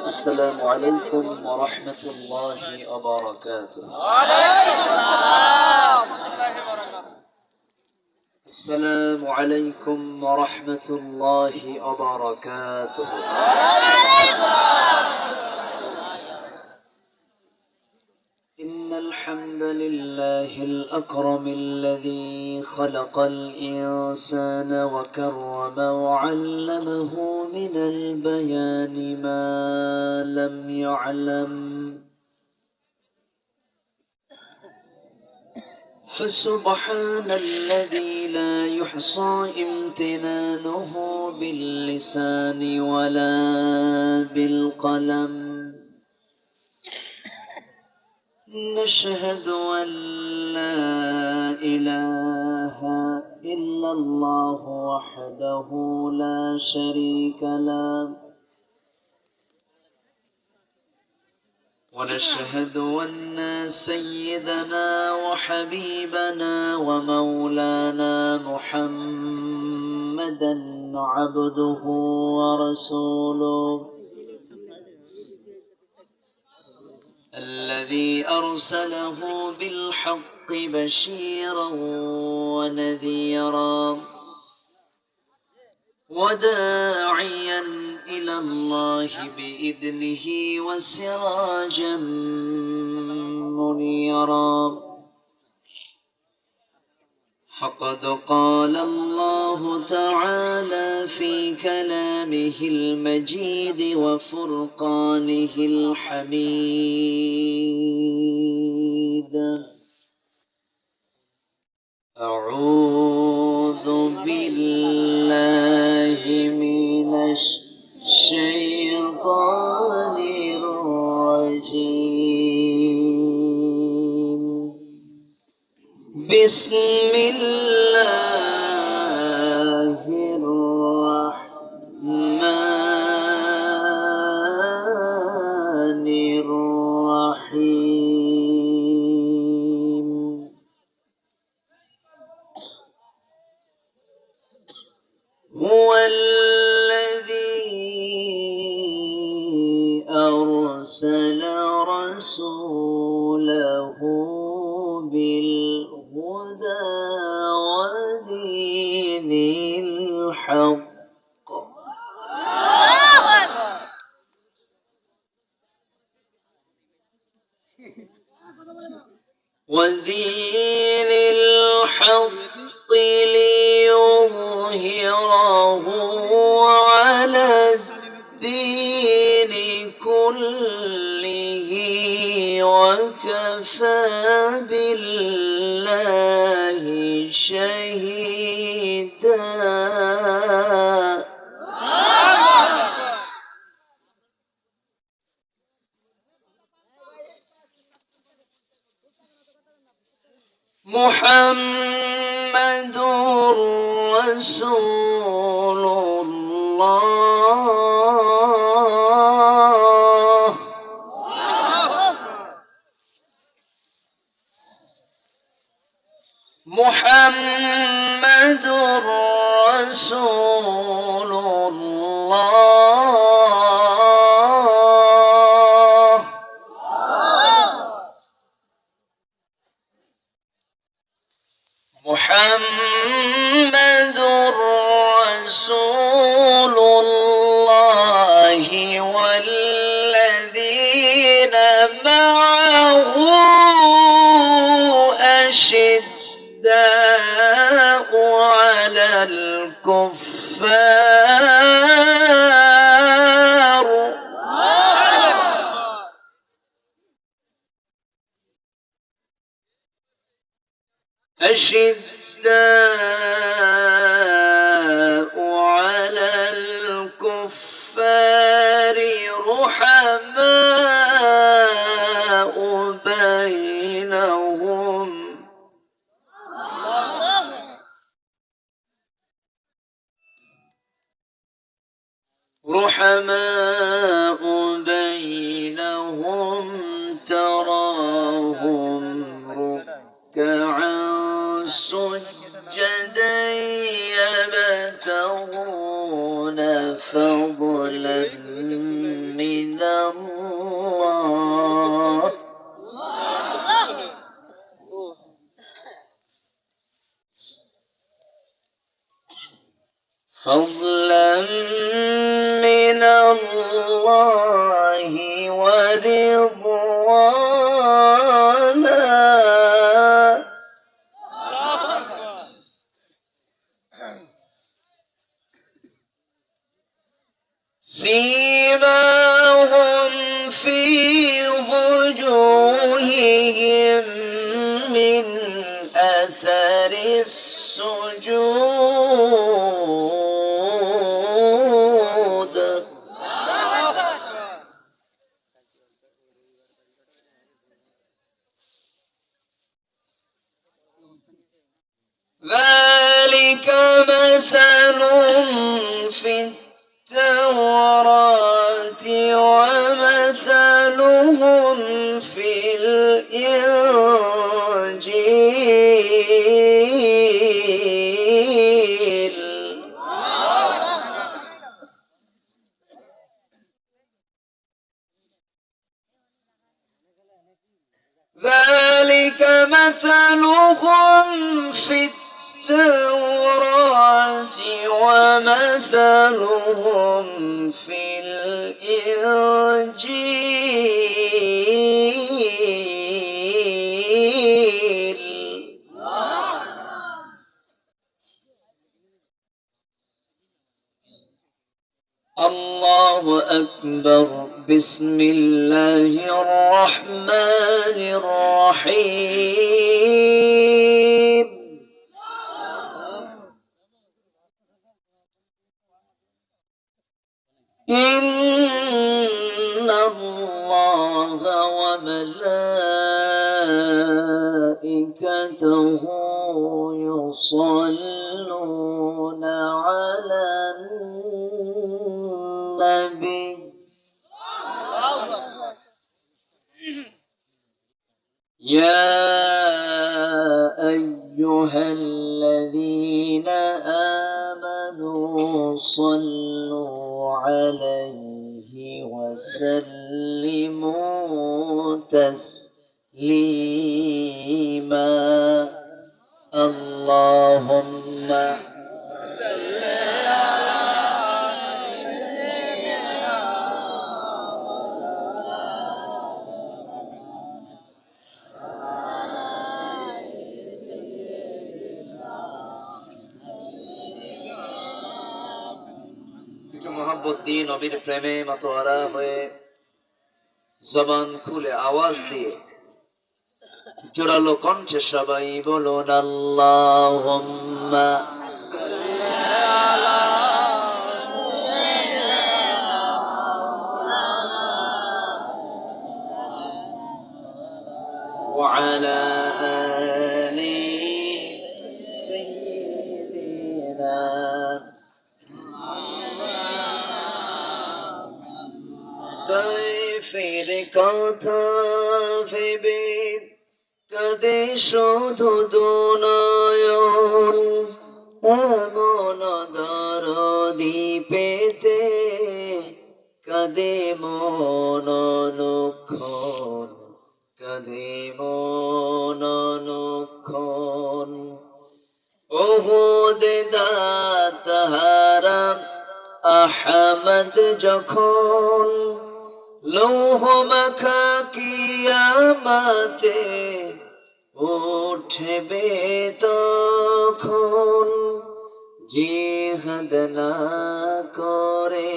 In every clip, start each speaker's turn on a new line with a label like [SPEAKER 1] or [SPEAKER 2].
[SPEAKER 1] السلام عليكم ورحمة الله وبركاته.
[SPEAKER 2] وعليكم السلام ورحمة الله وبركاته.
[SPEAKER 1] السلام عليكم ورحمة الله وبركاته. إن الحمد لله الأكرم الذي خلق الإنسان وكرم وعلمه من البيان ما لم يعلم، فسبحان الذي لا يحصى امتنانه باللسان ولا بالقلم. نشهد أن لا إله إلا الله وحده لا شريك له، ونشهد أن سيدنا وحبيبنا ومولانا محمدا عبده ورسوله، الذي أرسله بالحق بشيرا ونذيرا وداعيا إلى الله بإذنه وسراجا منيرا. فقد قال الله تعالى في كلامه المجيد وفرقانه الحميد: أعوذ بالله من الشيطان الرجيم. بسم الله الرحمن الرحيم. هو الذي أرسل رسوله بالهدى ودين الحق ليظهره على الدين كله، وكفى بالله شهيدا. محمد رسول الله. محمد رسول الله. محمد رسول الله والذين معه أشداء على الكفار أشداء على الكفار رحماء بينهم. رحماء بينهم تراهم ركعا سجدا يبتغون فضلا من الله فضلا من الله ورضوانا سيماهم في وجوههم من أثر السجود ذلك مثلهم في التوراة ومثلهم في الإنجيل ذلك مثلهم في التوراة ومثلهم في الإنجيل الله أكبر بسم الله الرحمن الرحيم إن الله وملائكته يصلون على النبي يا أيها الذين آمنوا صلوا عليه وسلموا تسليما اللهم मोहब्बत दी नबीर प्रेमे मतवारा हुए जबान खुले आवाज दिए जोरालो कंठे सबाई बोलुन अल्लाहुम्मा وعلى آل سيدنا তাইফের কথা ভেবে কাঁদে শুধু দুনয়ন এমন দরদি পেতে কাঁদে মন অনুক্ষণ কাঁদে মন অনুক্ষণ ওহুদ দাতাহারা আহমদ যখন লৌহ মাখা কিয়ামতে উঠবে তখন জিহাদ না করে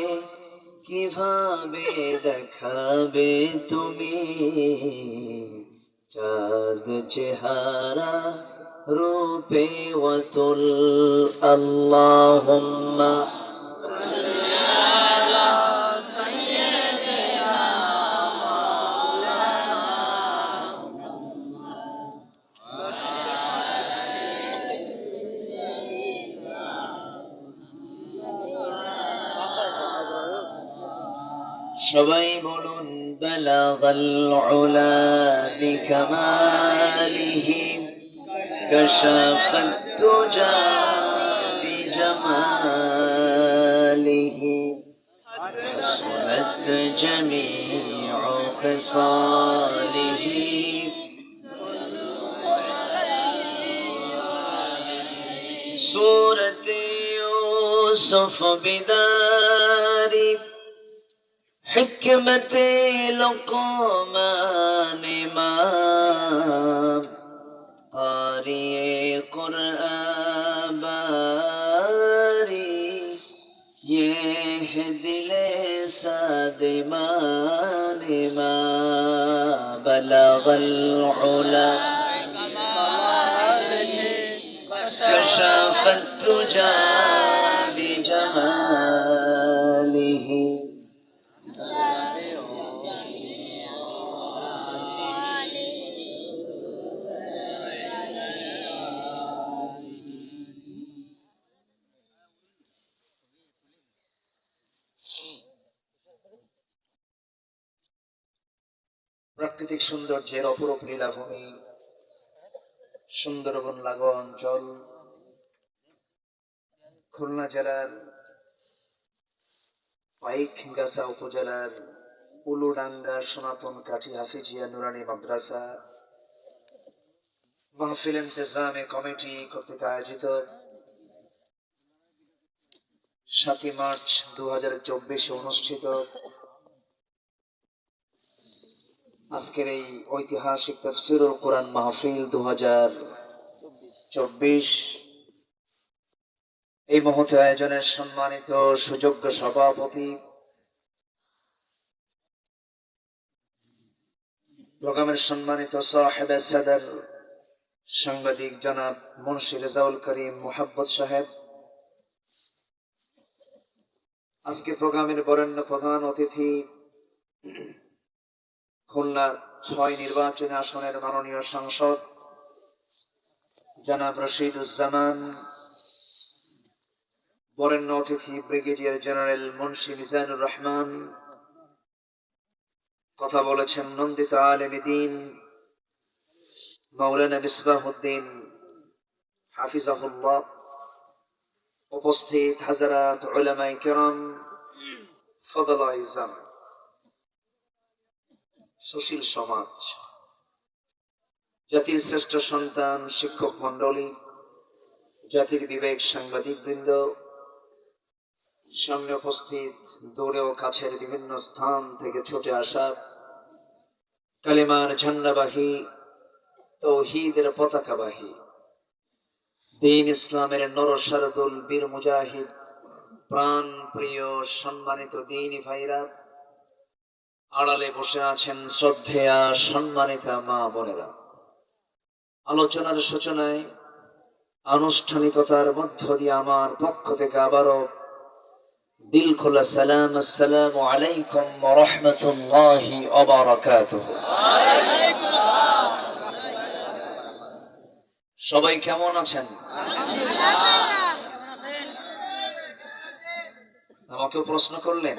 [SPEAKER 1] কিভাবে দেখাবে তুমি চাঁদ চেহারা রূপে ওয়াতুল আল্লাহুম্মা সবাই বলুন বালাগাল উলা বিকামালিহি কাশাফাত তুজা বিজামালিহি جميع خصاله سورة يوسف بدار حكمة لقمان ما قارئ قرآن باری یہ دل سادمان ما بلغ العلا كشف الدجى بجماله প্রাকৃতিক সৌন্দর্যের অপরূপ লীলাভূমি সুন্দরবন লাগোয়া অঞ্চল খুলনা জেলার পাইকগাছা উপজেলার উলুডাঙ্গা সনাতন কাঠি হাফিজিয়া নুরানি মাদ্রাসা মাহফিল ইন্তেজামে কমিটি কর্তৃক আয়োজিত 7 মার্চ 2024 অনুষ্ঠিত আজকের এই ঐতিহাসিক তাফসীরুল কোরআন মাহফিল 2024 এই মহৎ আয়োজনের সম্মানিত সুযোগ্য সভাপতি প্রোগ্রামের সম্মানিত সাহেব সদর সাংবাদিক জনাব মুন্সি রেজাউল করিম মোহাম্মদ সাহেব, আজকে প্রোগ্রামের বরেণ্য প্রধান অতিথি খুলনা 6 নির্বাচনী আসনের মাননীয় সাংসদ জনাব রশিদুজ্জামান, বরেণ্য অতিথি ব্রিগেডিয়ার জেনারেল মুন্সি মিজানুর রহমান, কথা বলেছেন নন্দিত আলেমে দ্বীন মাওলানা মিসবাহুদ্দিন হাফিজাহুল্লাহ, উপস্থিত হাজারাত উলামায়ে কেরাম, ফদলায়ে ইজাম, সুশীল সমাজ, জাতির শ্রেষ্ঠ সন্তান শিক্ষক মন্ডলী, জাতির বিবেক সাংবাদিক বৃন্দ, সামনে উপস্থিত দূরে ও কাছের বিভিন্ন স্থান থেকে ছুটে আসা কালিমার ঝান্ডাবাহী তৌহিদের পতাকাবাহী দ্বীন ইসলামের নরসারদুল বীর মুজাহিদ প্রাণ প্রিয় সম্মানিত দ্বীনি ভাইরা, আড়ালে বসে আছেন শ্রদ্ধেয়া সম্মানিতা মা বোনেরা, আলোচনার সূচনায় আনুষ্ঠানিকতার মধ্য দিয়ে আমার পক্ষ থেকে আবারও দিল খোলা সালাম, আসসালামু আলাইকুম ওয়া রাহমাতুল্লাহি ওয়া বারাকাতুহু। সবাই কেমন আছেন? আমাকেও প্রশ্ন করলেন,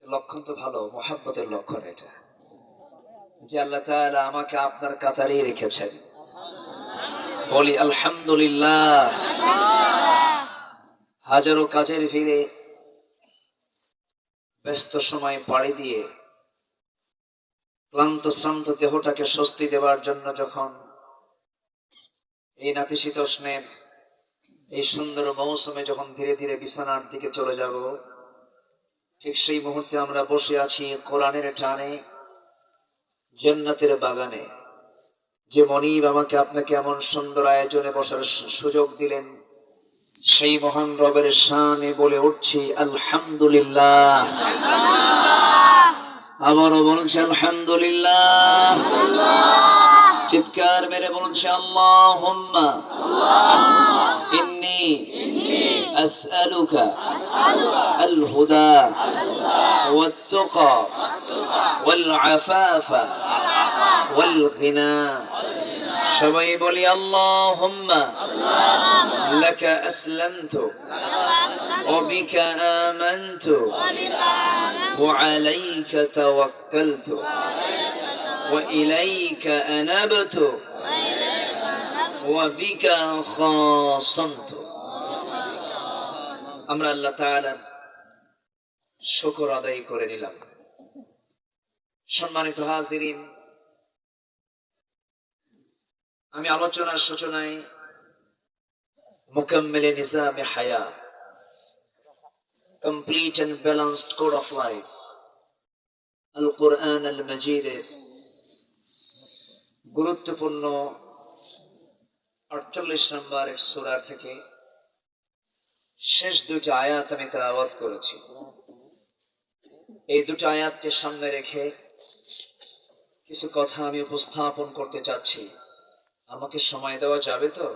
[SPEAKER 1] লক্ষণ তো ভালো, মুহাব্বতের লক্ষণ এটা, যে আল্লাহ তাআলা আমাকে আপনার কাতারেই রেখেছেন। বলি আলহামদুলিল্লাহ। হাজারো কাজের ভিড়ে ব্যস্ত সময় পাড়ি দিয়ে ক্লান্ত শ্রান্ত দেহটাকে স্বস্তি দেওয়ার জন্য যখন এই নাতিশীতোষ্ণের এই সুন্দর মৌসুমে যখন ধীরে ধীরে বিছানার দিকে চলে যাব, ঠিক সেই মুহূর্তে আমরা বসে আছি কোরআনের টানে জান্নাতের বাগানে। যে মনিব আমাকে আপনাকে এমন সুন্দর আয়োজনে বসার সুযোগ দিলেন, সেই মহান রবের শানে বলে উঠছি আলহামদুলিল্লাহ। আবারও বলছি আলহামদুলিল্লাহ। চিৎকার মেরে বলছি আল্লাহুম্মা ইন্নী আসআলুকা আল হুদা ওয়াত তুকা ওয়াল আফাফা ওয়াল গিনা। সবাই বলি আল্লাহুম্মা লাকা আসলামতু ওয়া বিকা আমানতু ওয়া আলাইকা তাওয়াক্কালতু ওয়া ইলাইকা আনাবতু ওয়া বিকা খাসামতু। আমরা আল্লাহ তাআলার শুকর আদায় করে নিলাম। সম্মানিত হাজিরিন, আমি আলোচনার সূচনায় মুকাম্মিলে নিজামে হায়া, complete and balanced code of life, আল কোরআন আল মজিদের গুরুত্বপূর্ণ 48 নম্বর সূরা থেকে শেষ দুটো আয়াত আমি তেলাওয়াত করেছি। এই দুটো আয়াতকে সামনে রেখে কিছু কথা আমি উপস্থাপন করতে চাচ্ছি। আমাকে সময় দেওয়া যাবে তো?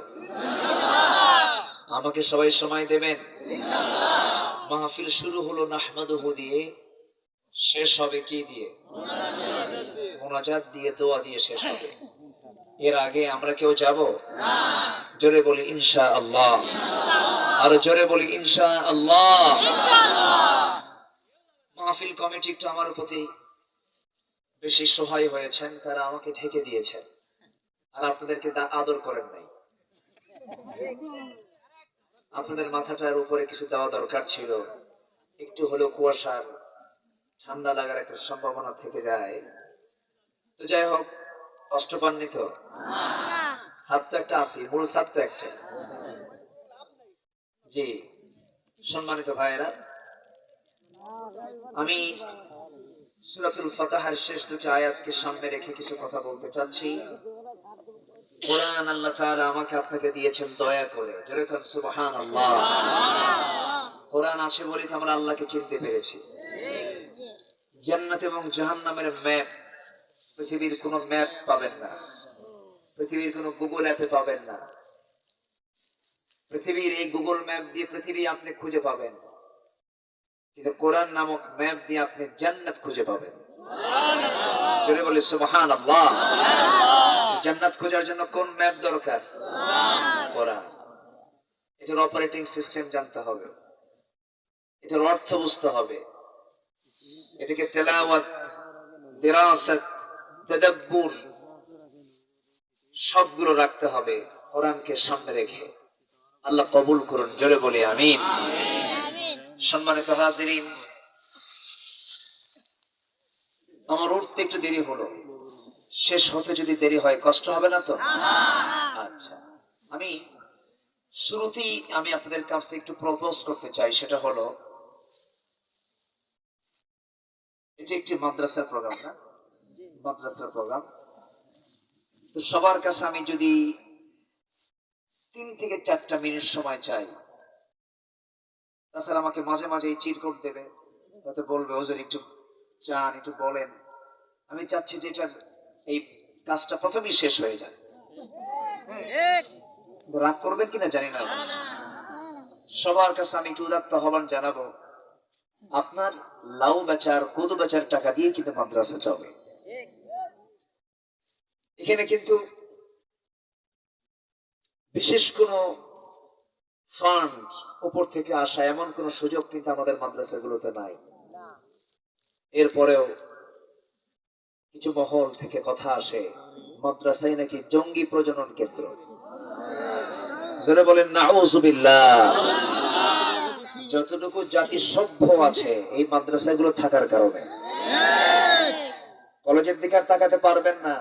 [SPEAKER 1] আমাকে সবাই সময় দেবেন? মাহফিল শুরু হলো নাহমাদুহু দিয়ে, শেষ হবে কি দিয়ে? মুনাজাত দিয়ে, দোয়া দিয়ে শেষ হবে। এর আগে আমরা কেউ যাব? জোরে বলি ইনশাআল্লাহ। আর জোরে বলি ইনশাআল্লাহ। মাহফিল কমিটি একটু আমার প্রতি বেশি সহায় হয়েছেন, তারা আমাকে ঢেকে দিয়েছেন, আর আপনাদেরকে আদর করেন নাই। আপনাদের মাথাটার উপরে কিছু দেওয়া দরকার ছিল। একটু হলেও কুয়াশার ঠান্ডা লাগার একটা সম্ভাবনা থেকে যায়। তো যাই হোক, কষ্ট পাননি তো? ছাদ তো একটা আছে, মূল ছাদ তো একটা। জি, সম্মানিত ভাইয়েরা, আমি সূরাতুল ফাতিহার শেষ দুটো আয়াতকে সামনে রেখে কিছু কথা বলতে চাচ্ছি। কোরআন আল্লাহ তাআলা আমাকে আপনাকে দিয়েছেন দয়া করে। জোরে বলেন সুবহানাল্লাহ। কোরআন আছে বলেই তো আমরা আল্লাহকে চিনতে পেরেছি। জান্নাত এবং জাহান্নামের ম্যাপ পৃথিবীর কোনো ম্যাপ পাবেন না, পৃথিবীর কোনো গুগল অ্যাপে পাবেন না। পৃথিবীর এই গুগল ম্যাপ দিয়ে পৃথিবী আপনি খুঁজে পাবেন, কিন্তু কোরআন নামক ম্যাপ দিয়ে আপনি জান্নাত খুঁজে পাবেন। জোরে বলি সুবহানাল্লাহ। জান্নাত খোঁজার জন্য কোন ম্যাপ দরকার? কোরআন। এটার অপারেটিং সিস্টেম জানতে হবে, এটার অর্থ বুঝতে হবে, এটাকে তেলাওয়াত, দিরাসাত, তাদাব্বুর সবগুলো রাখতে হবে কোরআনকে সামনে রেখে। আল্লাহ কবুল করুন। জোরে বলি আমিন। সম্মানিত হাজিরিন, আমার উঠতে একটু দেরি হলো, শেষ হতে যদি দেরি হয় কষ্ট হবে না তো? আচ্ছা, আমি শুরুতেই আপনাদের কাছে একটু প্রপোজ করতে চাই। সেটা হলো, এটি একটি মাদ্রাসার প্রোগ্রাম না? মাদ্রাসার প্রোগ্রাম। তো সবার কাছে আমি যদি 3 থেকে 4টা মিনিট সময় চাই, তাছাড়া আমাকে মাঝে মাঝে এই চিরকুট দেবে, তাতে বলবে হুজুর একটু চান, একটু বলেন। আমি চাচ্ছি যে এটার এই কাজটা প্রথমেই শেষ হয়ে যায়। রাগ করবেন কিনা জানি না। সবার কাছে আমি একটু উদাত্ত আহ্বান জানাবো, আপনার লাউ বেচার, কদু বেচার টাকা দিয়ে কিন্তু মাদ্রাসা চলে। এখানে কিন্তু বিশেষ কোনো ফান্ড উপর থেকে আসা এমন কোন সুযোগ কিন্তু আমাদের মাদ্রাসাগুলোতে নাই। এরপরেও কিছু মহল থেকে কথা আসে মাদ্রাসায় নাকি জঙ্গি প্রজনন কেন্দ্র। জোরে বলেন নাউযুবিল্লাহ। যতটুকু জাতি সভ্য আছে এই মাদ্রাসাগুলো থাকার কারণে। কলেজের দিকে আর তাকাতে পারবেন না।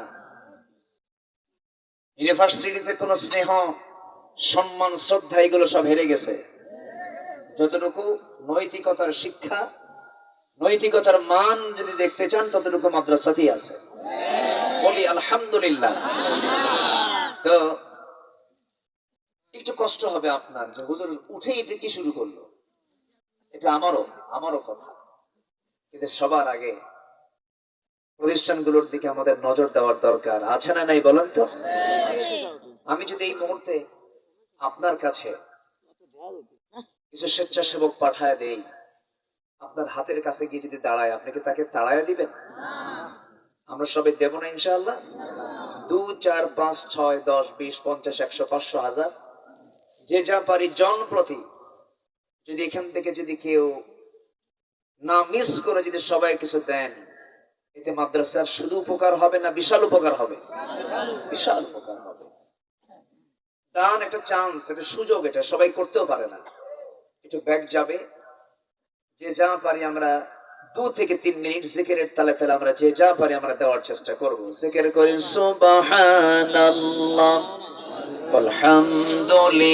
[SPEAKER 1] ইউনিভার্সিটিতে কোনো স্নেহ, সম্মান, শ্রদ্ধা এগুলো সব হেরে গেছে। যতটুকু নৈতিকতার শিক্ষা, নৈতিকতার মান যদি দেখতে চান, ততটুকু মাদ্রাসাতেই আছে। বলি আলহামদুলিল্লাহ। তো একটু কষ্ট হবে আপনার যে হুজুর উঠেই এটা কি শুরু করলো। এটা আমারও কথা, কিন্তু সবার আগে প্রতিষ্ঠানগুলোর দিকে আমাদের নজর দেওয়ার দরকার আছে না নাই বলেন তো? আমি যদি এই মুহূর্তে আপনার কাছে কিছু স্বেচ্ছাসেবক পাঠায় দেই, আপনার হাতের কাছে গিয়ে যদি দাঁড়ায়, আপনি কি তাকে তাড়ায় দিবেন? আমরা সবাই দেব না ইনশাআল্লাহ? 2, 4, 5, 6, 10, 20, 50, 100, 500, 1000 যে যা পারি জন প্রতি যদি এখান থেকে যদি কেউ না মিস করে যদি সবাই কিছু দেন, এতে মাদ্রাসার শুধু উপকার হবে না, বিশাল উপকার হবে। বিশাল উপকার হবে। দান একটা চান্স, একটা সুযোগ, এটা সবাই করতেও পারে না। একটু ব্যাগ যাবে, যে যা পারি আমরা 2 থেকে 3 মিনিট জিকিরের তালে তালে আমরা যে যা পারি আমরা দেওয়ার চেষ্টা করব। জিকির করি সুবহানাল্লাহ আলহামদুলিল্লাহ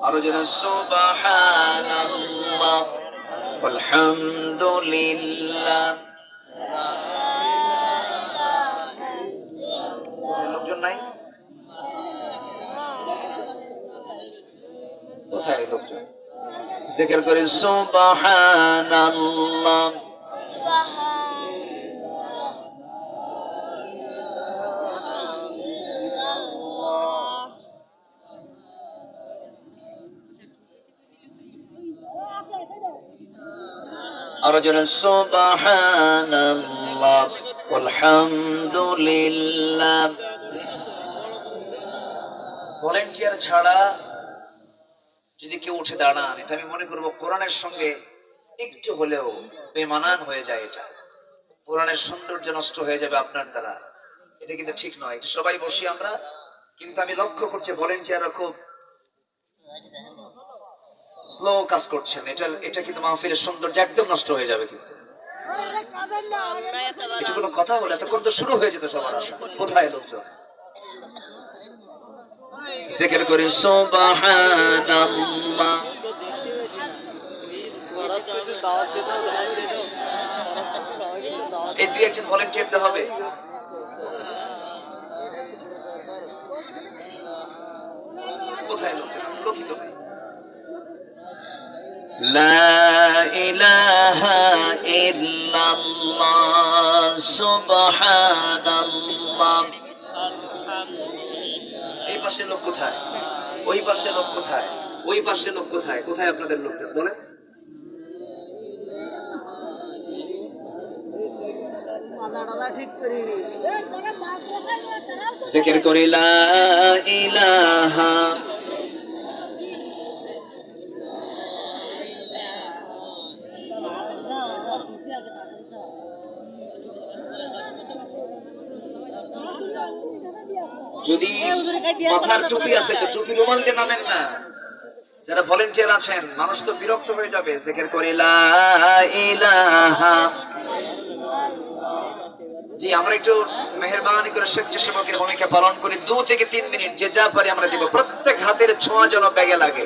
[SPEAKER 1] আরো যেন সুবহানাল্লাহ আলহামদুলিল্লাহ। লোকজন নাই? কোথায় লোকজন? জিকির করে সুবহানাল্লাহ আরো যেন সুবহানাল্লাহ আলহামদুলিল্লাহ। ভলেন্টিয়ার ছাড়া যদি কেউ উঠে দাঁড়ান, এটা আমি মনে করবো কোরআনের সঙ্গে একটু হলেও বেমানান হয়ে যায়। এটা কোরআনের সৌন্দর্য নষ্ট হয়ে যাবে আপনার দ্বারা। এটা কিন্তু ঠিক নয়। একটু সবাই বসি আমরা। কিন্তু আমি লক্ষ্য করছি ভলেন্টিয়াররা খুব স্লো কাজ করছেন। এটা কিন্তু মাহফিলের সৌন্দর্য একদম নষ্ট হয়ে যাবে। কিন্তু এটা কোনো কথা হলো? এতক্ষণ তো শুরু হয়ে যেত সবার। কোথায় লোকজন? জিকির করি সুবহানাল্লাহ। এই 2-1 ভলেন্টিয়ার দিতে হবে। কোথায় লোকিত ভাই? লা ইলাহা ইল্লাল্লাহ সুবহানাল্লাহ। এই পাশে লোক কোথায়? ওই পাশে লোক কোথায়? ওই পাশে লোক কোথায়? কোথায় আপনাদের লোকজন বলেন? জিকির করি লা ইলাহা যদি মাথার টুপি আছে তো টুপি রুমাল দিয়ে নামেন না। যারা ভলেন্টিয়ার আছেন, মানুষ তো বিরক্ত হয়ে যাবে। জিকির করি লা ইলাহা। জি, আমরা একটু মেহেরবানি করে স্বেচ্ছাসেবকের ভূমিকা পালন করি। 2 থেকে 3 মিনিট যে যা পারি আমরা দিব। প্রত্যেক হাতের ছোঁয়া যেন ব্যাগে লাগে।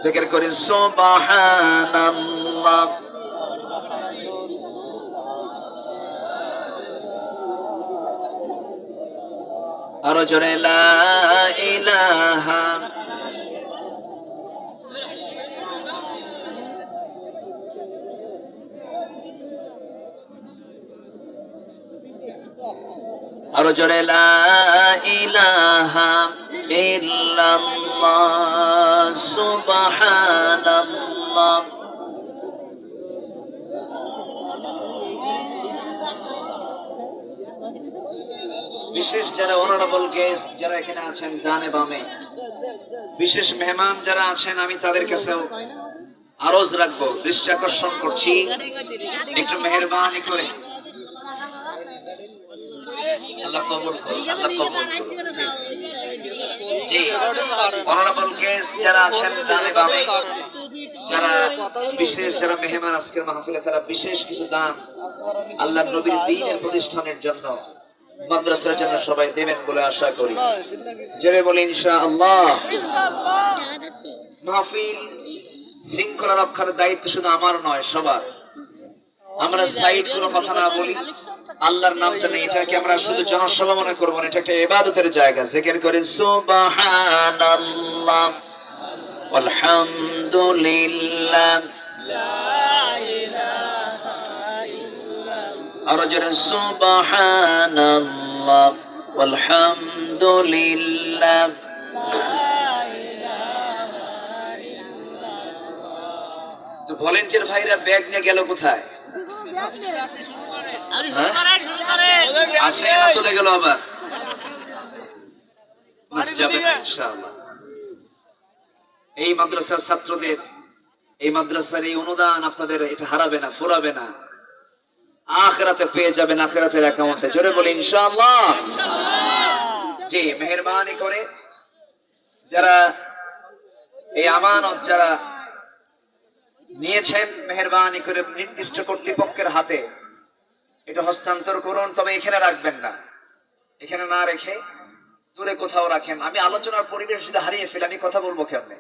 [SPEAKER 1] জিকির করি সুবহানাল্লাহ আরো জোরে লা ইলাহা। আরো জোরে লা ইলাহা ইল্লাল্লাহ সুবহানাল্লাহ। বিশেষ যারা অনারেবল গেস্ট যারা এখানে আছেন ডানে বামে, বিশেষ মেহমান যারা আছেন, আমি তাদের কাছেও আরজ রাখবো, দৃষ্টি আকর্ষণ করছি, একটু মেহেরবানি করে আল্লাহ কবুল করুন, আল্লাহ কবুল করুন। জি, অনারেবল গেস্ট যারা আছেন ডানে বামে, যারা বিশেষ যারা মেহমান আজকের মাহফিলে, তারা বিশেষ কিছু দান আল্লাহ নবীর দ্বীনের প্রতিষ্ঠানের জন্য, মাদ্রাসার জন্য সবাই দেবেন বলে আশা করি। জেনে বলি ইনশাআল্লাহ। মাহফিল শৃঙ্খলা রক্ষার দায়িত্ব শুধু আমার নয়, সবার। আমরা সাইড কোনো কথা না বলি, আল্লাহর নামটা নেই, এটাকে আমরা শুধু জনসভা মনে করবো না। এটা একটা ইবাদতের জায়গা। জিকির করেন সুবহানাল্লাহ আলহামদুলিল্লাহ আরো জোরে সুবহানাল্লাহ আলহামদুলিল্লাহ। তো ভলেন্টিয়ার ভাইরা ব্যাগ নিয়ে গেল কোথায়? আসে না চলে গেল আবার? যাবে না ইনশাআল্লাহ। এই মাদ্রাসার ছাত্রদের, এই মাদ্রাসার এই অনুদান আপনাদের এটা হারাবে না, ফুরাবে না। আখিরাতে পেয়ে যাবেন, আখিরাতের অ্যাকাউন্টে। জোরে বলি ইনশাআল্লাহ। জি, মেহেরবানি করে যারা এই আমানত যারা নিয়েছেন, মেহেরবানি করে নির্দিষ্ট কর্তৃপক্ষের হাতে এটা হস্তান্তর করুন। তবে এখানে রাখবেন না, এখানে না রেখে দূরে কোথাও রাখেন। আমি আলোচনার পরিবেশ যদি হারিয়ে ফেলি আমি কথা বলবো কেমনে?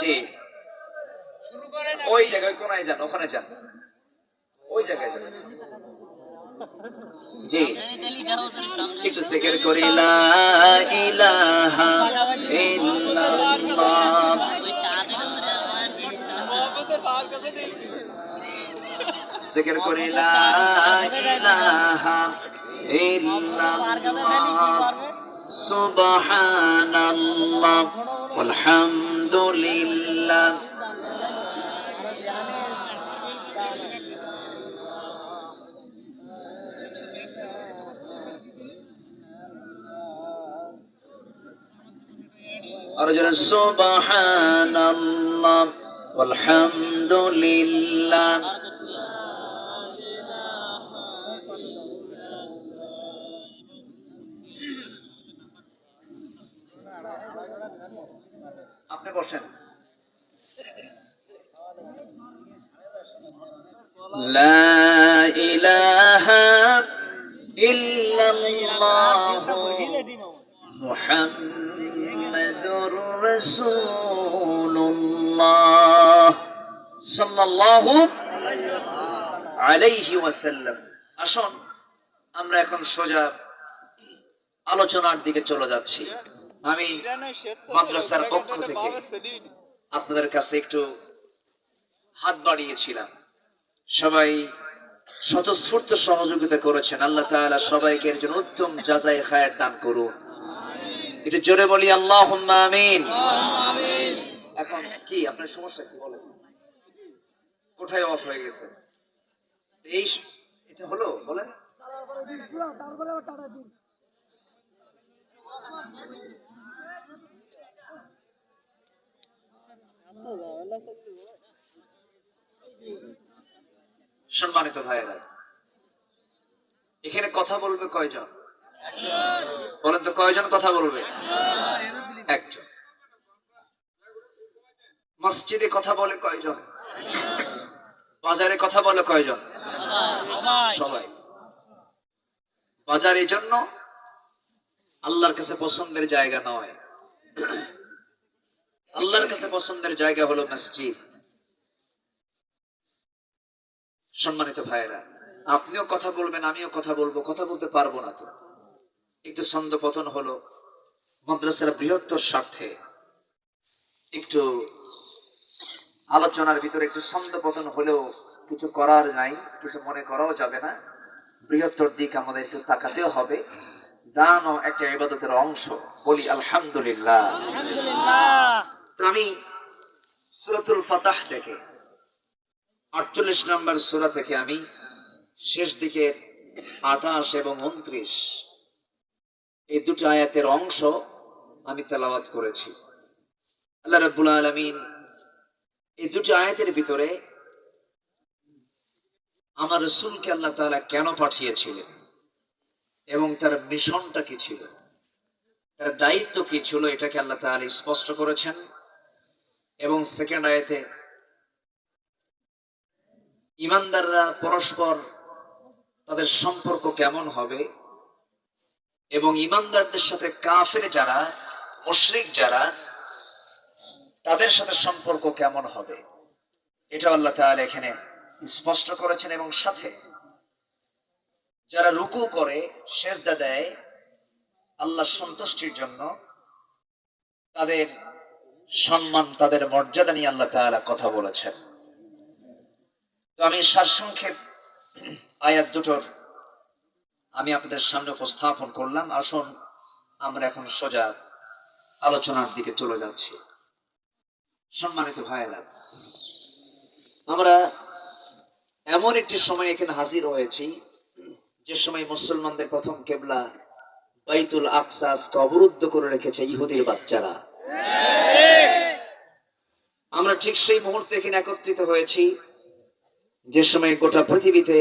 [SPEAKER 1] জি, ওই জায়গায় কোনায় যান, ওখানে যান, ওই জায়গায় যান। জি, একটু জিকির করি লা ইলাহা ইল্লাল্লাহ। জিকির করি লা ইলাহা ইল্লাল্লাহ সুবহানাল্লাহ আলহামদুলিল্লাহ। আর যারা সুবহানাল্লাহ আলহামদুলিল্লাহ। আপনি বসেন। লা ইলাহা ইল্লাল্লাহ মুহাম্মাদুর রাসূলুল্লাহ সাল্লাল্লাহু আলাইহি ওয়াসাল্লাম। আসুন আমরা এখন সোজা আলোচনার দিকে চলে যাচ্ছি। আমি মাদ্রাসার পক্ষ থেকে আপনাদের কাছে একটু হাত বাড়িয়েছিলাম, সবাই স্বতঃস্ফূর্ত সহযোগিতা করেছেন। আল্লাহ তাআলা সবাইকে এর জন্য উত্তম জাযায়ে খায়ের দান করুন। একটু জোরে বলি আল্লাহুম্মা আমিন। এখন কি আপনার সমস্যা কি বলেন? কোথায় অফ হয়ে গেছে? এই এটা হলো বলেন। সম্মানিত ভাইয়েরা, এখানে কথা বলবে কয়জন? বলেন তো কয়জন কথা বলবে? একজন। মসজিদে কথা বলে কয়জন? বাজারে কথা বলে কয়জন? সবাই। বাজার এই জন্য আল্লাহর কাছে পছন্দের জায়গা নয়, আল্লাহর কাছে পছন্দের জায়গা হলো মসজিদ। সম্মানিত ভাইয়েরা, আপনিও কথা বলবেন, আমিও কথা বলবো, কথা বলতে পারবো না তো একটু ছন্দপতন হলো। মাদ্রাসার বৃহত্তর স্বার্থে একটু আলোচনার ভিতরে একটু ছন্দপতন হলেও কিছু করার নাই, কিছু মনে করাও যাবে না। বৃহত্তর দিক আমাদের একটু তাকাতেও হবে। দানও একটা ইবাদতের অংশ। বলি আলহামদুলিল্লাহ। তো আমি সূরাতুল ফাতহ থেকে 48 নম্বর সূরা থেকে আমি শেষ দিকের 28 এবং 29 এই দুটি আয়াতের অংশ আমি তেলাওয়াত করেছি। আল্লাহ রাব্বুল আলামিন এই দুটি আয়াতের ভিতরে আমার রাসূলকে আল্লাহ তাআলা কেন পাঠিয়েছিলেন এবং তার মিশনটা কি ছিল, তার দায়িত্ব কি ছিল, এটাকে আল্লাহ তাআলা স্পষ্ট করেছেন। এবং সেকেন্ড আয়াতে ঈমানদাররা পরস্পর তাদের সম্পর্ক কেমন হবে এবং ঈমানদারদের সাথে কাফের যারা, মুশরিক যারা, তাদের সাথে সম্পর্ক কেমন হবে, এটা আল্লাহ তাআলা এখানে স্পষ্ট করেছেন। এবং সাথে যারা রুকু করে, সেজদা দেয় আল্লাহর সন্তুষ্টির জন্য, তাদের সম্মান, তাদের মর্যাদা নিয়ে আল্লাহ তাআলা কথা বলেছেন। তো আমি সারসংক্ষেপ আয়াত দুটোর আমি আপনাদের সামনে উপস্থাপন করলাম। আসুন আমরা এখন সোজা আলোচনার দিকে চলে যাচ্ছি। সম্মানিত ভাইয়েরা, আমরা এমন একটি সময় এখানে হাজির হয়েছি যে সময় মুসলমানদের প্রথম কিবলা বাইতুল আকসাকে অবরুদ্ধ করে রেখেছে ইহুদির বাচ্চারা। আমরা ঠিক সেই মুহূর্তে এখানে একত্রিত হয়েছি যে সময় গোটা পৃথিবীতে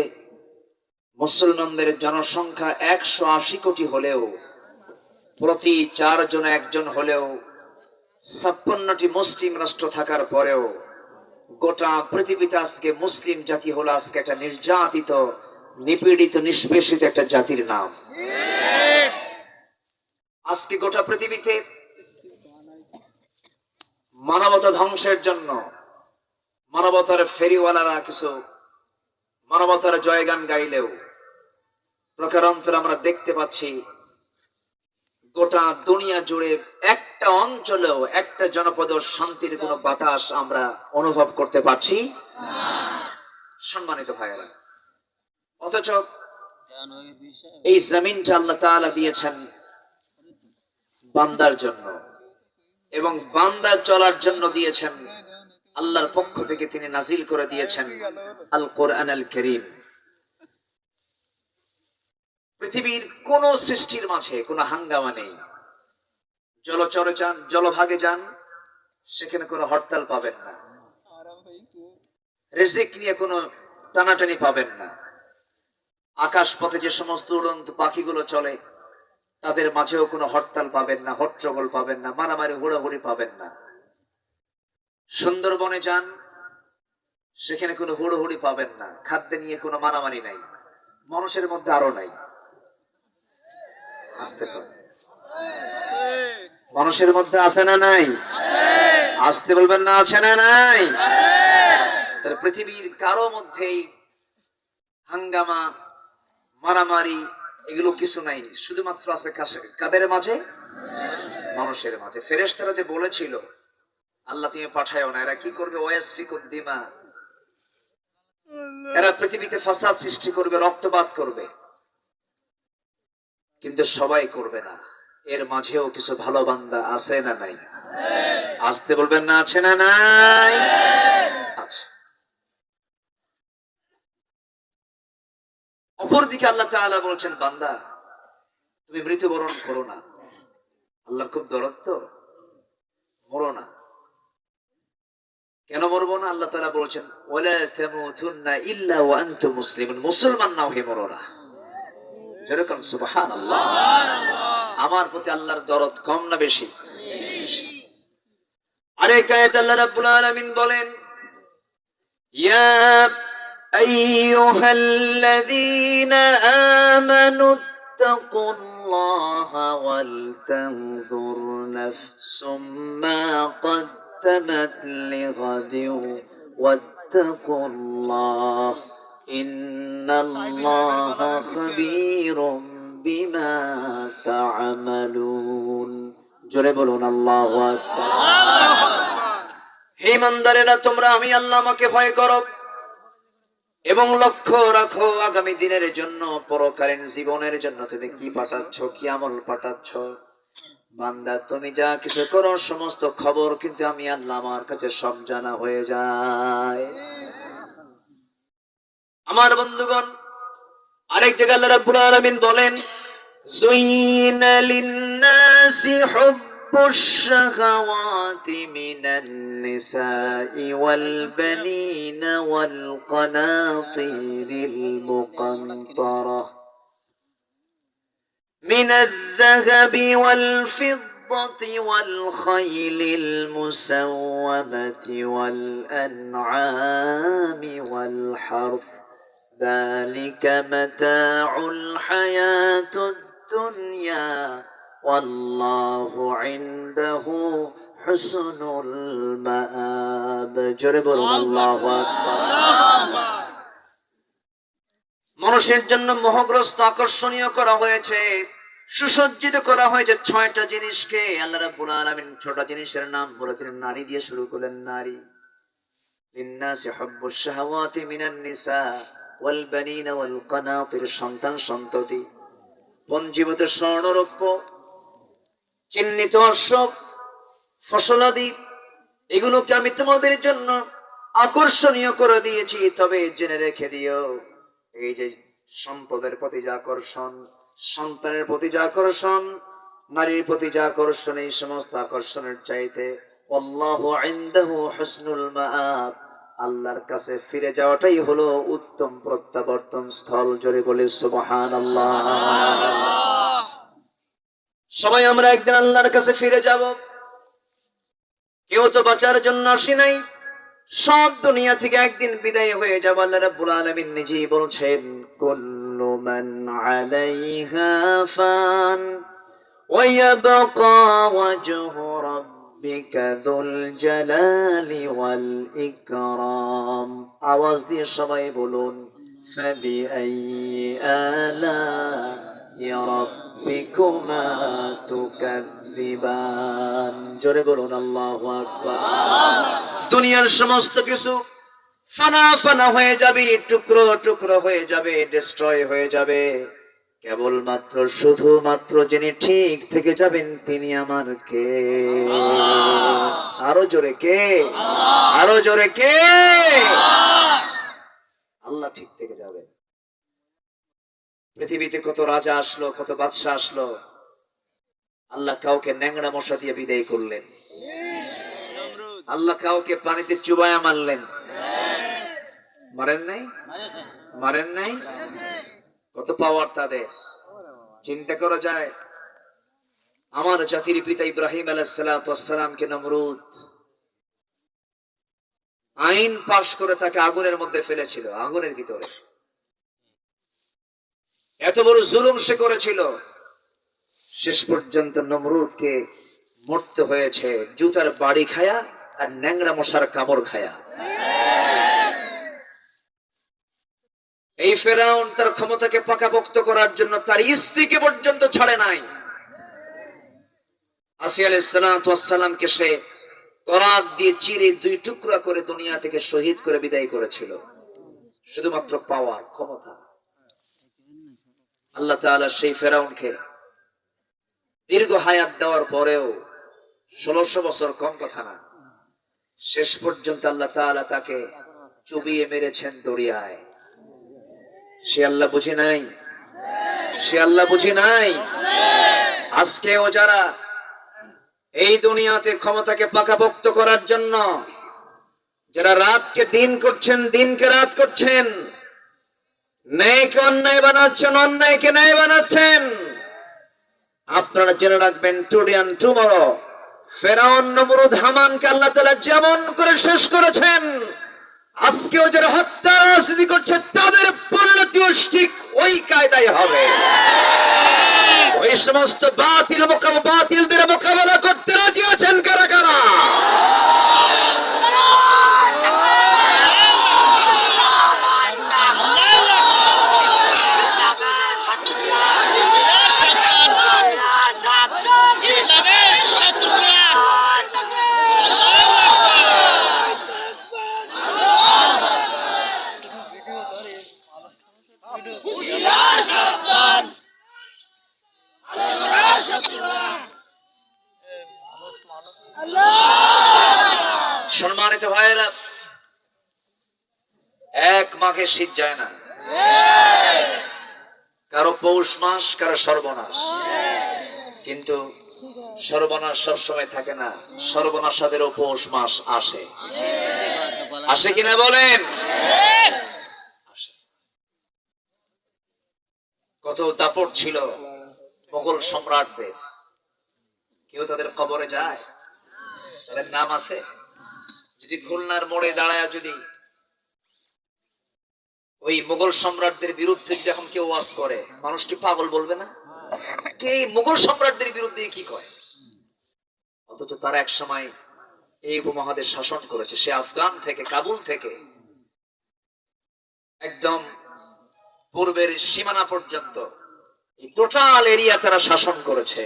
[SPEAKER 1] মুসলমানদের জনসংখ্যা 180 কোটি হলেও প্রতি 4 জনে একজন হলেও 56টি মুসলিম রাষ্ট্র থাকার পরেও গোটা পৃথিবীতে আজকে মুসলিম জাতি হলো আজকে একটা নির্যাতিত, নিপীড়িত, নিষ্পেষিত একটা জাতির নাম। আজকে গোটা পৃথিবীতে মানবতা ধ্বংসের জন্য মানবতার ফেরিওয়ালারা কিছু মানবতার জয়গান গাইলেও প্রকারান্তরে আমরা দেখতে পাচ্ছি গোটা দুনিয়া জুড়ে একটা অঞ্চলেও একটা জনপদেও শান্তির কোনো বাতাস আমরা অনুভব করতে পারছি সম্মানিত ভাইয়েরা। অথচ এই জমিনটা আল্লাহ তাআলা দিয়েছেন বান্দার জন্য এবং বান্দার চলার জন্য দিয়েছেন। আল্লাহর পক্ষ থেকে তিনি নাজিল করে দিয়েছেন আল কোরআন আল কারীম। পৃথিবীর কোন সৃষ্টির মাঝে কোনো হাঙ্গামা নেই। জলচরে যান, জলভাগে যান, সেখানে কোনো হরতাল পাবেন না। রিজিক নিয়ে কোনো টানাটানি পাবেন না। আকাশ পথে যে সমস্ত উড়ন্ত পাখিগুলো চলে তাদের মাঝেও কোনো হরতাল পাবেন না, হট্টগোল পাবেন না, মারামারি হুড়াহুড়ি পাবেন না। সুন্দরবনে যান, সেখানে কোনো হুড়োহুড়ি পাবেন না। খাদ্য নিয়ে কোনো মারামারি নাই। মানুষের মধ্যে আরো নাই। আসতে পারে মানুষের মধ্যে আছে না নাই? আসতে বলবেন না, আছে না নাই? তাহলে পৃথিবীর কারো মধ্যেই হাঙ্গামা, মারামারি এগুলো কিছু নাই। শুধুমাত্র আছে কাদের মাঝে? মানুষের মাঝে। ফেরেশতারা যে বলেছিল আল্লাহ তুমি পাঠায়ও না, এরা কি করবে? ওয়াসফিকুদ্দিমা, এরা পৃথিবীতে ফাসাদ সৃষ্টি করবে, রক্তপাত করবে। কিন্তু সবাই করবে না। এর মাঝেও কিছু ভালো বান্দা আছে না নাই? আসতে বলবেন না, আছে না নাই? আচ্ছা। অপরদিকে আল্লাহ তাআলা বলছেন, বান্দা তুমি মৃত্যুবরণ করো না। আল্লাহ খুব দরদ তো, মরো না। কেন মরবো না? আল্লাহ তাআলা বলছেন ওয়ালা তামুতুন্না ইল্লা ওয়া আনতুম মুসলিমুন, মুসলমান না হয়ে মরো না। যেরকম সুবহানাল্লাহ। আমার প্রতি আল্লাহর দরদ কম না বেশি? আরেক আয়াতে আল্লাহ রাব্বুল আলামিন বলেন, ইয়া আইয়ুহাল্লাযীনা আমানু ইত্তাকুল্লাহা ওয়াল তানজুর নাফসুম মা قدمت لغد واتقوا الله إن الله خبير بما تعملون। জোরে বলুন আল্লাহু আকবার। হে ইমানদারেরা, তোমরা আমি আল্লাহ আমাকে ভয় করো এবং লক্ষ্য রাখো আগামী দিনের জন্য, পরকালীন জীবনের জন্য তুমি কি পাঠাচ্ছ, কি আমল পাঠাচ্ছ। বান্দা তুমি যা কিছু করো সমস্ত খবর কিন্তু আমি আল্লাহ আমার কাছে সব জানা হয়ে যায়। আমার বন্ধুগণ, আরেক জায়গায় আল্লাহ রাব্বুল আলামিন বলেন, যুইনা লিন-নাসি হুব্বুশ শাহাওয়াতি মিনান নিসাই ওয়াল বানিনা ওয়াল কানাতিরিল মুকান্তারাহ من الذهب والفضة والخيل المسومة والأنعام والحرث ذلك متاع الحياة الدنيا والله عنده حسن المآب। جرب الله أكبر। মানুষের জন্য মোহগ্রস্ত, আকর্ষণীয় করা হয়েছে, সুসজ্জিত করা হয়েছে 6টা জিনিসকে। আল্লাহ রাব্বুল আলামিন 6টা জিনিসের নাম বলে তিনি নারী দিয়ে শুরু করলেন। নারী, লিন-নাসি হুব্বুশ শাহাওয়াতি মিনান নিসা ওয়াল বানিনা ওয়াল কানাতির, সন্তান সন্ততি, পঞ্জীভূত স্বর্ণ রৌপ্য, চিহ্নিত অশ্ব, ফসলাদি, এগুলোকে আমি তোমাদের জন্য আকর্ষণীয় করে দিয়েছি। তবে জেনে রেখে দিও, এই যে সম্পদের প্রতি যে আকর্ষণ, সন্তানের প্রতি যে আকর্ষণ, নারীর প্রতি যে আকর্ষণ, এই সমস্ত আকর্ষণের চাইতে আল্লাহু ইনদাহু হুসনুল মাআব, আল্লাহর কাছে ফিরে যাওয়াটাই হলো উত্তম প্রত্যাবর্তন স্থল। জোরে বলে সুবহানাল্লাহ। সবাই আমরা একদিন আল্লাহর কাছে ফিরে যাব। কেউ তো বাঁচার জন্য আসি নাই, সব দুনিয়া থেকে একদিন বিদায় হয়ে যাব। আল্লাহ রাব্বুল আলামিন নিজেই বলছেন, কুল্লু মান আলাইহা ফান ওয়া ইয়াবকা ওয়াজহু রাব্বিকা যুল জালালি ওয়াল ইকরাম। আওয়াজ দিয়ে সবাই বলুন, ফাবিআইয়ি আলা'i রাব্বিকুমা তুকাযযিবান। জোরে বলুন আল্লাহু আকবার। দুনিয়ার সমস্ত কিছু ফানা ফানা হয়ে যাবে, টুকরো টুকরো হয়ে যাবে, ডিস্ট্রয় হয়ে যাবে। কেবলমাত্র শুধুমাত্র যিনি ঠিক থেকে যাবেন তিনি আমার কে? আরো জোরে কে? আরো জোরে কে? আল্লাহ ঠিক থেকে যাবেন। পৃথিবীতে কত রাজা আসলো, কত বাদশা আসলো, আল্লাহ কাউকে ন্যাংরা মশা দিয়ে বিদায় করলেন, আল্লাহ কাউকে পানিতে চুবায়া মারলেন। মারেন নাই? মারেন নাই? কত পাওয়ার তাদের, চিন্তা করা যায়। আমার জাতির পিতা ইব্রাহিম আলাইহিস সালাতু ওয়াস সালামকে নমরুদ আইন পাশ করে তাকে আগুনের মধ্যে ফেলেছিল, আগুনের ভিতরে। এত বড় জুলুম সে করেছিল, শেষ পর্যন্ত নমরুদকে মরতে হয়েছে জুতার বাড়ি খায়া আর ন্যাংরা মশার কামড় খায়া। এই ফেরাউন তার ক্ষমতাকে পাকাপোক্ত করার জন্য তার স্ত্রীকে পর্যন্ত ছাড়ে নাই। আসিয়া আলাইহিস সালাতু ওয়াস সালামকে সে করাত দিয়ে চিরে দুই টুকরা করে দুনিয়া থেকে শহীদ করে বিদায় করেছিল, শুধুমাত্র পাওয়ার ক্ষমতা। আল্লাহ তাআলা সেই ফেরাউনকে দীর্ঘ হায়াত দেওয়ার পরেও 1600 বছর কম কথা না, শেষ পর্যন্ত আল্লাহ তাআলা তাকে চুবিয়ে মেরেছেন দরিয়ায়। সে আল্লাহ বুঝি নাই? সে আল্লাহ বুঝি নাই? আজকেও যারা এই দুনিয়াতে ক্ষমতাকে পাকাপোক্ত করার জন্য যারা রাতকে দিন করছেন, দিনকে রাত করছেন, ন্যায়কে অন্যায় বানাচ্ছেন, অন্যায়কে ন্যায় বানাচ্ছেন, আপনারা জেনে রাখবেন, টুডে অ্যান্ড টুমরো ফেরাউন, নমরুদ, হামানকে আল্লাহ তাআলা যেমন করে শেষ করেছেন, আজকেও যারা হত্যা রাজনীতি করছে তাদের পরিণতিও ঠিক ওই কায়দায় হবে। ওই সমস্ত বাতিলদের মোকাবেলা করতে রাজি আছেন কারা কারা? সম্মানিত ভাইয়েরা, এক মাঘে শীত যায় না, কারো পৌষ মাস, কারো সর্বনাশ। কিন্তু সর্বনাশ সবসময় থাকে না, সর্বনাশাদেরও পৌষ মাস আসে। আসে কিনা বলেন? আসে। কত দাপট ছিল মোগল সম্রাটদের, কেউ তাদের কবরে যায়? তাদের নাম আছে? যদি খুলনার মোড়ে দাঁড়ায় যদি ওই মোগল সম্রাটদের বিরুদ্ধে যদি এখন কেউ ওয়াজ করে, মানুষ কি পাগল বলবে না? কে মোগল সম্রাটদের বিরুদ্ধে কি কয়? অথচ তারা এক সময় এই উপমহাদেশ শাসন করেছে। সে আফগান থেকে, কাবুল থেকে একদম পূর্বের সীমানা পর্যন্ত এই টোটাল এরিয়া তারা শাসন করেছে।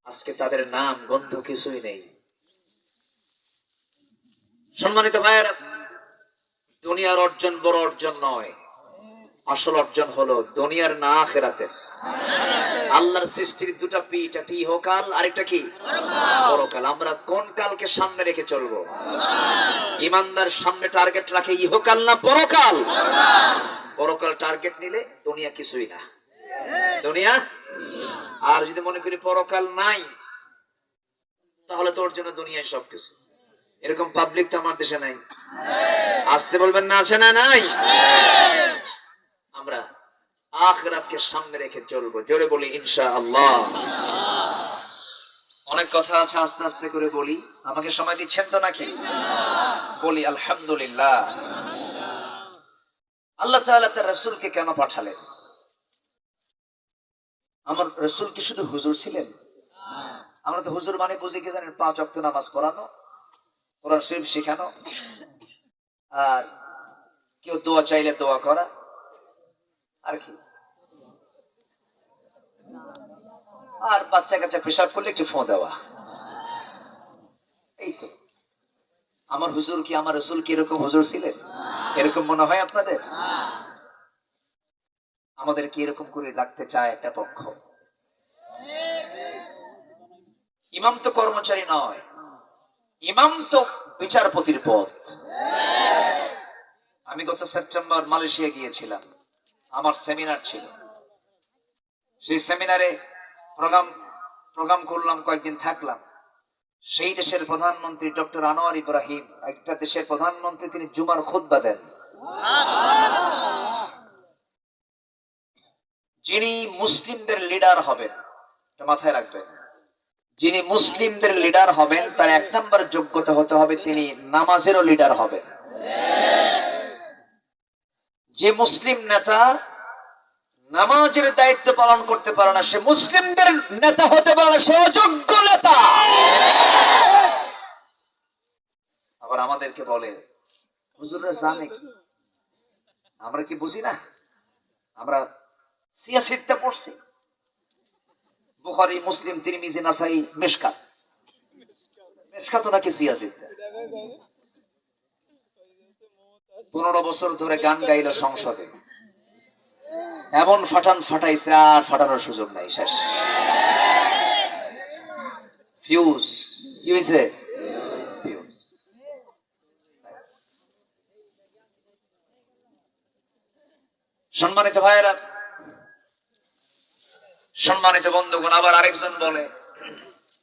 [SPEAKER 1] আজকে তাদের নাম গন্ধ কিছুই নেই। সম্মানিত ভাইয়েরা, দুনিয়ার অর্জন বড় অর্জন নয়, আসল অর্জন হলো দুনিয়ার না আখিরাতের। আল্লাহর সৃষ্টির দুটা পিঠ, একটা ইহকাল, আরেকটা কি? পরকাল। আমরা কোন কালকে সামনে রেখে চলবো? ইমানদার সামনে টার্গেট রাখে ইহকাল না পরকাল? পরকাল টার্গেট নিলে দুনিয়া কিছুই না, দুনিয়া। আর যদি মনে করি পরকাল নাই, তাহলে তোর জন্য দুনিয়ায় সবকিছু। এরকম পাবলিক তো আমার দেশে নাই। আসতে বলবেন না, আছে না? নাই। আমরা আখিরাতকে সামনে রেখে চলবো। জোরে বলি ইনশাআল্লাহ। অনেক কথা আছে, আস্তে আস্তে করে বলি। আমাকে সময় দিচ্ছেন তো নাকি? বলি আলহামদুলিল্লাহ। আল্লাহ তাআলা তার রাসূলকে কেন পাঠালেন? আমার রাসূল কি শুধু হুজুর ছিলেন? আমরা তো হুজুর মানে বুঝি কি জানেন? 5 ওয়াক্ত নামাজ পড়ানো, কোরআন শরীফ শেখানো, আর কেউ দোয়া চাইলে দোয়া করা, আর কি, আর বাচ্চা কাচ্চা পেশাব করলে একটু ফোঁ দেওয়া, এই তো। আমার হুজুর কি, আমার রাসূল কি এরকম হুজুর ছিলেন? এরকম মনে হয় আপনাদের? আমাদের কি এরকম করে রাখতে চায় একটা পক্ষ? ইমাম তো কর্মচারী নয়, ইমাম তো বিচারপতির পদ। আমি গত সেপ্টেম্বর মালয়েশিয়া গিয়েছিলাম, আমার সেমিনার ছিল। সেই সেমিনারে প্রোগ্রাম প্রোগ্রাম করলাম, কয়েকদিন থাকলাম। সেই দেশের প্রধানমন্ত্রী ডক্টর আনোয়ার ইব্রাহিম, একটা দেশের প্রধানমন্ত্রী, তিনি জুমার খুতবা দেন। যিনি মুসলিমদের লিডার হবেন, এটা মাথায় রাখবেন, যিনি মুসলিমদের লিডার হবেন তার 1 নম্বর যোগ্যতা হতে হবে তিনি নামাজেরও লিডার হবেন। যে মুসলিম নেতা নামাজের দায়িত্ব পালন করতে পারে না, সে মুসলিমদের নেতা হতে পারে না, সে অযোগ্য নেতা। আবার আমাদেরকে বলে হুজুররা জানে কি, আমরা কি বুঝি না? আমরা সিয়াসিতে পড়ছি, বুখারী, মুসলিম, তিরমিজি, নাসাই, মিশকাত। মিশকাত নাকি সিয়াসিত? 15 বছর ধরে গান গাইল সংসদে, এমন ফাটান ফাটাইছে, আর ফাটানোর সুযোগ নাই, শেষ। ফিউজ কি হয়েছে? ফিউজ। সম্মানিত ভাইয়েরা, সম্মানিত বন্ধুগণ, আবার আরেকজন বলে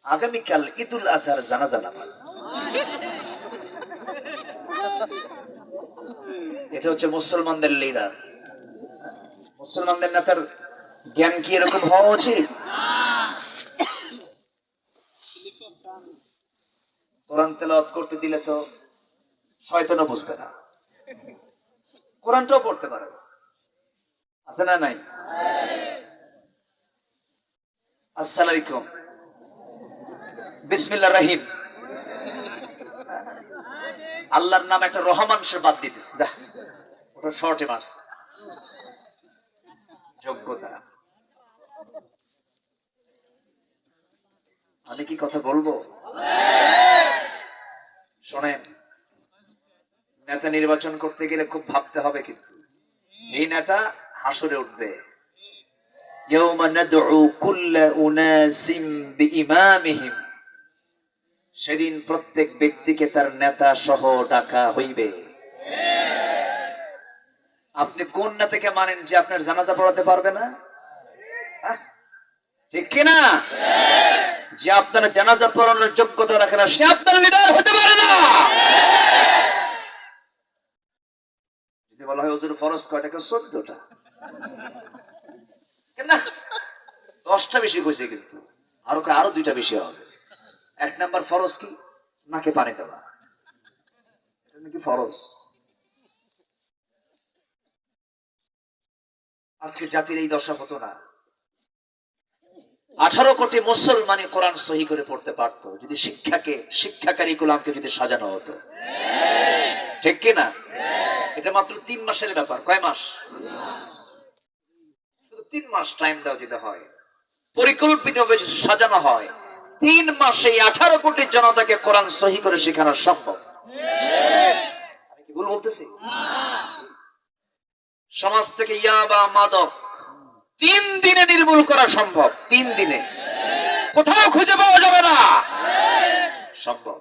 [SPEAKER 1] আগামীকাল ঈদুল আজহার জানাজা নামাজ। এটা হচ্ছে মুসলমানদের লিডার, মুসলমানদের নেতার জ্ঞান কি এরকম হওয়া উচিত? কোরআন তেলাওয়াত করতে দিলে তো শয়তানও বুঝবে না, কোরআনটাও পড়তে পারে, আছে না নাই? আসসালামু আলাইকুম, বিসমিল্লাহির রহিম, আল্লাহর নাম একটা রহমান সে বাদ দিতেছে, যা ওটা শর্টে মারছে। যোগ্যতা, আমি কি কথা বলবো? শোনেন, নেতা নির্বাচন করতে গেলে খুব ভাবতে হবে, কিন্তু এই নেতা হাসরে উঠবে। ইয়াউমা নাদউ কুল্লা উনাসিম বিইমামিহিম, সেদিন প্রত্যেক ব্যক্তিকে তার নেতা সহ ডাকা হইবে। আপনি কোন নেতাকে মানেন যে আপনার জানাজা পড়াতে পারবে না? ঠিক কিনা? যে আপনার জানাজা পড়ানোর যোগ্যতা রাখে না, সে আপনার লিডার হতে পারে না। যদি বলা হয় হুজুর ফরজ কয়টা, 14টা, না 10টা বেশি কইছে, কিন্তু আরো 2টা বেশি হবে। 1 নাম্বার ফরজ কি? নাকে পানি দেওয়া, এটা নাকি ফরজ। আজকে জাতির এই দশা হতো না। 18 কোটি মুসলমানই কোরআন সহি করে পড়তে পারত যদি শিক্ষা কারিকুলামকে যদি সাজানো হতো, ঠিক কিনা? এটা মাত্র 3 মাসের ব্যাপার। কয় মাস? শুধু 3 মাস টাইম দাও যদি হয়, পরিকল্পিতভাবে যদি সাজানো হয়, 3 মাসে 18 কোটি জনতাকে কোরআন সহি করে শেখানো সম্ভব। আমি কি ভুল বলতেছি? সমাজ থেকে ইয়াবা, মাদক 3 দিনে নির্মূল করা সম্ভব। 3 দিনে কোথাও খুঁজে পাওয়া যাবে না, সম্ভব।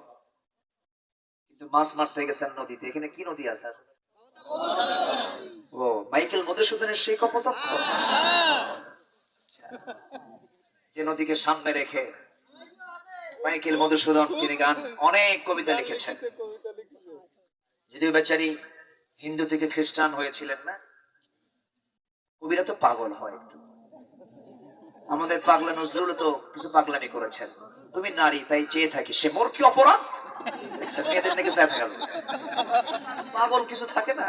[SPEAKER 1] কিন্তু মাছ মারতে গেছেন নদীতে, এখানে কি নদী আছে? ও মাইকেল মধুসূদনের সেই কপোতাক্ষ, যে নদীকে সামনে রেখে মাইকেল মধুসূদন তিনি গান, অনেক কবিতা লিখেছেন। যদিও বেচারি হিন্দু থেকে খ্রিস্টান হয়েছিলেন না, কবিরা তো পাগল হয় একটু। আমাদের পাগলা নজরুল তো কিছু পাগলামি করেছেন, তুমি নারী তাই চেয়ে থাকি, সে মোর কি অপরাধ? মেয়েদের দিকে চেয়ে থাকা যায়। পাগল কিছু থাকে না,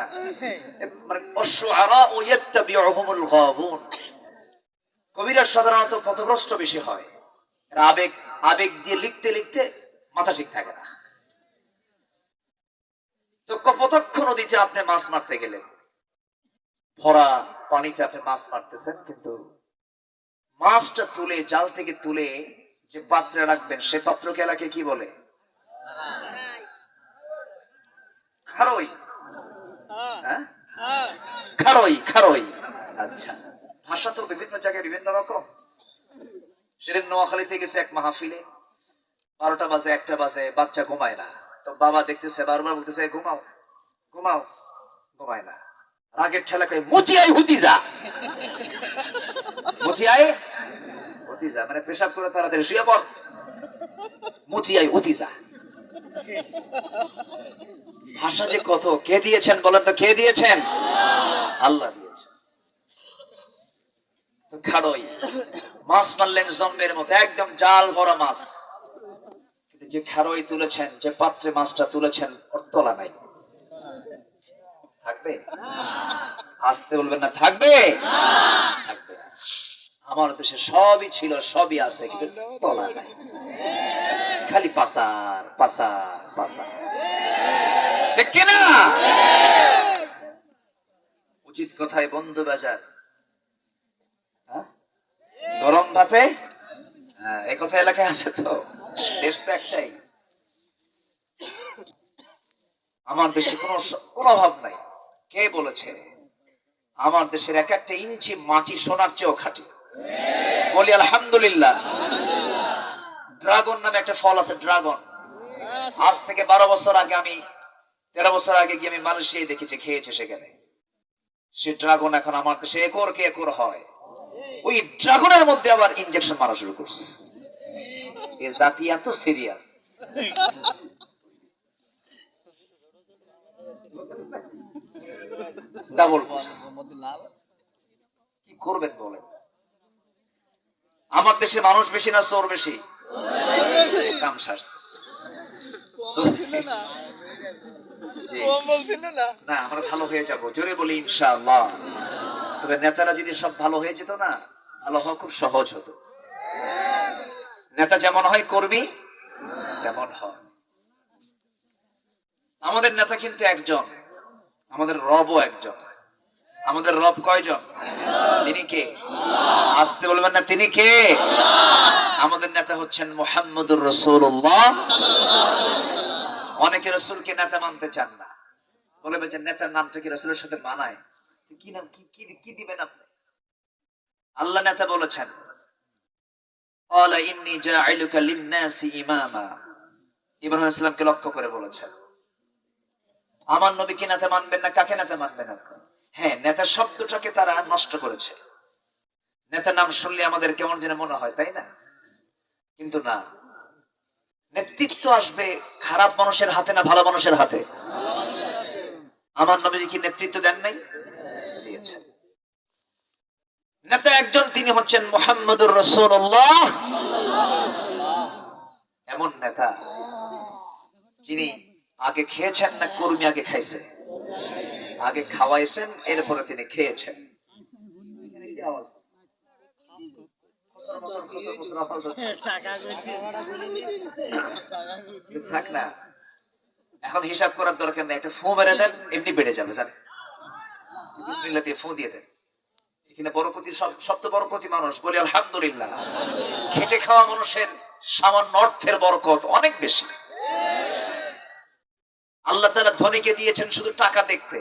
[SPEAKER 1] মানে অশ্বআরা ও ইয়াত্তাবিউহুমুল গাবুন। কবিরা সাধারণত পথভ্রষ্ট বেশি হয়, এরা আবেগ আবেগ দিয়ে লিখতে লিখতে মাথা ঠিক থাকে না। তো কপোতাক্ষ নদীতে আপনি মাছ মারতে গেলেন, ভরা পানিতে আপনি মাছ মারতেছেন, কিন্তু মাছটা তুলে জাল থেকে তুলে যে পাত্রে রাখবেন সে পাত্রকে এলাকায় কি বলে? খারই। হ্যাঁ, খারই খারই। আচ্ছা, ভাষা তো বিভিন্ন জায়গায় বিভিন্ন রকম। সেদিন নোয়াখালীতে গেছে এক মাহফিলে, 12টা বাজে 1টা বাজে, বাচ্চা ঘুমায় না। তো বাবা দেখতেছে, বারবার বলতেছে ঘুমাও ঘুমাও, ঘুমায় না। রাগের ঠেলা কয়ে মুচিয়াই হুতিজা, মুচিয়াই হুতিজা, মানে পেশাব করে তাড়াতাড়ি শুয়ে পড়, মুচিয়াই হুতিজা। ভাষা যে কত, কে দিয়েছেন বলেন তো, কে দিয়েছেন? আল্লাহ দিয়েছেন। তো খাড়ই মাছ মারলেন জম্বের মতো, একদম জাল ভরা মাছ, কিন্তু যে খাড়ই তুলেছেন, যে পাত্রে মাছটা তুলেছেন, ওর তলা নাই। থাকবে? আসতে বলবেন না, থাকবে? থাকবে না। আমার দেশে সবই ছিল, সবই আছে, কিন্তু তলা নাই, খালি পাসার পাসার পাসার। ঠিক কিনা? উচিত কথায় বন্ধু বাজার, গরম ভাতে, এই কথা এলাকায় আছে তো, দেশ তো একটাই। আমার দেশে কোনো অভাব নাই। কে বলেছে? আমার দেশের এক একটা ইঞ্চি মাটি সোনার চেয়েও খাঁটি। বলি আলহামদুলিল্লাহ। ড্রাগন নামে একটা ফল আছে, ড্রাগন। আজ থেকে 12 বছর আগে, আমি 13 বছর আগে গিয়ে আমি মালয়েশিয়ায় দেখেছি, খেয়েছে সেখানে। সে ড্রাগন এখন আমার দেশে একর কে একর হয়। ওই ড্রাগনের মধ্যে আবার ইনজেকশন মারা শুরু করছে। এ জাতি এত সিরিয়াস। ডাবল কি করবেন বলেন? আমার দেশে মানুষ বেশি না চোর বেশি? কাম সারছে। না, আমরা ভালো হয়ে যাব, জোরে বলি ইনশাআল্লাহ। তবে নেতারা যদি সব ভালো হয়ে যেত না, ভালো হওয়া খুব সহজ হতো। নেতা যেমন হয়, কর্মী তেমন হয়। আমাদের নেতা কিন্তু একজন, আমাদের রবও একজন। আমাদের রব কয়জন? তিনি কে? আসতে বলবেন না, তিনি কে? আমাদের নেতা হচ্ছেন মুহাম্মদুর রাসূলুল্লাহ। অনেকে রাসূলকে নেতা মানতে চান না, বলবে যে নেতার নামটা কি রাসূলের সাথে মানায়? কি নাম, কি দিবেন আপনি? আল্লাহ নেতা বলেছেন, ক্বালা ইন্নী জাইলুকা লিন-নাসি ইমামা। ইব্রাহিম আলাইহিস সালামকে লক্ষ্য করে বলেছেন, আমার নবীকে নেতা মানবেন না, কাকে নেতা মানবেন আপনি? হ্যাঁ, নেতা শব্দটাকে তারা নষ্ট করেছে। নেতার নাম শুনলে আমাদের কেমন যেন মনে হয়, তাই না? কিন্তু না, নেতৃত্ব আসবে খারাপ মানুষের হাতে না ভালো মানুষের হাতে? আমার নবীজি কি নেতৃত্ব দেন নাই? দিয়েছেন। নেতা একজন, তিনি হচ্ছেন মুহাম্মদুর রাসূলুল্লাহ। এমন নেতা যিনি আগে খেয়েছেন না কর্মী আগে খাইছে? আগে খাওয়াইছেন, এরপরে তিনি খেয়েছেন। থাক না, এখন হিসাব করার দরকার নেই, একটা ফু মেরে দেন, এমনি বেড়ে যাবে, জানেন? বিসমিল্লাহ দিয়ে ফু দিয়ে দেন। এখানে বরকতি, সবচেয়ে বরকতি মানুষ, বলি আলহামদুলিল্লাহ। খেটে খাওয়া মানুষের সামান্য অর্থের বরকত অনেক বেশি। আল্লাহ তাআলা ধনীকে দিয়েছেন শুধু টাকা দেখতে,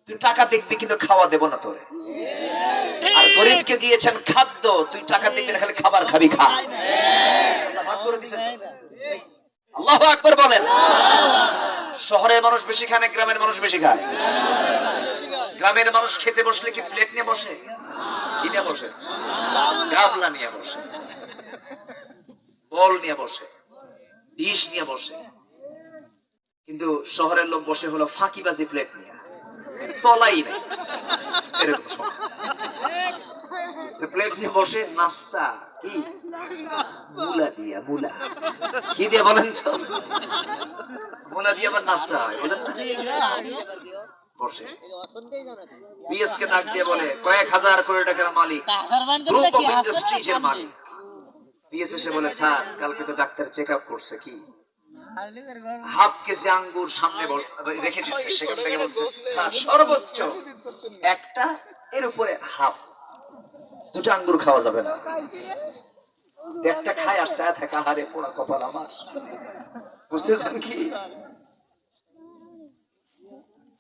[SPEAKER 1] তুই টাকা দেখবি কিন্তু খাওয়া দেব না তোরে। আর গরিবকে দিয়েছেন খাদ্য, তুই টাকা দেখবি না, খালি খাবার খাবি, খা। আল্লাহ ভাগ করে দিয়েছেন। আল্লাহু আকবার বলেন। শহরের মানুষ বেশি খায় না গ্রামের মানুষ বেশি খায়? গ্রামের মানুষ খেতে বসলে কি প্লেট নিয়ে বসে? কি নিয়ে বসে? গামলা নিয়ে বসে, বল নিয়ে বসে, ডিশ নিয়ে বসে। কিন্তু শহরের লোক বসে হলো ফাঁকিবাজি প্লেট নিয়ে, তলাই নেই, এরকম। প্লেট নিয়ে বসে নাস্তা কি মুলা দিয়া মুলা কি দিয়ে বলেন তো মুলা দিয়ে আবার নাস্তা হয় বুঝলেন না বসে পিএস কে ডাক দিয়ে বলে কয়েক হাজার কোটি টাকার মালিক গ্রুপ অফ ইন্ডাস্ট্রিজ এর মালিক পিএস এসে বলে স্যার কালকে তো ডাক্তার চেক আপ করছে কি হাফ কেজি আঙ্গুর সামনে রেখে দিচ্ছে সেখান থেকে বলছে স্যার সর্বোচ্চ একটা এর উপরে হাফ দুটো আঙ্গুর খাওয়া যাবে না একটা খায় আর সায়া থাকা হারে পোড়া কপাল আমার বুঝতেছেন কি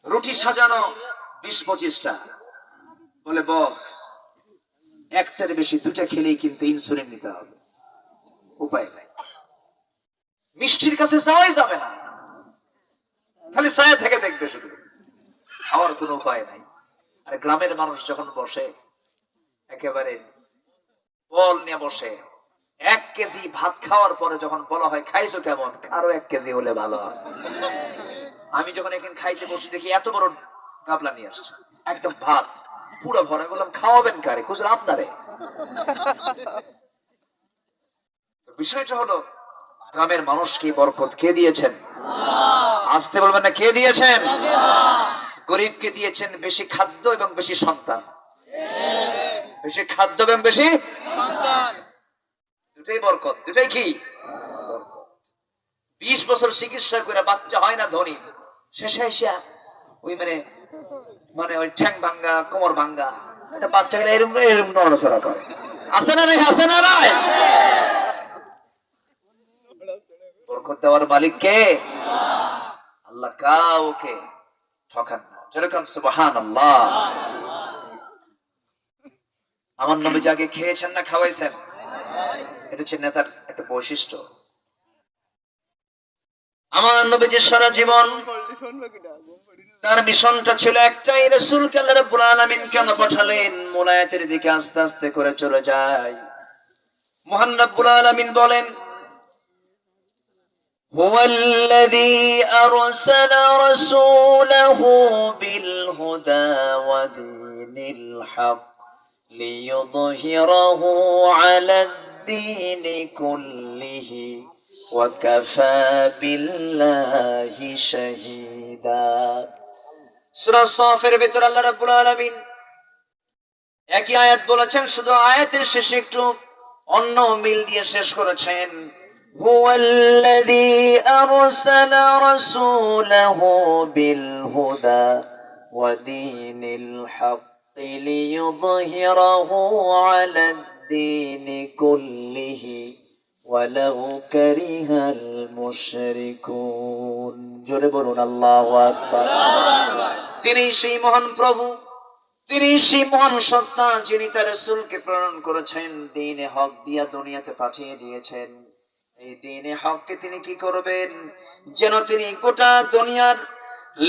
[SPEAKER 1] রুটি সাজানো 20-25টা বলে বস একটার বেশি দুটা খেলেই কিন্তু ইনসুলিন নিতে হবে উপায় নাই মিষ্টির কাছে যাওয়াই যাবে না খালি ছায়া থেকে দেখবে শুধু খাওয়ার কোনো উপায় নাই আর গ্রামের মানুষ যখন বসে একেবারে বল নিয়ে বসে 1 কেজি ভাত খাওয়ার পরে যখন বলা হয় খাইছো কেমন আরো 1 কেজি হলে ভালো হয় আমি যখন এখন খাইতে বসে দেখি এত বড় গাবলা নিয়ে আসছে একদম ভাত পুরো ভরে বললাম খাওয়াবেন কারে খুঁজুর আপনারে বিষয়টা হলো গ্রামের মানুষকে বরকত কে দিয়েছেন আসতে বলবেন না কে দিয়েছেন গরিবকে দিয়েছেন বেশি খাদ্য এবং বেশি সন্তান বেশি খাদ্য এবং বেশি দুটাই বরকত দুটাই কি 20 বছর চিকিৎসা করে বাচ্চা হয় না ধনী শেষে এসে ওই মানে ওই ঠ্যাং ভাঙ্গা কোমর ভাঙ্গা একটা বাচ্চা গেলে এরকম এরকম নড়াচড়া করে আছে না নাই আছে না নাই বরকত দেওয়ার মালিক কে আল্লাহ কাউকে ঠকান না যেরকম সুবহানাল্লাহ আমার নবী আগে খেয়েছেন না খাওয়াইছেন এটা হচ্ছে নেতার একটা বৈশিষ্ট্য আমার নবীজি সারা জীবন তার মিশনটা ছিল একটাই রাসূলকে আল্লাহ রাব্বুল আলামিন কেন পাঠালেন মূল আয়াতের দিকে আস্তে আস্তে করে চলে যায় মহান রাব্বুল আলামিন বলেন হুয়াল্লাযী আরসালা রাসূলাহু বিল হুদা ওয়া দীনিল হক লিইয়ুযহিরাহু আলাদ-দীনি কুল্লিহি وكفى بالله شهيدا সূরা সাফের ভিতর আল্লাহ রাব্বুল আলামিন একই আয়াত বলেছেন শুধু আয়াতের শেষে একটু অন্য মিল দিয়ে শেষ করেছেন হুয়াল্লাযী আরসালা রাসূলাহু বিল হুদা ওয়া দীনিল হক লিইয়ুযহিরাহু আলাদ-দীনি কুল্লিহি ওয়ালাউ কারিহাল মুশরিকুন জোরে বলুন আল্লাহু আকবার তিনি সেই মহান প্রভু তিনি সেই মহান সত্তা যিনি তার রাসূলকে প্রেরণ করেছেন দ্বীনে হক দিয়া দুনিয়াতে পাঠিয়ে দিয়েছেন এই দ্বীনে হককে তিনি কি করবেন যেন তিনি গোটা দুনিয়ার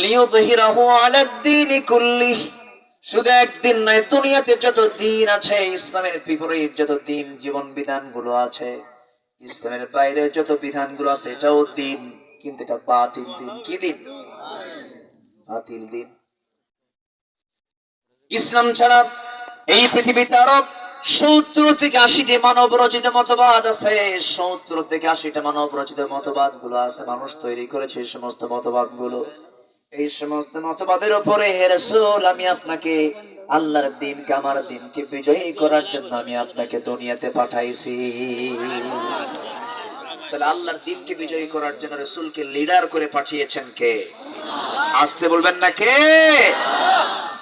[SPEAKER 1] লিয়ুযহিরাহু আলাদ-দীনি কুল্লিহি শুধু একদিন নয় দুনিয়াতে যত দিন আছে ইসলামের বিপরীত যত দিন জীবন বিধানগুলো আছে ইসলামের বাইরে যত বিধানগুলো আছে এটাও দিন কিন্তু এটা বাতিল দিন কি দিন বাতিল দিন ইসলাম ছাড়া এই পৃথিবীতে আরো 70 থেকে 80টি মানব রচিত মতবাদ আছে 70 থেকে 80টা মানব রচিত মতবাদ গুলো আছে মানুষ তৈরি করেছে এই সমস্ত মতবাদ গুলো এই সমস্ত মতবাদের উপরে হে রাসূল আমি আপনাকে আল্লাহর দ্বীনকে আমার দ্বীনকে বিজয়ী করার জন্য আমি আপনাকে দুনিয়াতে পাঠাইছি তাহলে আল্লাহর দ্বীনকে বিজয়ী করার জন্য রাসূলকে লিডার করে পাঠিয়েছেন কে আসতে বলবেন না কে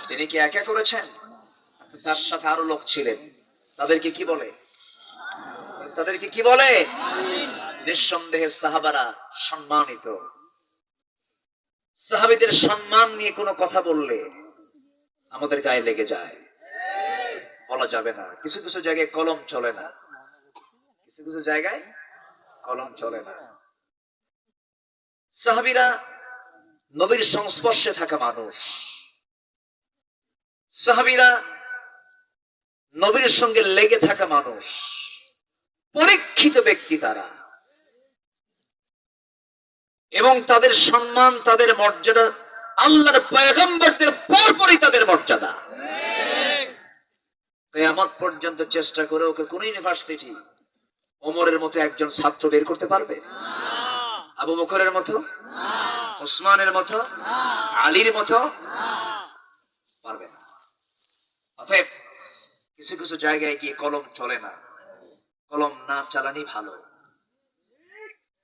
[SPEAKER 1] তিনি কি একা করেছেন তার সাথে আরো লোক ছিলেন তাদেরকে কি বলে নিঃসন্দেহে সাহাবারা সম্মানিত সাহাবীদের সম্মান নিয়ে কোনো কথা বললে আমাদের গায়ে লেগে যায় বলা যাবে না কিছু কিছু জায়গায় কলম চলে না কিছু কিছু জায়গায় কলম চলে না সাহাবীরা নবীর সংস্পর্শে থাকা মানুষ সাহাবীরা নবীর সঙ্গে লেগে থাকা মানুষ পরীক্ষিত ব্যক্তি তারা এবং তাদের সম্মান তাদের মর্যাদা আল্লাহর পয়গম্বরদের পরপরই তাদের মর্যাদা কিয়ামত পর্যন্ত চেষ্টা করে ওকে কোন ইউনিভার্সিটি ওমরের মতো একজন ছাত্র বের করতে পারবে? আবু বকরের মতো, উসমানের মতো, আলীর মতো পারবে না। অতএব কিছু কিছু জায়গায় গিয়ে কলম চলে না, কলম না চালানি ভালো,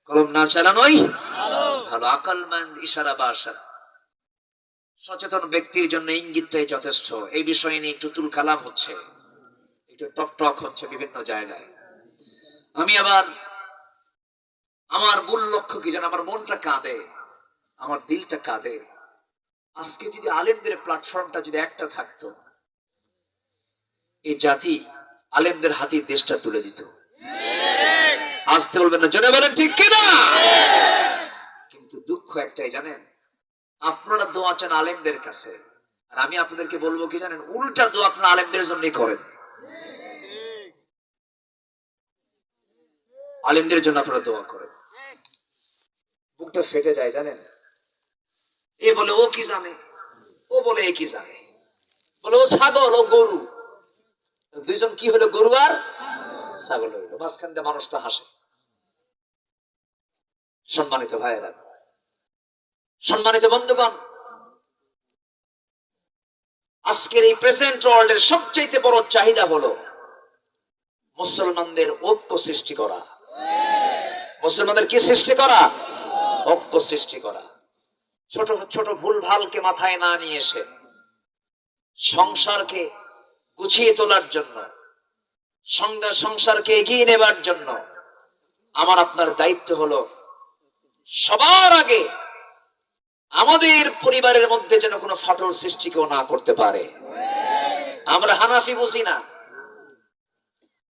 [SPEAKER 1] কলম না চালানোই ভালো। আকলমান ইশারা বাসা, সচেতন ব্যক্তির জন্য ইঙ্গিতটাই যথেষ্ট। এই বিষয় নিয়ে একটু তুল কালাম হচ্ছে, একটু টক হচ্ছে বিভিন্ন জায়গায়। আমি আবার আমার মূল লক্ষ্য কি জানেন? আমার মনটা কাঁদে, আমার দিলটা কাঁদে। আজকে যদি আলেমদের প্ল্যাটফর্মটা যদি একটা থাকতো, এই জাতি আলেমদের হাতে দেশটা তুলে দিত। আসতে বলবেন না, জোরে বলেন ঠিক কিনা? কিন্তু দুঃখ একটাই জানেন, আপনারা দোয়া চান আলেমদের কাছে, আর আমি আপনাদেরকে বলবো কি জানেন, উল্টা দোয়া আপনারা আলেমদের জন্যই করেন। আলেমদের জন্য আপনারা দোয়া করেন। বুকটা ফেটে যায় জানেন। এ বলে ও কি জানে, ও বলে এ কি জানে, বলে ও ছাগল ও গরু, দুইজন কি হলো? গরু আর ছাগল হইলো, মাঝখান দিয়ে মানুষটা হাসে। সম্মানিত ভাইয়েরা, সম্মানিত বন্ধুগণ, আজকের এই প্রেজেন্ট ওয়ার্ল্ডের সবচেয়ে বড় চাহিদা হলো মুসলমানদের ঐক্য সৃষ্টি করা। মুসলমানদের কি সৃষ্টি করা? ঐক্য সৃষ্টি করা। ছোট ছোট ভুলভালকে মাথায় না নিয়ে এসে সংসারকে গুছিয়ে তোলার জন্য, সংসারকে এগিয়ে নেবার জন্য আমার আপনার দায়িত্ব হলো সবার আগে আমাদের পরিবারের মধ্যে যেন কোনো ফাটল সৃষ্টি কেউ না করতে পারে। আমরা হানাফি বুঝি না,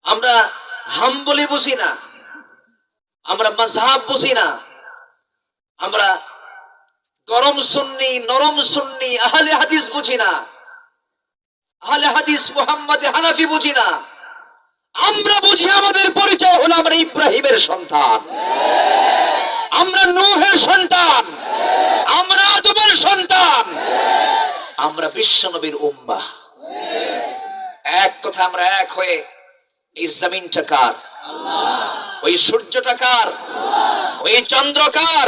[SPEAKER 1] আমরা হাম্বলি বুঝি না, আমরা মাযহাব বুঝি না, আমরা গরম সুন্নি নরম সুন্নি আহলে হাদিস বুঝি না, আহলে হাদিস মুহাম্মাদি হানাফি বুঝি না। আমরা বুঝি আমাদের পরিচয় হলো আমরা ইব্রাহিমের সন্তান, আমরা নূহের সন্তান, আমরা আদমের সন্তান, আমরা বিশ্বনবীর উম্মাহ। এক কথা আমরা এক হয়ে এই জমিনটা কার? ওই সূর্যটা কার? ওই চন্দ্র কার?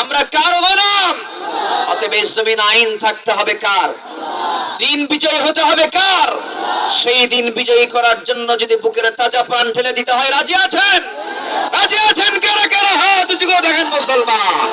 [SPEAKER 1] আমরা কার গোলাম? অতএব এই জমিন আইন থাকতে হবে কার? দিন বিজয় হতে হবে কার? সেই দিন বিজয়ী করার জন্য যদি বুকের তাজা প্রাণ ঢেলে দিতে হয়, রাজি আছেন? রাজি আছেন? কারা কারা হাত উঁচু করে দেখেন মুসলমান।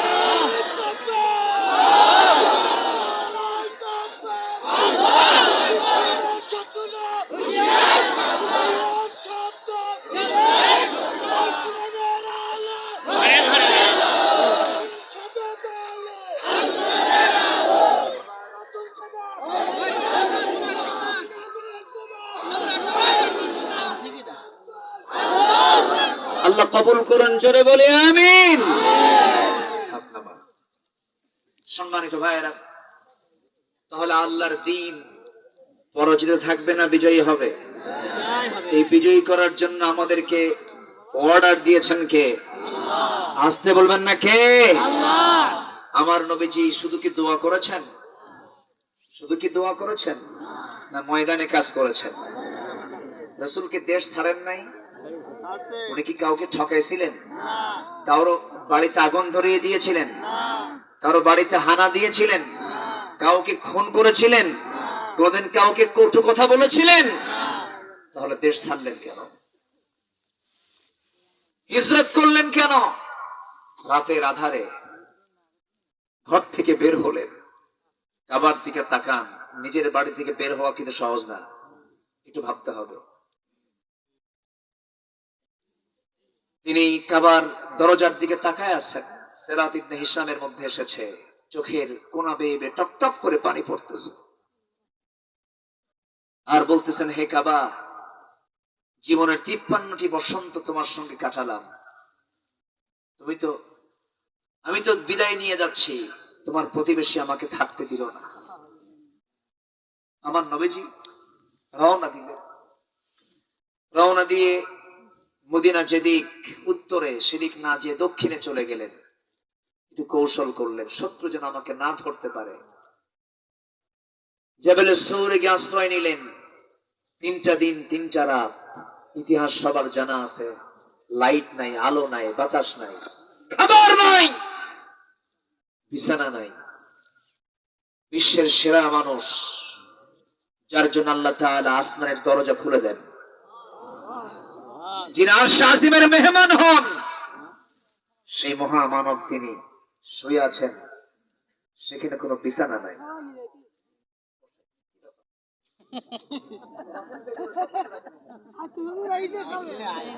[SPEAKER 1] আল্লাহ কবুল করুন, জোরে বলে আমিন। সম্মানিত ভাইয়েরা, তাহলে আল্লাহর দ্বীন পরাজিত থাকবে না বিজয়ী হবে? এই বিজয়ী করার জন্য আমাদেরকে অর্ডার দিয়েছেন কে? আসতে বলবেন না কে? আমার নবীজি শুধু কি দোয়া করেছেন? শুধু কি দোয়া করেছেন না ময়দানে কাজ করেছেন? রাসূলকে দেশ ছাড়েন নাই? উনি কি কাউকে ঠকাইছিলেন? কারো বাড়িতে আগুন ধরিয়ে দিয়েছিলেন? কারো বাড়িতে হানা দিয়েছিলেন? কাউকে খুন করেছিলেন? কোনদিন কাউকে কটু কথা বলেছিলেন? তাহলে দেশ ছাড়লেন কেন? হিজরত করলেন কেন? রাতের আধারে ঘর থেকে বের হলেন, কাবার দিকে তাকান। নিজের বাড়ি থেকে বের হওয়া কিন্তু সহজ না, একটু ভাবতে হবে। তিনি কাবার দরজার দিকে তাকায় আছেন। সিরাত ইবনে হিশামের মধ্যে এসেছে, চোখের কোনা বেয়ে বেয়ে টপ টপ করে পানি পড়তেছে, আর বলতেছেন, হে কাবা, জীবনের 53টি বসন্ত তোমার সঙ্গে কাটালাম, আমি তো বিদায় নিয়ে যাচ্ছি, তোমার প্রতিবেশী আমাকে থাকতে দিল না। আমার নবীজি রওনা দিলেন। রওনা দিয়ে মদিনা যেদিক উত্তরে সেদিক না যে দক্ষিণে চলে গেলেন। একটু কৌশল করলেন, শত্রু যেন আমাকে না ধরতে পারে। জাবেলে সৌরে গিয়ে আশ্রয় নিলেন। 3টা দিন 3টা রাত, ইতিহাস সবার জানা আছে। লাইট নাই, আলো নাই, বাতাস নাই, খাবার নাই, বিছানা নাই। বিশ্বের সেরা মানুষ, যার জন্য আল্লাহ তাআলা আসমানের দরজা খুলে দেন, যিনি আরশ আজিমের মেহমান হন, সেই মহামানব তিনি শুয়ে আছেন, সেখানে কোনো বিছানা নাই।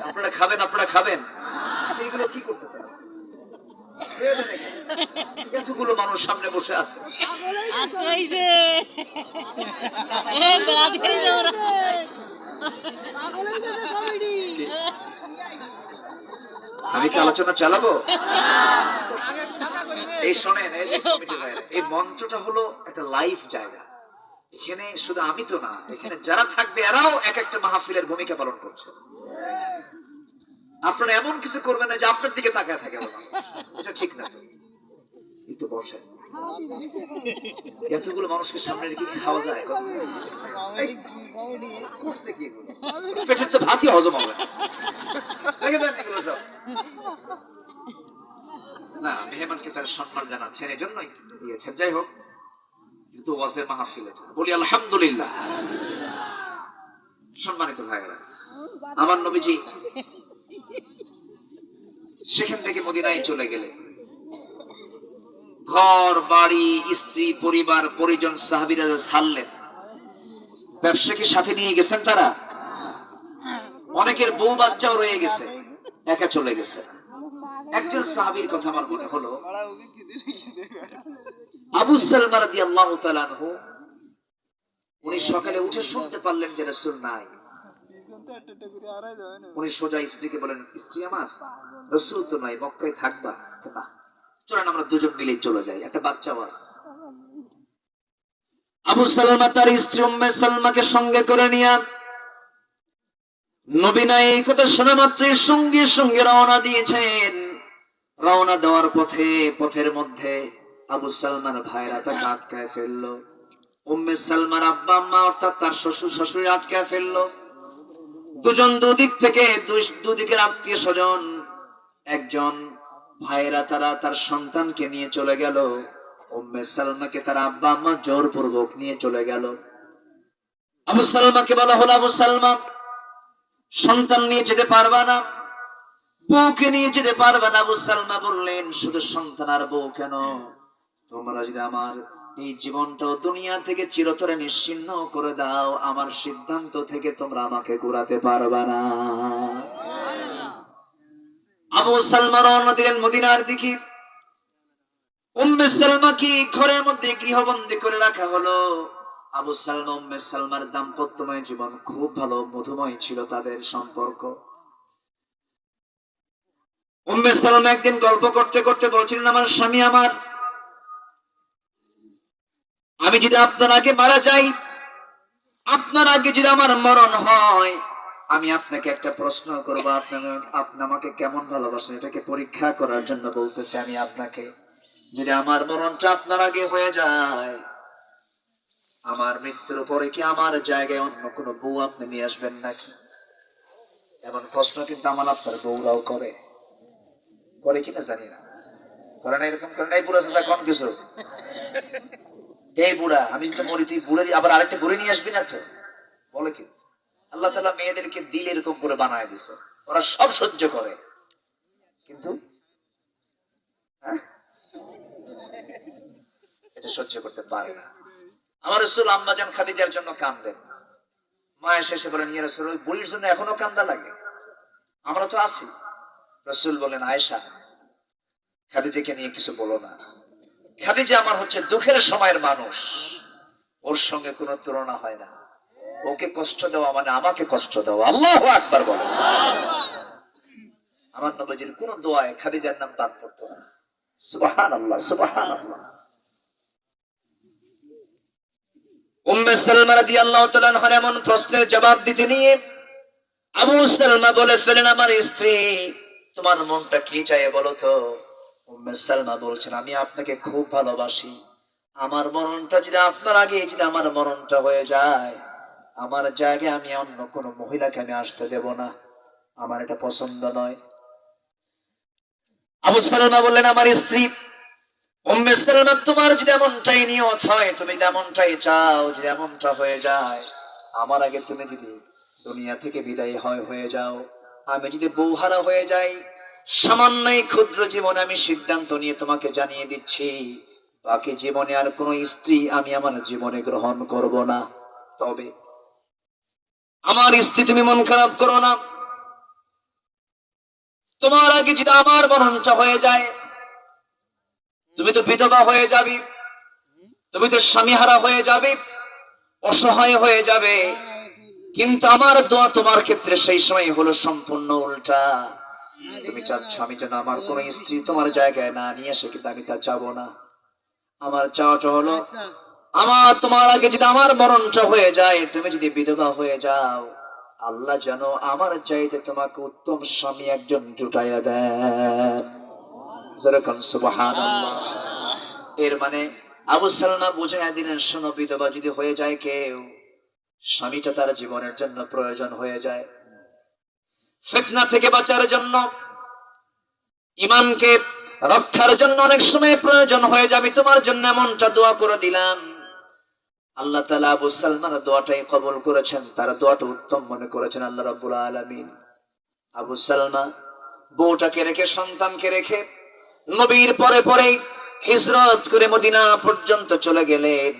[SPEAKER 1] আপনারা খাবেন, আপনারা খাবেন, এগুলো কি করতেছেন? এতগুলো মানুষ সামনে বসে আছে, আমি কি আলোচনা চালাবো? এই শোনেন, এই যে কমিটির বাইরে, এই মঞ্চটা হলো একটা লাইভ জায়গা। এখানে শুধু আমি তো না, এখানে যারা থাকবে এরাও এক একটা মাহফিলের ভূমিকা পালন করছে। আপনারা এমন কিছু করবেন না যে আপনার দিকে তাকায় থাকে, এটা ঠিক না। একটু বসেন, এতগুলো মানুষকে সামনে রেখে কি খাওয়া যায়? পেটের তো ভাতই হজম হবে না। না, মেহমানকে তার সম্মান জানাচ্ছেন, এই জন্যই দিয়েছেন। যাই হোক, কিন্তু ওয়াজের মাহফিল বলি আলহামদুলিল্লাহ। সম্মানিত ভাইয়েরা, আমার নবীজি সেখান থেকে মদিনায় চলে গেলে ঘর বাড়ি, স্ত্রী, পরিবার, পরিজন, সাহাবীরা ছাড়লেন। ব্যবসাকে সাথে নিয়ে গেছেন তারা। অনেকের বউ বাচ্চাও রয়ে গেছে, একা চলে গেছে। একজন সাহাবীর কথা আমার মনে হলো, আবু সালমা রাদিয়াল্লাহু তাআলা আনহু। উনি সকালে উঠে শুনতে পারলেন যে রাসূল নাই। উনি সোজা স্ত্রীকে বলেন, স্ত্রী আমার, রাসূল তো নাই, মক্কায় থাকবা? চলেন আমরা দুজন মিলে চলে যাই, একটা বাচ্চাও আছে। আবু সালমা তার স্ত্রী উম্মে সালমাকে সঙ্গে করে নিয়ে নবী নাই এই কথা শোনা মাত্রই সঙ্গে সঙ্গে রওনা দিয়েছেন। রওনা দেওয়ার পথে, পথের মধ্যে আবু সালমার ভাইরা তাকে আটকায় ফেললো। উম্মে সালমার আব্বা আম্মা অর্থাৎ তার শ্বশুর শাশুড়ি আটকায় ফেললো। দুজন দুদিক থেকে, দুদিকের আত্মীয় স্বজন। একজন ভাইরা তারা তার সন্তানকে নিয়ে চলে গেল, উম্মে সালমাকে তার আব্বা আম্মা জোরপূর্বক নিয়ে চলে গেল। আবু সালমাকে বলা হলো, আবু সালমা, সন্তান নিয়ে যেতে পারবা না, বউকে নিয়ে যেতে পারবা না। আবু সালমা বললেন, শুধু সন্তান আর বউ কেন, তোমরা যদি আমার এই জীবনটাও দুনিয়া থেকে চিরতরে নিশ্চিহ্ন করে দাও, আমার সিদ্ধান্ত থেকে তোমরা আমাকে ঘুরাতে পারবা না। আবু সালমা রওনা দিলেন মদিনার দিকে। উম্মে সালমাকে ঘরের মধ্যে গৃহবন্দী করে রাখা হলো। আবু সালমা উম্মে সালমার দাম্পত্যময় জীবন খুব ভালো, মধুময় ছিল তাদের সম্পর্ক। উম্মে সালমা একদিন গল্প করতে করতে বলছিলেন, আমার স্বামী আমার, আমি যদি আপনার আগে মারা যাই, আপনার আগে যদি আমার মরণ হয়, আমি আপনাকে একটা প্রশ্ন করবো, আপনি আমাকে কেমন ভালোবাসেন এটাকে পরীক্ষা করার জন্য বলতেছি আমি আপনাকে। যদি আমার মরণটা আপনার আগে হয়ে যায়, আমার মৃত্যুর পরে কি আমার জায়গায় অন্য কোনো বউ আপনি নিয়ে আসবেন নাকি? এমন প্রশ্ন কিন্তু আমার আপনার বউরাও করে, করে কিনা জানি না, করে না, এরকম করে নাই? বুড়া চাচা কোন কিছু, এই বুড়া, আমি যদি মরি তুই বুড়ে আবার আরেকটা বুড়ে নিয়ে আসবি না তো, বলে কি? আল্লাহ তাআলা মেয়েদেরকে দিল এরকম করে বানায় দিছে, ওরা সব সহ্য করে, কিন্তু এটা সহ্য করতে পারে না। আমার রাসূল আম্মা জান খাদিজার জন্য কাঁদেন। মা এসে বলেন, ইয়া রাসূল, ওই বুড়ির জন্য এখনো কান্দা লাগে? আমরা তো আছি। রাসূল বলেন, আয়েশা, খাদিজাকে নিয়ে কিছু বলো না। খাদিজা আমার হচ্ছে দুঃখের সময়ের মানুষ, ওর সঙ্গে কোনো তুলনা হয় না। ওকে কষ্ট দেওয়া মানে আমাকে কষ্ট দেওয়া। আল্লাহু আকবার বলো। আমার নবীজির কোন দোয়ায় খাদিজার নাম বাদ পড়তো না। সুবহানাল্লাহ, সুবহানাল্লাহ। উম্মে সালমা রাদিয়াল্লাহু তাআলা আনহা এমন প্রশ্নের জবাব দিতে নিয়ে আবু সালমা বলে ফেলেন, আমার স্ত্রী, তোমার মনটা কি চায় বলো তো? উম্মে সালমা বলছেন, আমি আপনাকে খুব ভালোবাসি, আমার মরণটা যদি আপনার আগে যদি আমার মরণটা হয়ে যায়, আমার জায়গায় আমি অন্য কোনো মহিলাকে আমি আসতে দেব না, আমার এটা পছন্দ নয়। আবু সালামা বললেন, আমার স্ত্রী উম্মে সালামা, তোমার যদি এমনটাই নিয়ত হয়, তুমি যদি এমনটাই চাও, যদি এমনটা হয়ে যায়, আমার আগে তুমি যদি দুনিয়া থেকে বিদায় হয়ে যাও, আমি যদি বউহারা হয়ে যাই, সামান্য এই ক্ষুদ্র জীবনে আমি সিদ্ধান্ত নিয়ে তোমাকে জানিয়ে দিচ্ছি, বাকি জীবনে আর কোন স্ত্রী আমি আমার জীবনে গ্রহণ করব না। তবে আমার স্ত্রী, তুমি মন খারাপ করো না, তোমার আগে যদি আমার মরণটা হয়ে যায়, তুমি তো বিধবা হয়ে যাবে, তুমি তো স্বামীহারা হয়ে যাবে, অসহায় হয়ে যাবে। কিন্তু আমার দোয়া তোমার ক্ষেত্রে সেই সময় হলো সম্পূর্ণ উল্টা। তুমি চাচ্ছ আমি যেন আমার কোন স্ত্রী তোমার জায়গায় না নিয়ে আসে, কিন্তু আমি তা চাবো না। আমার চাওয়াটা হলো, আমার তোমার আগে যদি আমার মরণটা হয়ে যায়, তুমি যদি বিধবা হয়ে যাও, আল্লাহ যেন আমার চাইতে তোমাকে উত্তম স্বামী একজন জুটাইয়া দেন। যেরকম সুবহানাল্লাহ। এর মানে আবু সালমা বুঝাইয়া দিলেন, শোনো, বিধবা যদি হয়ে যায় কেউ, স্বামীটা তার জীবনের জন্য প্রয়োজন হয়ে যায়। ফিতনা থেকে বাঁচার জন্য, ঈমানকে রক্ষার জন্য অনেক সময় প্রয়োজন হয়ে যাবে। তোমার জন্য এমনটা দোয়া করে দিলাম। আল্লাহ তাআলা আবু সালমার দোয়াটাই কবুল করেছেন, তার দোয়াটা উত্তম মনে করেছেন আল্লাহ রাব্বুল আলামিন। আবু সালমা বউটাকে রেখে, সন্তানকে রেখে নবীর পরে পরে হিজরত করে মদিনা পর্যন্ত চলে গেলেন।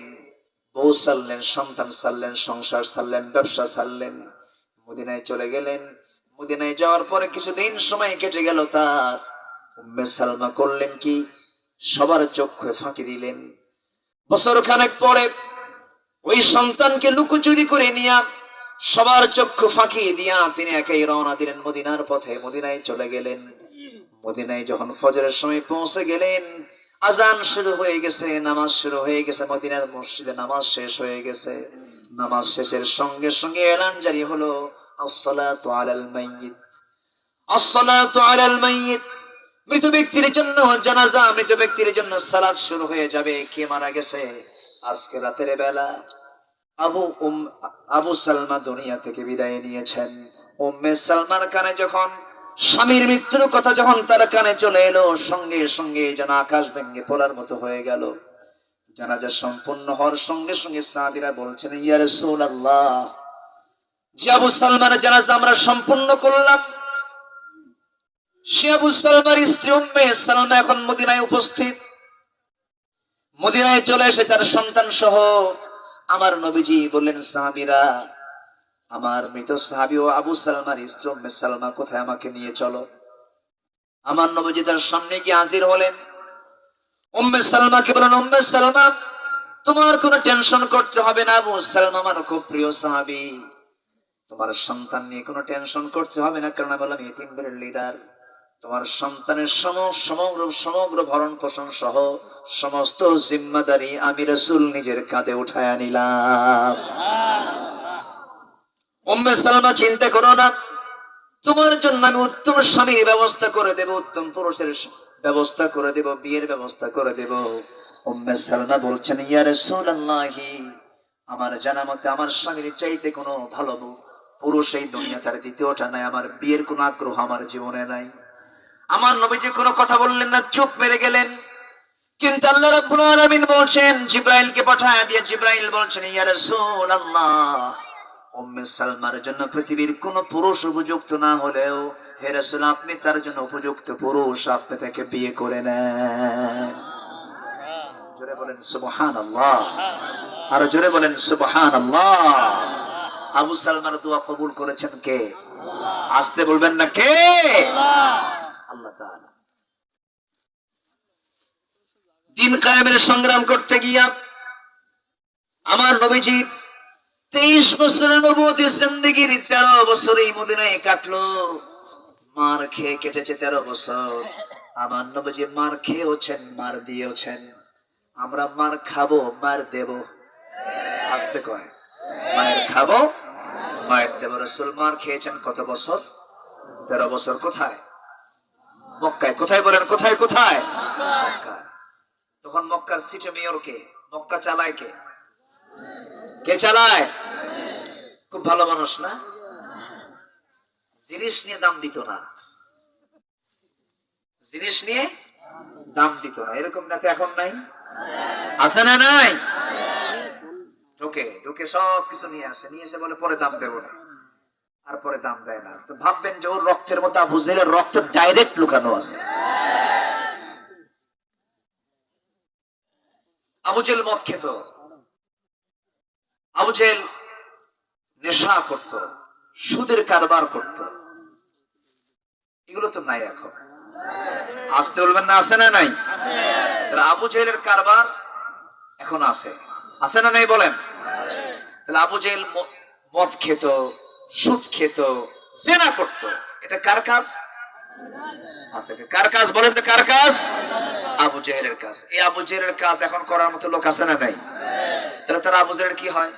[SPEAKER 1] বউ ছাড়লেন, সন্তান ছাড়লেন, সংসার ছাড়লেন, ব্যবসা ছাড়লেন, মদিনায় চলে গেলেন। মদিনায় যাওয়ার পরে কিছুদিন সময় কেটে গেল তার। উম্মে সালমা করলেন কি, সবার চক্ষু ফাঁকি দিলেন। বছর খানেক পরে ওই সন্তানকে লুকোচুরি করে নিয়ে সবার চক্ষু ফাঁকি দিয়া তিনি একাই রওনা দিলেন মদিনার পথে। মদিনায় চলে গেলেন। মদিনায় যখন ফজরের সময় পৌঁছে গেলেন, আজান শুরু হয়ে গেছে, নামাজ শুরু হয়ে গেছে। মদিনার মসজিদে নামাজ শেষ হয়ে গেছে। নামাজ শেষের সঙ্গে সঙ্গে এলান জারি হলো, আসসালাতু আলাল মাইয়িত, আসসালাতু আলাল মাইয়িত। মৃত ব্যক্তির জন্য জানাজা, মৃত ব্যক্তির জন্য সালাত শুরু হয়ে যাবে। কে মারা গেছে? আজকে রাতের বেলা আবু সালমা দুনিয়া থেকে বিদায় নিয়েছেন। উম্মে সালমার কানে যখন স্বামীর মৃত্যুর কথা যখন তার কানে চলে এলো, সঙ্গে সঙ্গে যেন আকাশ ভেঙে পড়ার মতো হয়ে গেল। জানাজা সম্পূর্ণ হওয়ার সঙ্গে সঙ্গে সাহাবীরা বলছেন, ইয়া রাসূলুল্লাহ, যে আবু সালমার জানাজা আমরা সম্পূর্ণ করলাম, সে আবু সালমার স্ত্রী উম্মে সালমা এখন মদিনায় উপস্থিত। মদিনায় চলে এসে তার সন্তান সহ আমার নবীজি বললেন, সাহাবীরা, আমার মৃত সাহাবী ও আবু সালমার স্ত্রী উম্মে সালমা কোথায়, আমাকে নিয়ে চলো। আমার নবীজি তার সামনে গিয়ে হাজির হলেন। উম্মে সালমাকে বলেন, উম্মে সালমা, তোমার কোনো টেনশন করতে হবে না। আবু সালমা আমার খুব প্রিয় সাহাবী, তোমার সন্তান নিয়ে কোনো টেনশন করতে হবে না, কারণ আমি বললাম ইতিমদের লিডার। তোমার সন্তানের সমগ্র ভরণ পোষণ সহ সমস্ত জিম্মাদারি আমি রাসূল নিজের কাঁধে উঠায়া নিলাম। উম্মে সালমা, চিন্তা করো না, তোমার জন্য আমি উত্তম স্বামীর ব্যবস্থা করে দেব, উত্তম পুরুষের ব্যবস্থা করে দেব, বিয়ের ব্যবস্থা করে দেব। উম্মে সালমা বলছেন, ইয়া রাসূলুল্লাহ, আমার জানা মতে আমার স্বামীর চাইতে কোনো ভালো পুরুষ এই দুনিয়াতে আর দ্বিতীয়টা নাই। আমার বিয়ের কোনো আগ্রহ আমার জীবনে নাই। আমার নবীজি কোনো কথা বললেন না, চুপ মেরে গেলেন। কিন্তু আল্লাহ রাব্বুল আলামিন বলছেন, জিবরাইলকে পাঠায় দিয়ে জিবরাইল বলছেন, ইয়া রাসূলুল্লাহ, উম্মে সালমার জন্য পৃথিবীর কোন পুরুষ উপযুক্ত না হলেও হে রাসূল, আপনি তার জন্য উপযুক্ত পুরুষ, আপনি তাকে বিয়ে করে নেন। জোরে বলেন সুবহানাল্লাহ, আর জোরে বলেন সুবহানাল্লাহ। আবু সালমার দোয়া কবুল করেছেন কে? আসতে বলবেন না, কে? আল্লাহ তাআলা। দিন কায়েমের সংগ্রাম করতে গিয়া আমার নবীজি 23 বছরের নবুয়তের জিন্দেগির 13 বছর এই মদিনায় কাটলো। মার খেয়ে কেটেছে 13 বছর। আমার নবীজি মার খেয়েওছেন, মার দিয়েওছেন। আমরা মার খাবো, মার দেব। আসতে কয়, মায়ের খাবো, মায়ের দেব। রাসূল মার খেয়েছেন কত বছর? 13 বছর। কোথায়? মক্কায়। কোথায় বলেন? কোথায়? কোথায়? মক্কায়। তখন মক্কার সিটি মেয়র কে? মক্কা চালায় কে? কে চালায়? খুব ভালো মানুষ না, জিনিস নিয়ে দাম দিত না, জিনিস নিয়ে দাম দিত না। এরকম নাকি এখন নাই? আছে না নাই? ঢোকে ঢোকে সব কিছু নিয়ে আসে, নিয়ে এসে বলে পরে দাম দেবো না, আর পরে দাম দেয় না। তো ভাববেন যে ওর রক্তের মতো আবু জেহেলের রক্ত ডাইরেক্ট লুকানো আছে। আবু জেহেল মদ খেত, আবু জেহেল নেশা করত, সুদের কারবার করত। এগুলো তো নাই এখন। আসতে বলবেন না, আছে না নাই? তাহলে আবু জেহেলের কারবার এখন আছে, আছে না নাই বলেন? তাহলে আবু জেহেল মদ খেত, সুদ খেত, জেনা করত। এটা কার কাজ? কার কাজ বলেন তো, কার কাজ? আবু জেহেলের কাজ। এই আবু জেহেলের কাজ এখন করার মতো লোক আছে না নাই? তাহলে তারা আবু জেহেলের কি হয়?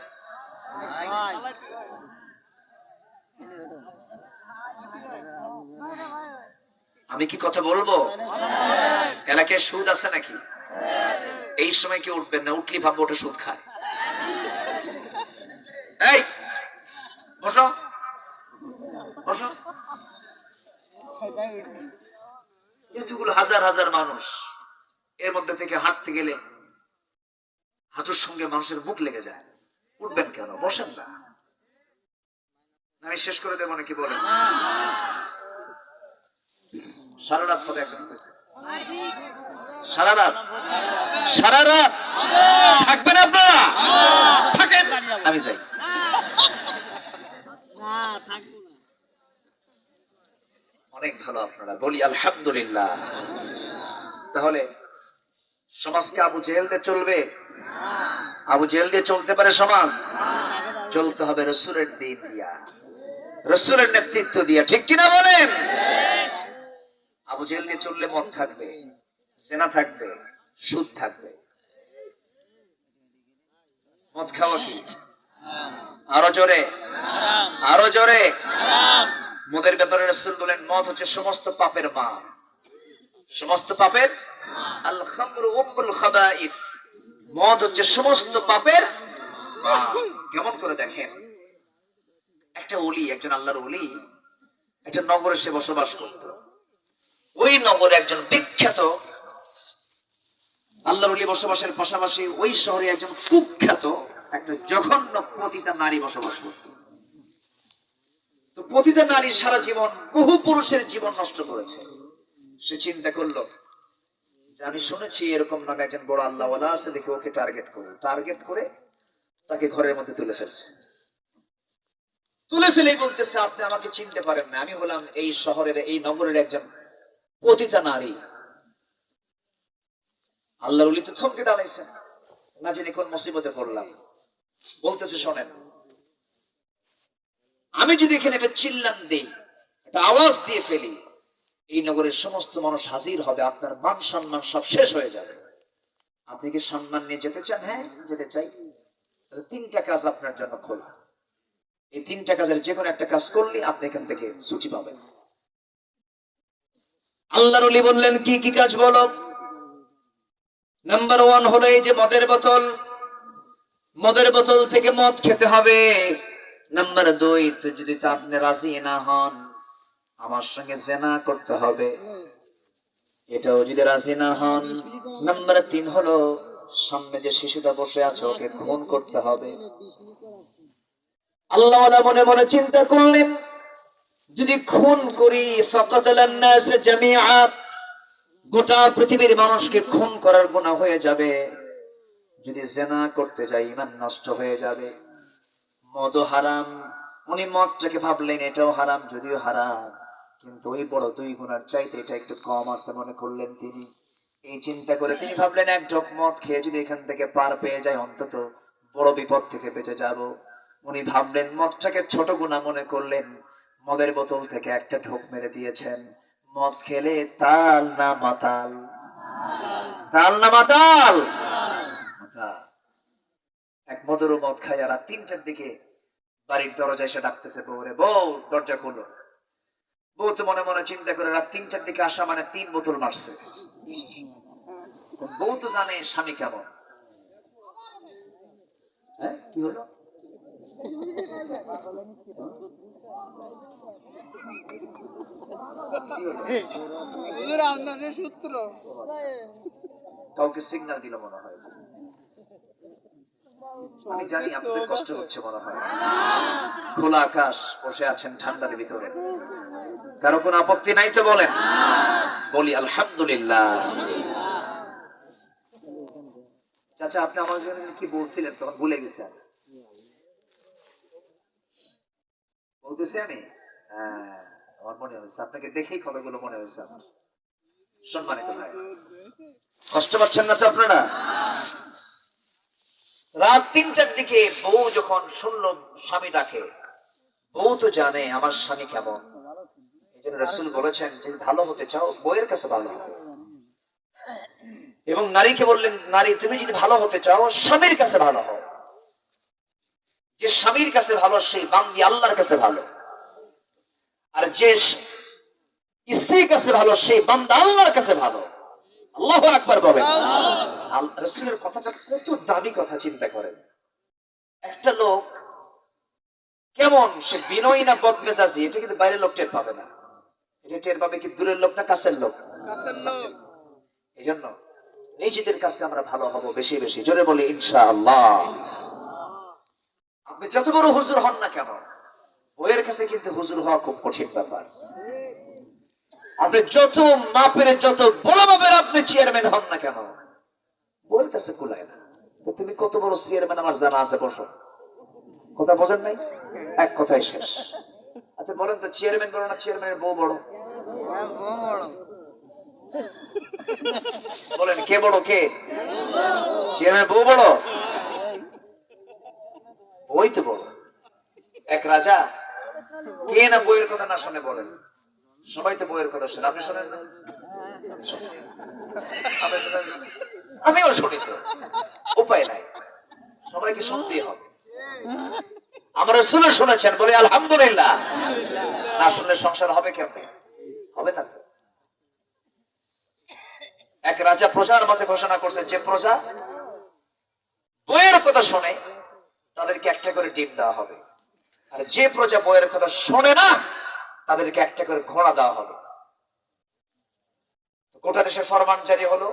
[SPEAKER 1] আমি কি কথা বলবো? এলাকায় সুদ আছে নাকি? এই সময় কি উঠবেন না, উঠলি ভাববো ওটা সুদ খায়। এই বসো বসো। এতগুলো হাজার হাজার মানুষ, এর মধ্যে থেকে হাঁটতে গেলে হাঁটুর সঙ্গে মানুষের বুক লেগে যায়। উঠবেন কেন? বসেন না। আমি শেষ করে দেবো নাকি বলেন? সারা রাত হবে একজন, সারা রাত, সারা রাত থাকবেন আপনারা? থাকেন, আমি যাই। অনেক ভালো আপনারা, বলি আলহামদুলিল্লাহ। তাহলে সমাজকে আবু জেহেল দিয়ে চলবে? আবু জেহেল দিয়ে চলতে পারে সমাজ? চলতে হবে রসুলের দিন দিয়া, রসুলের নেতৃত্ব দিয়া, ঠিক কিনা বলেন? আবু জেহেল দিয়ে চললে মদ থাকবে, জেনা থাকবে, সুদ থাকবে। মদ খাওয়া কি? আরো জোরে, আরো জোরে। মদের ব্যাপারে রাসূল বলেন মদ হচ্ছে সমস্ত পাপের মা, সমস্ত পাপের। আল খামরু উম্মুল খাবাইস, মদ হচ্ছে সমস্ত পাপের মা। কেমন করে দেখেন, একটা ওলি, একজন আল্লাহর ওলি একটা নগরে সে বসবাস করত। ওই নগরে একজন বিখ্যাত আল্লাহর ওলি বসবাসের পাশাপাশি ওই শহরে একজন কুখ্যাত একটা জঘন্য পতিতা নারী বসবাস করত। তো পতিতা নারী সারা জীবন বহু পুরুষের জীবন নষ্ট করেছে। সে চিন্তা করলো যে আমি শুনেছি এরকম নামে একজন বড় আল্লাহওয়ালা আছে, দেখে ওকে টার্গেট করে তাকে ঘরের মধ্যে তুলে ফেলছে। তুলে ফেলেই বলতেছে আপনি আমাকে চিনতে পারেন না, আমি হলাম এই শহরের, এই নগরের একজন পতিতা নারী। আল্লাহর ওলি তো থমকে দাঁড়াইছেন, না জেনে কোন মুসিবতে পড়লাম। বলতেছে শোনেন, আমি যদি এখানে একটা চিল্লান দিই, একটা আওয়াজ দিয়ে ফেলি, এই নগরের সমস্ত মানুষ হাজির হবে, আপনার মান সম্মান সব শেষ হয়ে যাবে। আপনি কি সম্মান নিয়ে যেতে চান? হ্যাঁ যেতে চাই। তিনটা কাজ আপনার জন্য খোলা, এই তিনটা কাজের যে কোনো একটা কাজ করলে আপনি এখান থেকে ছুটি পাবেন। আল্লাহর ওলি বললেন কি কি কাজ বলো? নাম্বার 1 হলো এই যে মদের বোতল, মদের বোতল থেকে মদ খেতে হবে। নাম্বার 2, তো যদি তা আপনি রাজি না হন, আমার সঙ্গে জেনা করতে হবে, এটাও যদি রাজি না হন। নাম্বার 3 হলো সামনে যে শিশুটা বসে আছে ওকে খুন করতে হবে। আল্লাহ মনে মনে চিন্তা করলেন যদি খুন করি ফাকাতালান নাস জামিআ, গোটা পৃথিবীর মানুষকে খুন করার গুনাহ হয়ে যাবে। যদি জেনা করতে যাই ঈমান নষ্ট হয়ে যাবে। মদ হারাম, উনি মদটাকে ভাবলেন এটাও হারাম, যদিও হারাম কিন্তু ওই বড় 2 গুনার চাইতে এটা একটু কম আছে মনে করলেন তিনি। এই চিন্তা করে তিনি ভাবলেন এক ঢোক মদ খেয়ে যদি এখান থেকে পার পেয়ে যায় অন্তত বড় বিপদ থেকে বেঁচে যাব। উনি ভাবলেন মদটাকে ছোট গুনাহ মনে করলেন, মদের বোতল থেকে একটা ঢোক মেরে দিয়েছেন। মদ খেলে তাল না মাতাল? তাল না মাতাল? এক মধুর মদ খায় আর 3টার দিকে বাড়ির দরজায় এসে ডাকতেছে বউরে, বউ দরজা খোলো। বউ তো মনে মনে চিন্তা করে রাত 3টার দিকে আসা মানে 3 বোতল মারছে। বউ তো জানে স্বামী কেমন। হ্যাঁ কি হলো?
[SPEAKER 2] হুজুর আপনাদের সূত্র
[SPEAKER 1] কাউকে সিগন্যাল দিল মনে হয়। আমি জানি আপনাদের কষ্ট হচ্ছে মনে হয়। খোলা আকাশ, বসে আছেন ঠান্ডার ভিতরে, কারো কোনো আপত্তি নাই তো বলেন? বলি আলহামদুলিল্লাহ। চাচা, আপনি আমার জন্য কি বলছিলেন তখন ভুলে গেছেন? বলতেছি আমি, হ্যাঁ আমার মনে হয়েছে, আপনাকে দেখেই কথাগুলো মনে হয়েছে আমার। সম্মানিত ভাই, কষ্ট পাচ্ছেন না তো আপনারা? রাত ৩টার দিকে বউ যখন শুনলো স্বামী ডাকে, বউ তো জানে আমার স্বামী কেমন। এই জন্য রাসূল বলেছেন, যদি ভালো হতে চাও বউয়ের কাছে ভালো হও। এবং নারীকে বললেন, নারী তুমি যদি ভালো হতে চাও স্বামীর কাছে ভালো হও। যে স্বামীর কাছে ভালো সেই বান্দি আল্লাহর কাছে ভালো, আর যে স্ত্রীর কাছে ভালো সেই বান্দা আল্লাহর কাছে ভালো। আল্লাহু আকবার বলেন। রাসূলের কথাটা কত দামি কথা, চিন্তা করেন। একটা লোক কেমন, সে বিনয়ী না বদমেজাজি, এটা কিন্তু বাইরের লোক টের পাবে না। এটা টের পাবে কি দূরের লোক না কাছের লোক? এই জন্য নিজেদের কাছে আমরা ভালো হব বেশি বেশি। জোরে বলি ইনশাআল্লাহ। আপনি যত বড় হুজুর হন না কেন, বইয়ের কাছে কিন্তু হুজুর হওয়া খুব কঠিন ব্যাপার। আপনি যত মাপের, যত বড় মাপের আপনি চেয়ারম্যান হন না কেন, বইয়ের কাছে কুলায় না। তো তুমি কত বড় চেয়ারম্যান আমার জানা আছে, বসো। কথা বোঝেন নাই? এক কথাই শেষ। আচ্ছা বলেন তো, চেয়ারম্যান বড় না চেয়ারম্যানের বউ বড়? বলেন কে বড়? কে? চেয়ারম্যানের বউ বড়? বই তো বড়। এক রাজা, কে না বইয়ের কথা না শুনে বলেন? সবাই তো বইয়ের কথা শুনে, আপনি শোনেন না? আমিও শুনি তো, উপায় নাই, সবাইকে শুনতেই হবে। আমরা শুনে শুনেছেন, বলে আলহামদুলিল্লাহ। না শুনলে সংসার হবে কেমনে? হবে না তো। এক রাজা প্রজার মাঝে ঘোষণা করছে, যে প্রজা বইয়ের কথা শোনে তাদেরকে একটা করে ডিম দেওয়া হবে, আর যে প্রজা বইয়ের কথা শোনে না তাদেরকে একটা করে ঘোড়া দেওয়া হবে। গোটা দেশে ফরমান জারি হলো,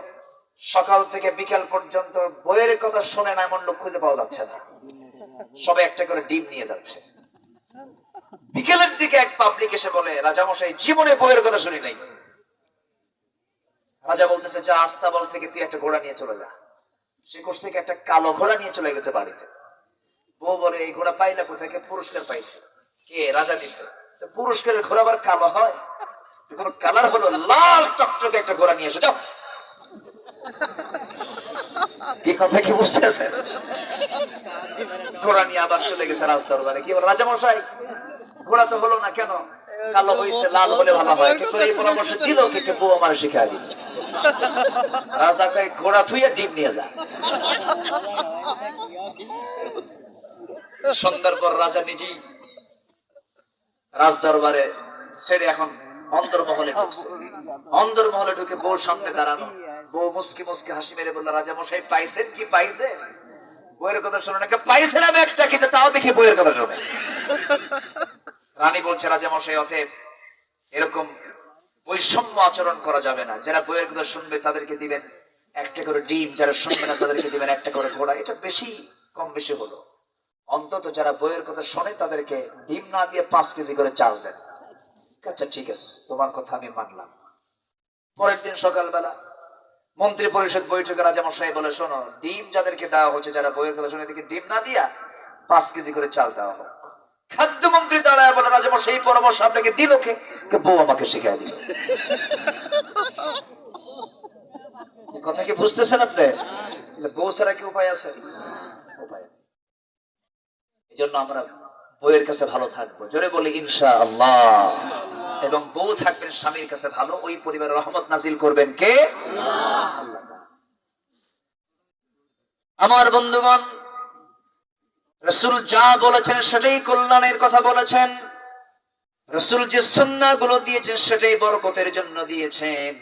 [SPEAKER 1] সকাল থেকে বিকাল পর্যন্ত বইয়ের কথা শোনে না এমন লোক খুঁজে পাওয়া যাচ্ছে না, সবাই একটা করে ডিম নিয়ে যাচ্ছে। বিকেলের দিকে এক পাবলিক এসে বলে, রাজামশাই জীবনে বইয়ের কথা শুনি নাই। রাজা বলতেছে, যা আস্তাবল থেকে তুই একটা ঘোড়া নিয়ে চলে যা। সে করছে কি, একটা কালো ঘোড়া নিয়ে চলে গেছে বাড়িতে। বউ বলে, এই ঘোড়া পাইলা কোথায়? পুরস্কার পাইছে। কে? রাজা দিছে। পুরস্কারের ঘোড়া আবার কালো হয়? কালার হলো লাল টকটকে একটা ঘোড়া নিয়ে এসে যাও। কি কথা কি বুঝতেছে? ঘোড়া নিয়ে আবার চলে গেছে রাজ দরবারে। কি বল, রাজা মশাই ঘোড়া তো হলো না কেন? কালো হয়েছে, লাল হলে ভালো হয়। কিন্তু এই পরামর্শ দিল কে? বউ আমার শিখা দিল। রাজা কয়, ঘোড়া থুইয়া ডিম নিয়ে যা। সন্ধ্যার পর রাজা নিজেই রাজ দরবারে ছেড়ে এখন অন্দরমহলে ঢুকছে। অন্দরমহলে ঢুকে বউ সামনে দাঁড়ানো। বউ মুসকি মুসকি হাসি মেরে বলল, রাজা মশাই পাইছেন কি? পাইছেন? বইয়ের কথা শোনো নাকি? পাইছেন আমি একটা, কিন্তু তাও দেখি বইয়ের কথা শোনে। রানী বলছে, রাজা মশাই অতএব এরকম বৈষম্য আচরণ করা যাবে না। যারা বইয়ের কথা শুনবে তাদেরকে দিবেন একটা করে ডিম, যারা শুনবে না তাদেরকে দিবেন একটা করে ঘোড়া। এটা বেশি কম বেশি হলো। অন্তত যারা বইয়ের কথা শোনে তাদেরকে ডিম না দিয়ে 5 কেজি করে চাল দেন। আচ্ছা ঠিক আছে, তোমার কথা আমি মানলাম। পরের দিন সকালবেলা মন্ত্রী পরিষদ বৈঠকে রাজামশাই বলে, শোনো, ডিম যাদেরকে দেওয়া হচ্ছে, যারা বইয়ের কথা শুনে, এদেরকে ডিম না দিয়া 5 কেজি করে চাল দেওয়া হোক। খাদ্যমন্ত্রী দাঁড়ায় বলে, রাজামশাই এই পরামর্শ আপনাকে দিল কে? বউ আমাকে শিখাই দিল। কথা কি বুঝতেছেন আপনি? বউ ছাড়া কি উপায় আছে? উপায়। এই জন্য আমরা বউয়ের কাছে ভালো থাকবো। জোরে বলি ইনশাআল্লাহ। এবং বউ থাকবেন স্বামীর কাছে ভালো, ওই পরিবারের রহমত নাজিল করবেন কে? আল্লাহ। আমার বন্ধুগণ, রাসূল যা বলেছেন সেটাই কল্যাণের কথা বলেছেন। রাসূল যে সুন্নাহগুলো দিয়েছেন সেটাই বরকতের জন্য দিয়েছেন।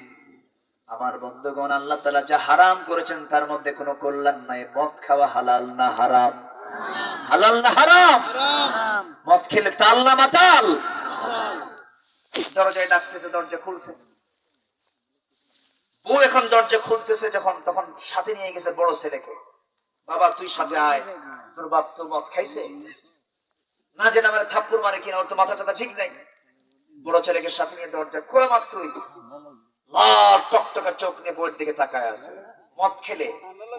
[SPEAKER 1] আমার বন্ধুগণ, আল্লাহ তাআলা যা হারাম করেছেন তার মধ্যে কোনো কল্যাণ নাই। মদ খাওয়া হালাল না হারাম? হালাল না হারাম?
[SPEAKER 2] হারাম।
[SPEAKER 1] মদ খেলে তাল না মাতাল? দরজায় ডাকতেছে, দরজা খুলছে। ও এখন দরজা খুলতেছে যখন, তখন সাথে নিয়ে গেছে বড় ছেলেকে। বাবা তুই সাথে আয়, তোর বাপ তোর মদ খাইছে না, যে আমার থাপ্পড় মারে কিনা, ওর তো মাথা টাথা ঠিক নাই। বড় ছেলেকে সাথে নিয়ে দরজা খোলা মাত্রই লাল টকটকা চোখ নিয়ে বইয়ের দিকে তাকায় আছে। মদ খেলে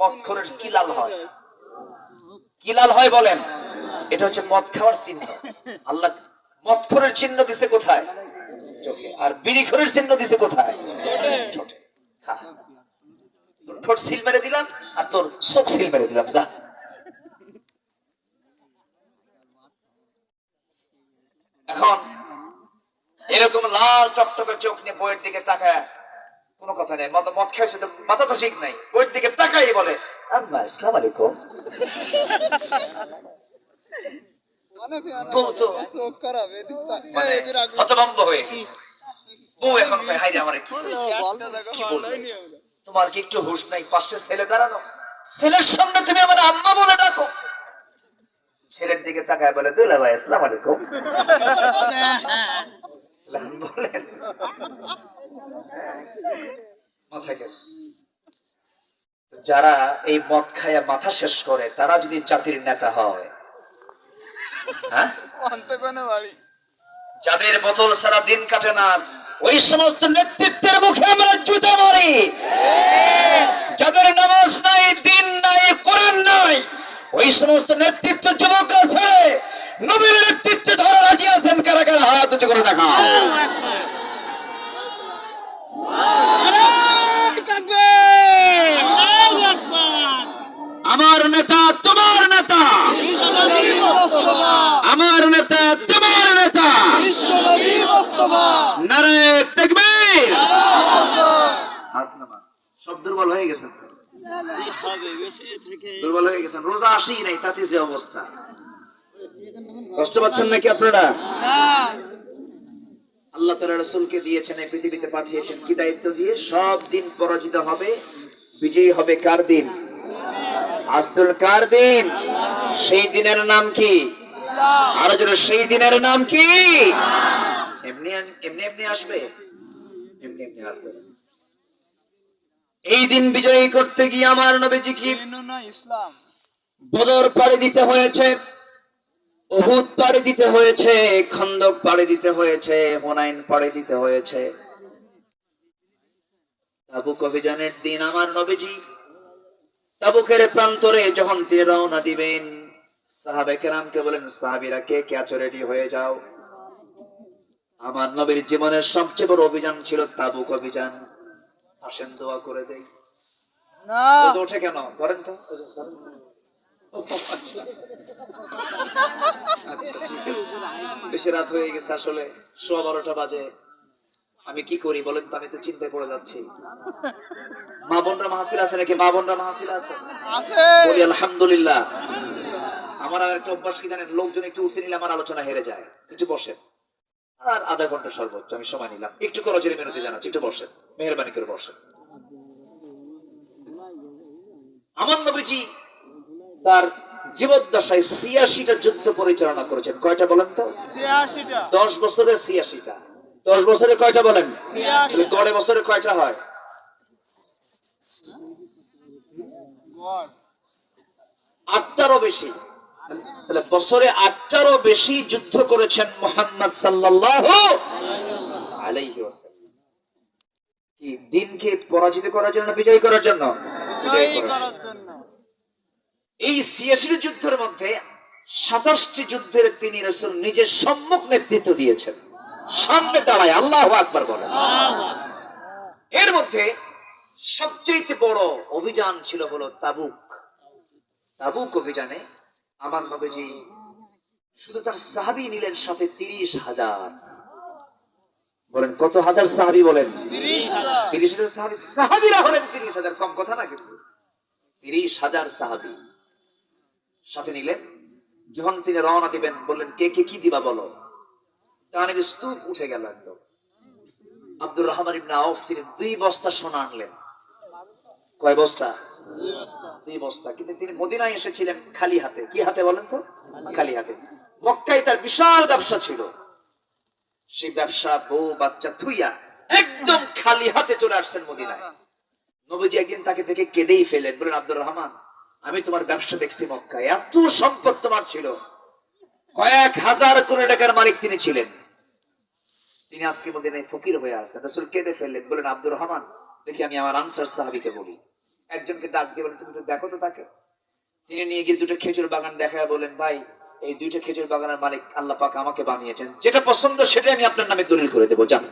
[SPEAKER 1] মদখোরের কি লাল হয়? কি লাল হয় বলেন? এটা হচ্ছে মদ খাওয়ার চিহ্ন। আল্লাহ মদখোরের চিহ্ন দিছে কোথায়? চোখে। আর বিড়িখোরের চিহ্ন দিছে কোথায়? ঠোঁটে। খা। তোর ঠোঁট সিল মেরে দিলাম আর তোর চোখ সিল মেরে দিলাম, যা। এখন এরকম লাল টকটকে চোখ নিয়ে বইয়ের দিকে তাকায়, কোনো কথা নেই, মদ খাইছে তো, মাথা তো ঠিক নাই, বইয়ের দিকে তাকাই বলে আম্মা আসসালামু আলাইকুম। বউ তো মানে হতভম্ব হয়ে গেছে। বউ এখন কয় হাই রে আমার কি বলবো, তোমার কি একটু হুঁশ নাই? পাশে ছেলে দাঁড়ানো, ছেলের সামনে তুমি আমার আম্মা বলে ডাকো। ছেলের দিকে তাকায় বলে দুলা ভাই আসসালামু আলাইকুম। বলেন মাথা গেছে। যারা এই মদ খায়া মাথা শেষ করে তারা যদি জাতির নেতা হয়, হ্যাঁ, যাদের বোতল সারা দিন কাটে না, ওই সমস্ত নেতৃত্বের মুখে আমরা জুতা মারি। যাদের নামাজ নাই, দিন নাই, কোরআন নাই, ওই সমস্ত নেতৃত্ব যুবক আছে, নবীর নেতৃত্বে ধরে রাজি আছেন কারা কারা? হাত উঁচু করে দেখা। আমার নেতা তোমার নেতা, আমার নেতা তোমার নেতা, নারায়ে তাকবীর। হাত নামা। সব দুর্বল হয়ে গেছেন, দুর্বল হয়ে গেছেন। রোজা আসি নাই, তাতে যে অবস্থা। কষ্ট পাচ্ছেন নাকি আপনারা? আল্লাহ তাআলা রাসূলকে দিয়েছেন, এই পৃথিবীতে পাঠিয়েছেন, কি দায়িত্ব দিয়ে? সব দিন পরাজিত হবে, বিজয়ী হবে কার দিন? আজতুল কার দিন? সেই দিনের নাম কি? আর যারা সেই দিনের নাম কি? এমনি এমনি এমনি আসবে, এমনি এমনি আসবে। এই দিন বিজয়ী করতে গিয়ে আমার নবীজি কি
[SPEAKER 2] ইসলাম
[SPEAKER 1] বদর পাড়ি দিতে হয়েছে, উহুদ পাড়ি দিতে হয়েছে, খন্দক পাড়ি দিতে হয়েছে, হুনাইন পাড়ি দিতে হয়েছে। তাবুক অভিযানের দিন আমার নবীজি তাবুকের প্রান্তরে যখন তিনি রওনা দিবেন, সাহাবে কেরামকে বলেন, সাহাবীরা কে কে আছো, রেডি হয়ে যাও। আমার নবীর জীবনের সবচেয়ে বড় অভিযান ছিল তাবুক অভিযান। আসেন দোয়া করে দেই।
[SPEAKER 2] না
[SPEAKER 1] ওঠে কেন? ধরেন তো। আচ্ছা, ঠিক আছে। বেশি রাত হয়ে গেছে, আসলে 12:15 বাজে। আমি কি করি বলেন তো? আমি তো চিন্তায় পড়ে যাচ্ছি। মা বোনরা মাহফিল আছে নাকি? মা বোনরা মাহফিল আছে? বলি আলহামদুলিল্লাহ। আমার আর একটা অভ্যাস কি জানেন? লোকজন একটু উঠতে নিলে আমার আলোচনা হেরে যায়। একটু বসেন, আর আধা ঘন্টা সর্বোচ্চ আমি সময় নিলাম। একটু করজের মিনতি জানাচ্ছি, একটু বসেন, মেহরবানি করে বসেন। আমার নবীজি তার জীবদ্দশায় 86টা যুদ্ধ পরিচালনা করেছেন। কয়টা বলেন তো? 10 বছরে 86টা। 10 বছরে কয়টা বলেন? 10 বছরে কয়টা হয়? 8টারও বেশি। তাহলে বছরে 8টারও বেশি যুদ্ধ করেছেন মুহাম্মদ সাল্লাল্লাহু আলাইহি ওয়াসাল্লাম। কি দিনকে পরাজিত করার জন্য, বিজয় করার জন্য? বিজয় করার জন্য। এই 86টি যুদ্ধের মধ্যে 27টি যুদ্ধের তিনি রাসূল নিজের সম্মুখ নেতৃত্ব দিয়েছেন, সামনে দাঁড়ায়। আল্লাহু আকবার বলেন। এর মধ্যে সবচেয়ে বড় অভিযান ছিল হলো তাবুক। তাবুক অভিযানে আমার নবীজি শুধু তার সাহাবী নিলেন সাথে 30,000। বলেন কত হাজার সাহাবী? বলেন 30,000 সাহাবী। সাহাবীরা হলেন 30,000, কম কথা না কিন্তু। 30,000 সাহাবী সাথে নিলেন। যখন তিনি রওনা দিবেন, বললেন কে কে কি দিবা বলো। তাহলে স্তূপ উঠে গেল একদম। আব্দুর রহমান ইবনে আউফ তিনি 2 বস্তা সোনা আনলেন। কয় বস্তা? 2 বস্তা। কিন্তু তিনি মদিনায় এসেছিলেন খালি হাতে। কি হাতে বলেন তো? খালি হাতে। মক্কায় তার বিশাল ব্যবসা ছিল, সেই ব্যবসা বউ বাচ্চা থুইয়া একদম খালি হাতে চলে আসছেন মদিনায়। নবীজি একদিন তাকে থেকে কেঁদেই ফেলেন, বলেন আব্দুর রহমান, আমি তোমার ব্যবসা দেখছি মক্কায়, এত সম্পদ তোমার ছিল, কয়েক হাজার কোটি টাকার মালিক তিনি ছিলেন, তিনি আজকে মদিনায় ফকির হয়ে আসছেন। রাসূল কেঁদে ফেললেন, বলেন আব্দুর রহমান, দেখি আমি আমার আনসার সাহাবীকে বলি। একজনকে ডাক দিয়ে বলেন, তুমি তো দেখো তো তাকে। তিনি নিয়ে গিয়ে 2টা খেজুর বাগান দেখায় বলেন, ভাই এই 2টা খেজুর বাগানের মালিক আল্লাহ পাক আমাকে বানিয়েছেন, যেটা পছন্দ সেটাই আমি আপনার নামে দলিল করে দেবো, যান।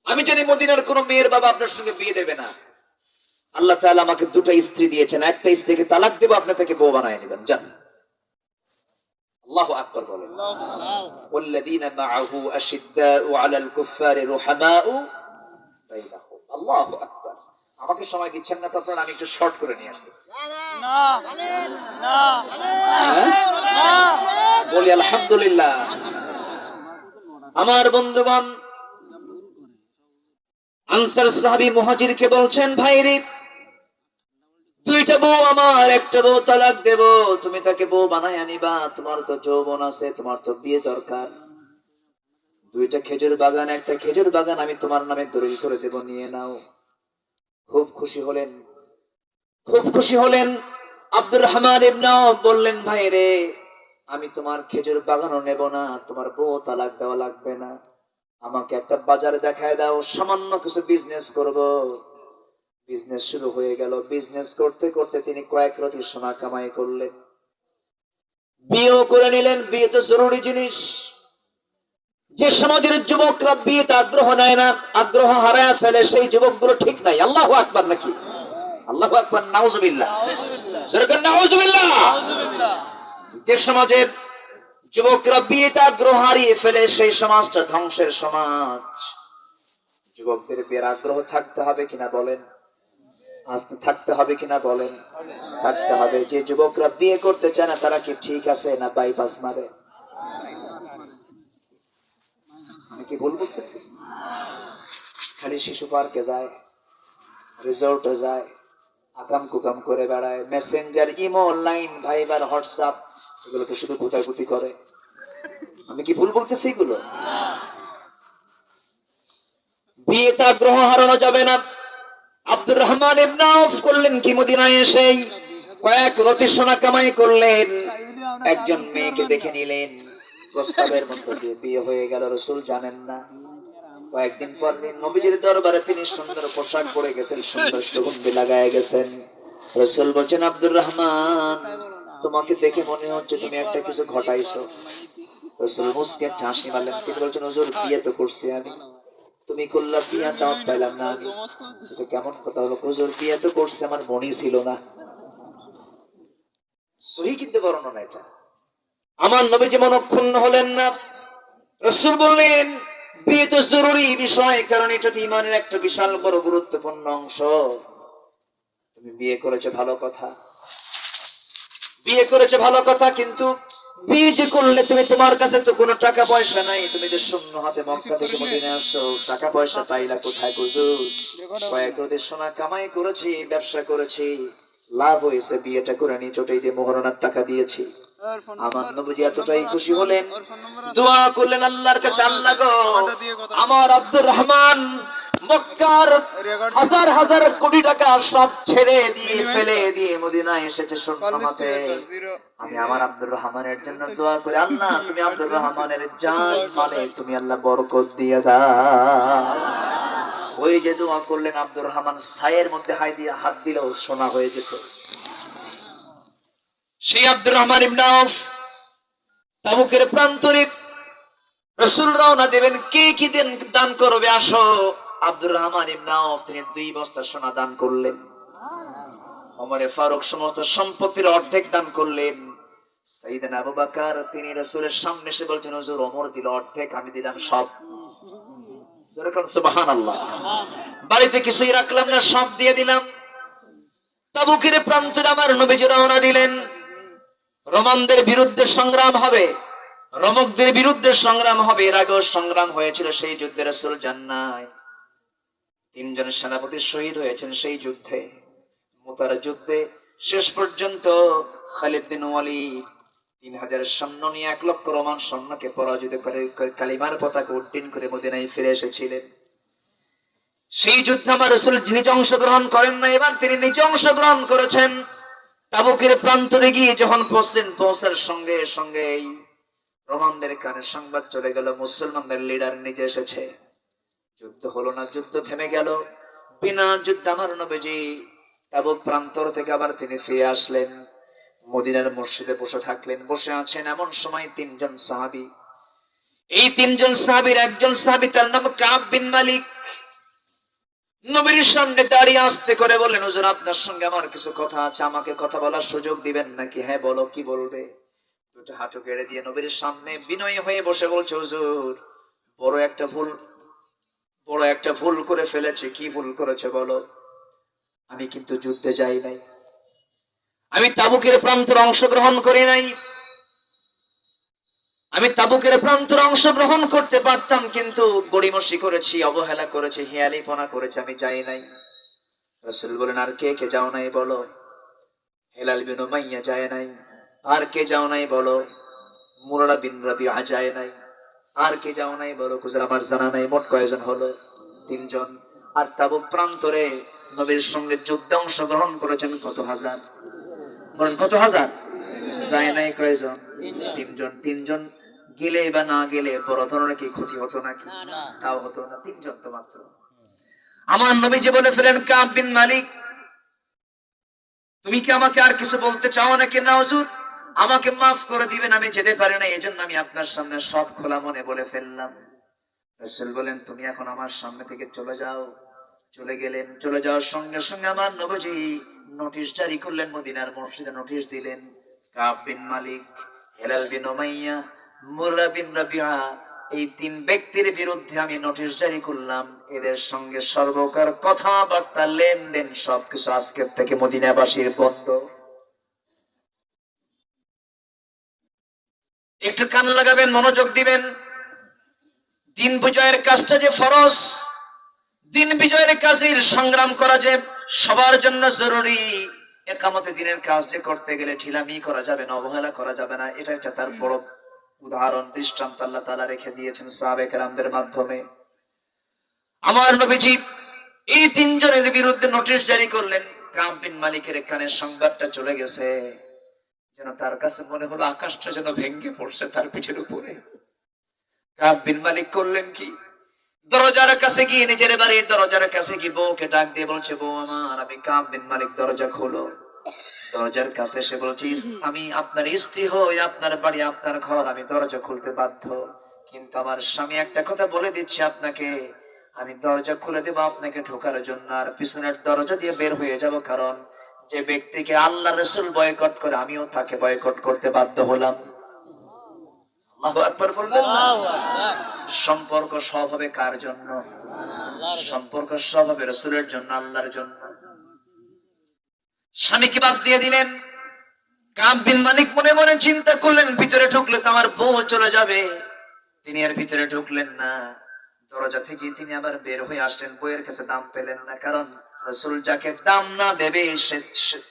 [SPEAKER 1] আমি জানি মদিনার কোন মেয়ের বাবা আপনার সঙ্গে বিয়ে দেবে না। আল্লাহ তাআলা আমাকে 2টা স্ত্রী দিয়েছেন, একটা স্ত্রীকে তালাক দেব, আপনি তাকে বউ বানায় নেবেন, যান। আল্লাহু আকবার বলেন। ওয়াল্লাযীনা মাআহু আশিদ্দাউ আলাল কুফফারি রুহামাউ বাইনাহুম। আল্লাহু আকবার। আমাকে সময় দিচ্ছেন না তো আপনারা, আমি একটু শর্ট করে নিয়ে আসতেছি। বলি আলহামদুলিল্লাহ। আমার বন্ধুগণ, আনসার সাহাবী মুহাজিরকে বলছেন, ভাইরে 2টা বউ আমার, একটা বউ তালাক দেব, তুমি তাকে বউ বানায় আনিবা, তোমার তো যৌবন আছে, তোমার তো বিয়ে দরকার। 2টা খেজুর বাগান, একটা খেজুর বাগান আমি তোমার নামে দলিল করে দেব, নিয়ে নাও। খুব খুশি হলেন, খুব খুশি হলেন। আব্দুর রহমান ইবনে আওফ বললেন, ভাই রে, আমি তোমার খেজুর বাগানও নেব না, তোমার বউ তালাক দেওয়া লাগবে না, আমাকে একটা বাজার দেখায় দাও, সামান্য কিছু বিজনেস করব। বিজনেস শুরু হয়ে গেল। বিজনেস করতে করতে তিনি কয়েক রতি সোনা কামাই করলেন, বিয়েও করে নিলেন। বিয়ে তো জরুরি জিনিস। যে সমাজের যুবকরা বিয়েতে আগ্রহ নেয় না, আগ্রহ হারায় ফেলে, সেই যুবকগুলো ঠিক নাই। আল্লাহু আকবার নাকি? আল্লাহু আকবার, নাউজুবিল্লাহ। যেরকম নাউজুবিল্লাহ। যে সমাজের যুবকরা বিয়েতে আগ্রহ হারিয়ে ফেলে, সেই সমাজটা ধ্বংসের সমাজ। যুবকদের বিয়ের আগ্রহ থাকতে হবে কিনা বলেন? আস্তে থাকতে হবে কিনা বলেন? থাকতে হবে। যে যুবকরা বিয়ে করতে চায় না, তারা কি ঠিক আছে না বাইপাস মারে? আমি কি ভুল বলতেছি? খালি শিশু পার্কে যায়, রিসোর্টে যায়, আকাম কুকাম করে বেড়ায়, মেসেঞ্জার, ইমো, অনলাইন, ভাইবার, হোয়াটসঅ্যাপ, এগুলোকে শুধু কোথায় করে। আমি কি ভুল বলতেছি এগুলো? বিয়েতে আগ্রহ হারানো যাবে না। আব্দুর রহমান ইবনে আওফ করলেন কি, মদিনায় এসেই কয়েক রতি সোনা কামাই করলেন, একজন মেয়েকে দেখে নিলেন, প্রস্তাবের মধ্যে দিয়ে বিয়ে হয়ে গেল। রাসূল জানেন না। কয়েকদিন পর দিন নবীজির দরবারে তিনি সুন্দর পোশাক পরে গেছেন, সুন্দর সুগন্ধি লাগায় গেছেন। রাসূল বলেন, আব্দুর রহমান, তোমাকে দেখে মনে হচ্ছে তুমি একটা কিছু ঘটাইছো। রাসূল মুসকে হাসি মারলেন। তিনি বলছেন, হুজুর বিয়ে তো করছি আমি, তুমি করলা বিয়ে, দাওয়াত পাইলাম না আমি। এটা কেমন কথা হলো? হুজুর বিয়ে তো করছে, আমার মনই ছিল না। সহি কিন্তু বর্ণনা এটা। আমার নবীজি মনক্ষুণ্ণ হলেন না। রাসূল বললেন, বিয়ে তো জরুরি বিষয়, কারণ এটা তো ঈমানের একটা বিশাল বড় গুরুত্বপূর্ণ অংশ। তুমি বিয়ে করেছো ভালো কথা, বিয়ে করেছো ভালো কথা, কিন্তু বিয়ে যে করলে তুমি, তোমার কাছে তো কোনো টাকা পয়সা নাই, তুমি যে শূন্য হাতে মক্কা থেকে মদিনায় আসছো, টাকা পয়সা পাইলা কোথায়? হুজুর কয়েক রতি সোনা কামাই করেছি, ব্যবসা করেছি, লাভ হয়েছে, বিয়েটা করে নি, চোটাই দিয়ে মোহরানার টাকা দিয়েছি। আমার নবীজি এতটাই খুশি হলেন, দোয়া করলেন আল্লাহর কাছে, আল্লাহ গো, আমার আব্দুর রহমান মক্কার হাজার হাজার কোটি টাকা সব ছেড়ে দিয়ে ফেলে দিয়ে মদিনায় এসেছে শূন্য হাতে। আমি আমার আব্দুর রহমানের জন্য দোয়া করি, আল্লাহ তুমি আব্দুর রহমানের জান মালে তুমি আল্লাহ বরকত দিয়ে দাও। ওই যে দোয়া করলেন, আব্দুর রহমান ছায়ের মধ্যে হাত দিলেও সোনা হয়ে যেত। সেই আব্দুর রহমান ইবনে আওফ তাবুকের প্রান্তরে রাসূল রওনা দেবেন, কে কি দান করবে আসো। আব্দুর রহমান ইবনে আওফ তিনি 2 বস্তা সোনা দান করলেন। ওমর ফারুক সমস্ত সম্পত্তির অর্ধেক দান করলেন। সাইয়েদনা আবু বকর তিনি রাসূলের সামনে এসে বলছেন, হুজুর ওমর দিল অর্ধেক, আমি দিলাম সব। সুবহানাল্লাহ। বাড়িতে কিছুই রাখলাম না, সব দিয়ে দিলাম। তাবুকের প্রান্তরে আমার নবীজি রওনা দিলেন। রোমানদের বিরুদ্ধে সংগ্রাম হবে, রোমকদের বিরুদ্ধে সংগ্রাম হবে। এর আগেও সংগ্রাম হয়েছিল, সেই যুদ্ধে রাসূল যান নাই। তিনজন সেনাপতি শহীদ হয়েছেন সেই যুদ্ধে, মুতার যুদ্ধে। শেষ পর্যন্ত খালিদ বিন ওয়ালিদ 3000 সৈন্য নিয়ে 1 লক্ষ রোমান সৈন্যকে পরাজিত করে কালিমার পতাকা উড্ডীন করে মদিনায় ফিরে এসেছিলেন। সেই যুদ্ধে আমার রাসূল নিজে অংশগ্রহণ করেন না, এবার তিনি নিজে অংশগ্রহণ করেছেন। তাবুকের প্রান্তরে গিয়ে যখন পৌঁছার সঙ্গে সঙ্গে এই রোমানদের কানে সংবাদ চলে গেল মুসলমানদের লিডার নিজে এসেছে। যুদ্ধ হলো না, যুদ্ধ থেমে গেল। বিনা যুদ্ধে আমার নবীজি তাবুক প্রান্তর থেকে আবার তিনি ফিরে আসলেন, মদিনার মসজিদে বসে থাকলেন। বসে আছেন এমন সময় 3 জন সাহাবী, এই 3 জন সাহাবীর একজন সাহাবী তার নাম কাব বিন মালিক, নবীর সামনে দাঁড়িয়ে আস্তে করে বললেন, হুজুর আপনার সঙ্গে আমার কিছু কথা আছে, আমাকে কথা বলার সুযোগ দিবেন নাকি? হ্যাঁ বলো, কি বলবে? দুটো হাঁটু গেড়ে দিয়ে নবীর সামনে বিনয়ী হয়ে বসে বলছে, হুজুর বড় একটা ভুল করে ফেলেছে। কি ভুল করেছে বলো? আমি কিন্তু যুদ্ধে যাই নাই, আমি তাবুকের প্রান্তরে অংশগ্রহণ করি নাই। আমি তাবুকের প্রান্তরে অংশগ্রহণ করতে পারতাম, কিন্তু গড়িমসি করেছি, অবহেলা করেছি, হেয়ালিপনা করেছি, আমি যাই নাই। রাসূল বলেন, আর কে কে যাও নাই বলো? হেলাল বিন উমাইয়া যায় নাই। আর কে যাও নাই বলো? মুরারা বিন রাবিআ যায় নাই। আর কে যাও নাই বলো? হুজুর আমার জানা নাই। মোট কয়জন হলো? 3 জন। আর তাবুক প্রান্তরে নবীর সঙ্গে যুদ্ধে অংশগ্রহণ করেছেন কত হাজার? বলেন কত হাজার? যায় নাই কয়জন? 3 জন। 3 জন গেলে বা না গেলে বড় ধরনের কি ক্ষতি হতো নাকি? তাও হতো না, 3 জন তো মাত্র। আমার নবীজি বলে ফেলেন, কাব বিন মালিক তুমি কি আমাকে আর কিছু বলতে চাও নাকি? না হুজুর, আমাকে মাফ করে দিবেন, আমি যেতে পারি না, এজন্য আমি আপনার সামনে সব খোলা মনে বলে ফেললাম। রাসূল বলেন, তুমি এখন আমার সামনে থেকে চলে যাও। চলে গেলেন। চলে যাওয়ার সঙ্গে সঙ্গে আমার নবীজি নোটিশ জারি করলেন, মদিনার মসজিদে নোটিশ দিলেন, কাব বিন মালিক, হেলাল বিন উমাইয়া, মুররা বিন রাবিআ, এই 3 ব্যক্তির বিরুদ্ধে আমি নোটিশ জারি করলাম। এদের সঙ্গে সর্বকার কথাবার্তা, লেনদেন সবকিছু আজকের থেকে মদিনাবাসীর বন্ধ। একটু কান লাগাবেন, মনোযোগ দিবেন। দিন বিজয়ের কাজটা যে ফরজ, দিন বিজয়ের কাজের সংগ্রাম করা যে সবার জন্য জরুরি, একামতে দিনের কাজ যে করতে গেলে ঢিলামি করা যাবে না, অবহেলা করা যাবে না, এটা একটা তার বড় উদাহরণ, দৃষ্টান্ত আল্লাহ তাআলা রেখে দিয়েছেন সাহাবে কেরামদের মাধ্যমে। আমার নবীজি এই 3 জনের বিরুদ্ধে নোটিশ জারি করলেন। কাব বিন মালিকের কানে সংবাদটা চলে গেছে, যেন তার কাছে মনে হলো আকাশটা যেন ভেঙে পড়ছে তার পিঠের উপরে। কাব বিন মালিক করলেন কি? দরজার কাছে গিয়ে, নিজের বাড়ির দরজার কাছে গিয়ে বউকে ডাক দিয়ে বলছে, বউ আমার, আমি কাব বিন মালিক, দরজা খোলো। দরজার কাছে এসে বলছে, আমি আপনার স্ত্রী হই, আপনার বাড়ি, আপনার ঘর, আমি দরজা খুলতে বাধ্য, কিন্তু আমার স্বামী একটা কথা বলে দিচ্ছে আপনাকে, আমি দরজা খুলে দেবো আপনাকে ঢোকার জন্য, আর পিছনের দরজা দিয়ে বের হয়ে যাব, কারণ যে ব্যক্তিকে আল্লাহ রাসূল বয়কট করে, আমিও তাকে বয়কট করতে বাধ্য হলাম। আল্লাহু আকবার বলবেন না? সম্পর্ক সব হবে কার জন্য? সম্পর্ক সব হবে রাসূলের জন্য, আল্লাহর জন্য। স্বামীকে বাদ দিয়ে দিলেন। কাব বিন মালিক মনে মনে চিন্তা করলেন, ভিতরে ঢুকলে তো আমার বউ চলে যাবে। তিনি আর ভিতরে ঢুকলেন না। দরজা থেকে তিনি আবার বের হয়ে আসলেন। বইয়ের কাছে দাম পেলেন না, কারণ রাসূল যাকে দাম না দেবে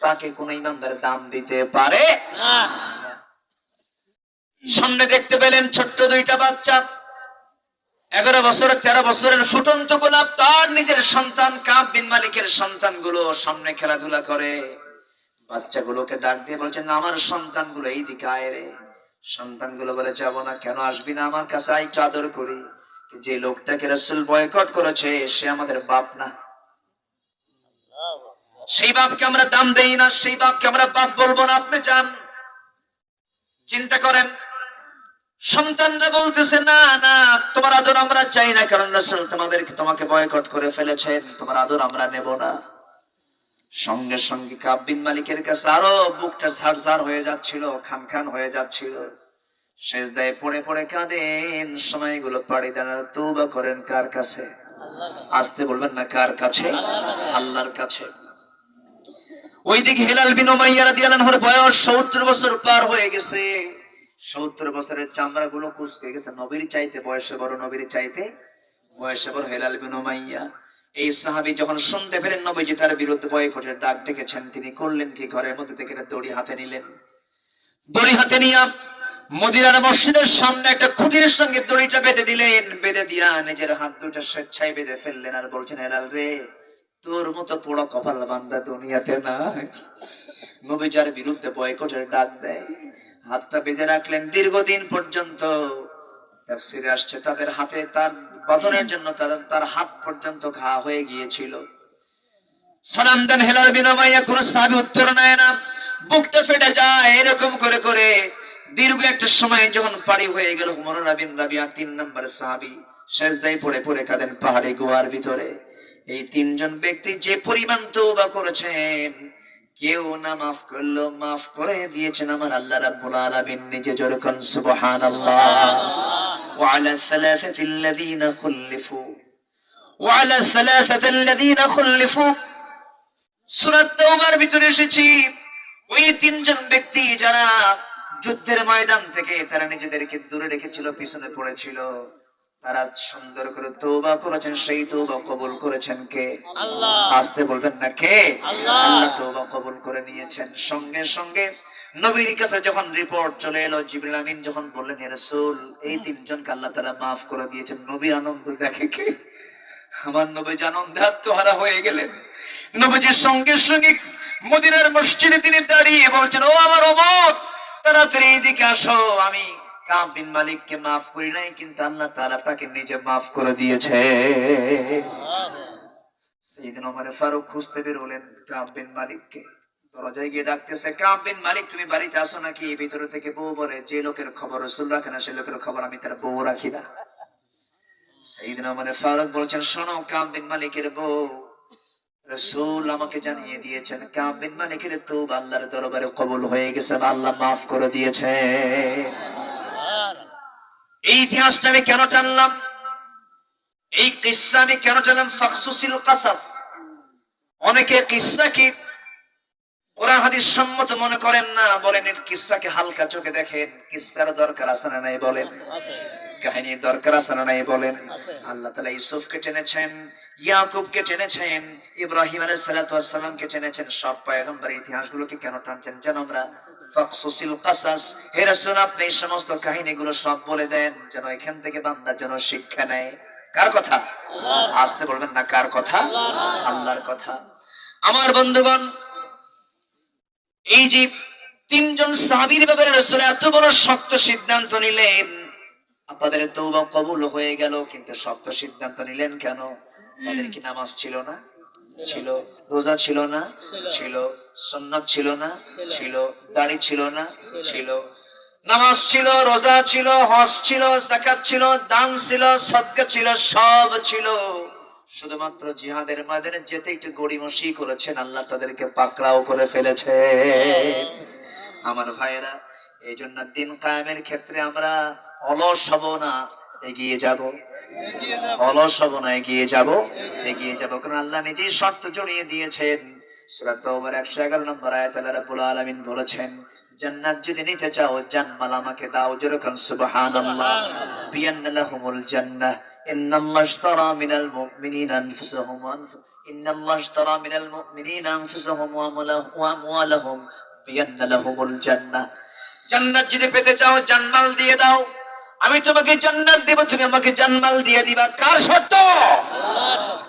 [SPEAKER 1] তাকে কোন ইমানদার দাম দিতে পারে না। সামনে দেখতে পেলেন ছোট্ট 2টা বাচ্চা, 11 বছর 13 বছরের ফুটন্ত গোলাপ, তার নিজের সন্তান কাব বিন মালিকের সন্তানগুলো সামনে খেলাধুলা করে। বাচ্চাগুলোকে ডাক দিয়ে বলছেন, আমার সন্তানগুলো এইদিকে আয় রে। সন্তানগুলো বলে, যাব না। কেন আসবি না? আমার কাছে আয়, একটু আদর করি। যে লোকটাকে রাসূল বয়কট করেছে সে আমাদের বাপ না, সেই বাপকে আমরা দাম দেই না, সেই বাপকে আমরা বাপ বলবো না, আপনি যান। চিন্তা করেন, সন্তানরা বলতেছে, না না, তোমার আদর আমরা চাই না, কারণ রাসূল তোমাকে বয়কট করে ফেলেছেন, তোমার আদর আমরা নেব না। সঙ্গে সঙ্গে কাব বিন মালিকের কাছে আরো বুকটা ঝাড়ঝাড় হয়ে যাচ্ছিল, খান খান হয়ে যাচ্ছিল। সেজদায় পড়ে পড়ে কাঁদেন, সময়গুলো পাড়ি দেন, তওবা করেন কার কাছে? আসতে বলবেন না, কার কাছে? আল্লাহর কাছে। ওইদিকে হেলাল বিন উমাইয়া রাদিয়াল্লাহু আনহুর বয়স 70 বছর পার হয়ে গেছে। 70 বছরের চামড়া গুলো কুঁচকে গেছে। নবীর চাইতে বয়সে বড়, নবীর চাইতে বয়সে বড় হেলাল বিন উমাইয়া। এই সাহাবী যখন শুনতে পেলেন নবীজি তার বিরুদ্ধে বয়কটের ডাক ডেকেছেন, তিনি করলেন কি, ঘরের মধ্যে থেকে একটা দড়ি হাতে নিলেন। দড়ি হাতে নিয়ে মদিনার মসজিদের সামনে একটা খুঁটির সঙ্গে দড়িটা বেঁধে দিলেন। বেঁধে দিয়া নিজের হাত দুটো স্বেচ্ছায় বেঁধে ফেললেন আর বলছেন, হেলাল রে, তোর মতো পোড়া কপাল বান্দা দুনিয়াতে নাই। নবী যার বিরুদ্ধে বয়কটের ডাক দেয়, হাতটা বেঁধে রাখলেন দীর্ঘদিন পর্যন্ত। তাফসীরে আসছে তাদের হাতে তার বাঁধনের জন্য তার হাত পর্যন্ত ঘা হয়ে গিয়েছিল। সালাম দেন হেলাল বিন উমাইয়া, কোন সাহাবী উত্তর নেয় না, বুকটা ফেটে যায়। এরকম করে করে দীর্ঘ একটা সময় যখন পারি হয়ে গেল, উমর বিন রাবিয়া 3 নম্বর সাহাবী সেজদায় পড়ে পড়ে কাঁদেন পাহাড়ি গুহার ভিতরে। এই তিনজন ব্যক্তি যে পরিমাণ তওবা করেছেন, কেউ না মাফ করলো, মাফ করে দিয়েছেন আমার আল্লাহ রাব্বুল আলামিন নিজে। জোরে কোন সুবহানাল্লাহ। ওয়া আলা সালাসাতিল্লাযীনা খুল্লিফু ওয়া আলা সালাসাতিল্লাযীনা খুল্লিফু, সূরা তাওবার ভিতরে এসেছি ওই তিনজন ব্যক্তি যারা যুদ্ধের ময়দান থেকে তারা নিজেদেরকে দূরে রেখেছিল, পিছনে পড়েছিল, তারা সুন্দর করে তওবা করেছেন। সেই তওবা কবুল করেছেন কে?
[SPEAKER 2] আল্লাহ।
[SPEAKER 1] আসতে বলবেন না কে?
[SPEAKER 2] আল্লাহ।
[SPEAKER 1] আল্লাহ তওবা কবুল করে নিয়েছেন। সঙ্গে সঙ্গে নবীর কাছে যখন রিপোর্ট চলে এলো, জিবরিল আমিন যখন বললেন, হে রাসূল, এই তিনজনকে আল্লাহ তাআলা maaf করে দিয়েছেন। নবী আনন্দ দেখে কে? আমার নবী আনন্দে আত্মহারা হয়ে গেলেন। নবীজির সঙ্গে সঙ্গে মদিনার মসজিদে তিনি দাঁড়িয়ে বলছেন, ও আমার উম্মত, তাড়াতাড়ি এদিকে আসো। আমি কাব বিন মালিককে মাফ করি নাই, কিন্তু আল্লাহ তাআলা তাকে নিজে মাফ করে দিয়েছে। সাইয়েদনা ওমর ফারুক খুঁজতে বের হলেন কাব বিন মালিককে। দরজায় গিয়ে ডাকতেছে, কাব বিন মালিক, তুমি বাড়িতে আসো নাকি? ভিতরে থেকে বউ বলে, যে লোকের খবর রাসূল রাখে না, সে লোকের খবর আমি তার বউ রাখি না। সাইয়েদনা ওমর ফারুক বলছেন, শোনো কাব বিন মালিকের বউ, রাসূল আমাকে জানিয়ে দিয়েছেন কাব বিন মালিকের তওবা আল্লাহর দরবারে কবুল হয়ে গেছে, আল্লাহ maaf করে দিয়েছে। এই ইতিহাসটা আমি কেন জানলাম? এই কিসসা আমি কেন জানলাম? ফাকসুসিল কাসাস। অনেকে কিসসাকে কোরআন হাদিস সম্মত মনে করেন না, বলেন এর কিসসাকে হালকা চোখে দেখেন। কিসসার দরকার আছে না নাই বলেন? কাহিনীর দরকার আছে না নাই বলেন? আল্লাহ তাআলা ইউসুফকে টেনেছেন, ইয়াকুবকে টেনেছেন, ইব্রাহিম আলাইহিস সালাতু ওয়াস সালামকে টেনেছেন। সব পয়গম্বরের ইতিহাসগুলোকে কেন টানছেন? যেন আমরা ফাকসুসিল কাসাস, হে রাসূল আপনি এই সমস্ত কাহিনীগুলো সব বলে দেন, যেন এখান থেকে বান্দা যেন শিক্ষা নেয়। কার কথা? আসতে বলবেন না, কার কথা? আল্লাহর কথা। আমার বন্ধুগণ, এই যে তিনজন সাহাবীর ব্যাপারে রাসূল এত বড় শক্ত সিদ্ধান্ত নিলেন, আপনাদের তওবা কবুল হয়ে গেল, কিন্তু শক্ত সিদ্ধান্ত নিলেন কেন? তাদের কি নামাজ ছিল না? ছিল। রোজা ছিল না? ছিল। সুন্নাত ছিল না? ছিল। দাড়ি ছিল না? ছিল। নামাজ ছিল, রোজা ছিল, হজ ছিল, যাকাত ছিল, দান ছিল, সদকা ছিল, সব ছিল। শুধুমাত্র জিহাদের ময়দানে যেতে একটু গড়িমসি করেছেন, আল্লাহ তাদেরকে পাকড়াও করে ফেলেছে। আমার ভাইয়েরা, এই জন্য দিন কায়েমের ক্ষেত্রে আমরা অলস হব না, এগিয়ে যাব। অলস হব না, এগিয়ে যাব, এগিয়ে যাব। কারণ আল্লাহ নিজেই শর্ত জড়িয়ে দিয়েছেন। সূরা তাওবার 111 নম্বর আয়াত আল্লাহ রাব্বুল আলামিন বলেছেন, জান্নাত যদি নিতে চাও, জানমাল আমাকে দাও। জোরে কোন সুবহানাল্লাহ। বিয়ান্না লাহুমুল জান্নাহ, ইন্নাল্লাহ ইশতারা মিনাল মুমিনিনা আনফুসাহুম ইন্নাল্লাহ ইশতারা মিনাল মুমিনিনা আনফুসাহুম ওয়া আমওয়ালাহুম বিয়ান্না লাহুমুল জান্নাহ। জান্নাত যদি পেতে চাও, জানমাল দিয়ে দাও। আমি তোমাকে জান্নাত দেব, তুমি আমাকে জানমাল দিয়ে দিবা। কার শর্ত?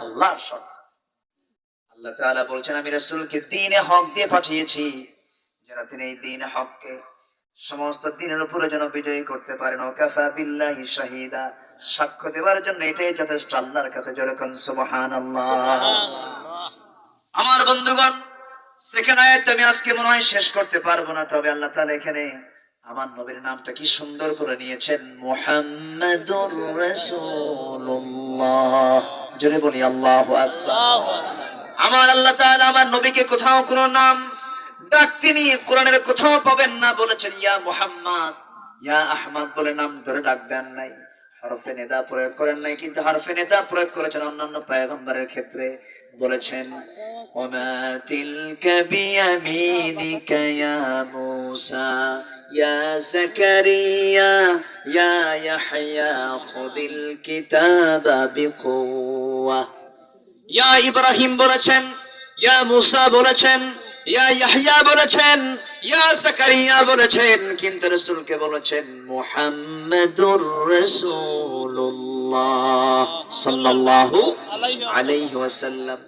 [SPEAKER 1] আল্লাহর শর্ত। আল্লাহ তাআলা বলছেন, আমি রাসূলকে দ্বীনে হক দিয়ে পাঠিয়েছি, যেন তিনি এই দ্বীনে হককে সমস্ত দ্বীনের উপরে যেন বিজয়ী করতে পারেন। ওয়াকাফা বিল্লাহি শাহীদা, সাক্ষ্য দেওয়ার জন্য এটাই যথেষ্ট আল্লাহর কাছে। জোরে কোন সুবহানাল্লাহ। আমার বন্ধুগণ, সেকেন্ড আয়াত আমি আজকে মনে হয় শেষ করতে পারবো না, তবে আল্লাহ তাআলা এখানে আমার নবীর নামটা কি সুন্দর করে নিয়েছেন, মুহাম্মাদুর রাসূলুল্লাহ। জোরে বলি আল্লাহু আকবার। আমার আল্লাহ তাআলা আমার নবীকে কোথাও কোনো নাম ডাক তিনি কোরআনের কোথাও পাবেন না। বলেছেন ইয়া মুহাম্মদ, ইয়া আহমদ বলে নাম ধরে ডাক দেন নাই, হরফে নিদা প্রয়োগ করেন নাই, কিন্তু হরফে নিদা প্রয়োগ করেছেন অন্যান্য পয়গম্বরের ক্ষেত্রে। বলেছেন ওমা তিলকা বিয়ামিনিকা ইয়া মূসা ইয়া যাকারিয়া ইয়া ইয়াহইয়া খুযিল কিতাবা বিকুওয়া। ইয়া ইব্রাহিম বলেছেন, ইয়া মুসা বলেছেন, ইয়া ইয়াহইয়া বলেছেন, ইয়া জাকারিয়া বলেছেন, কিন্তু রাসূলকে বলেছেন মুহাম্মাদুর রাসূলুল্লাহ সাল্লাল্লাহু আলাইহি ওয়াসাল্লাম।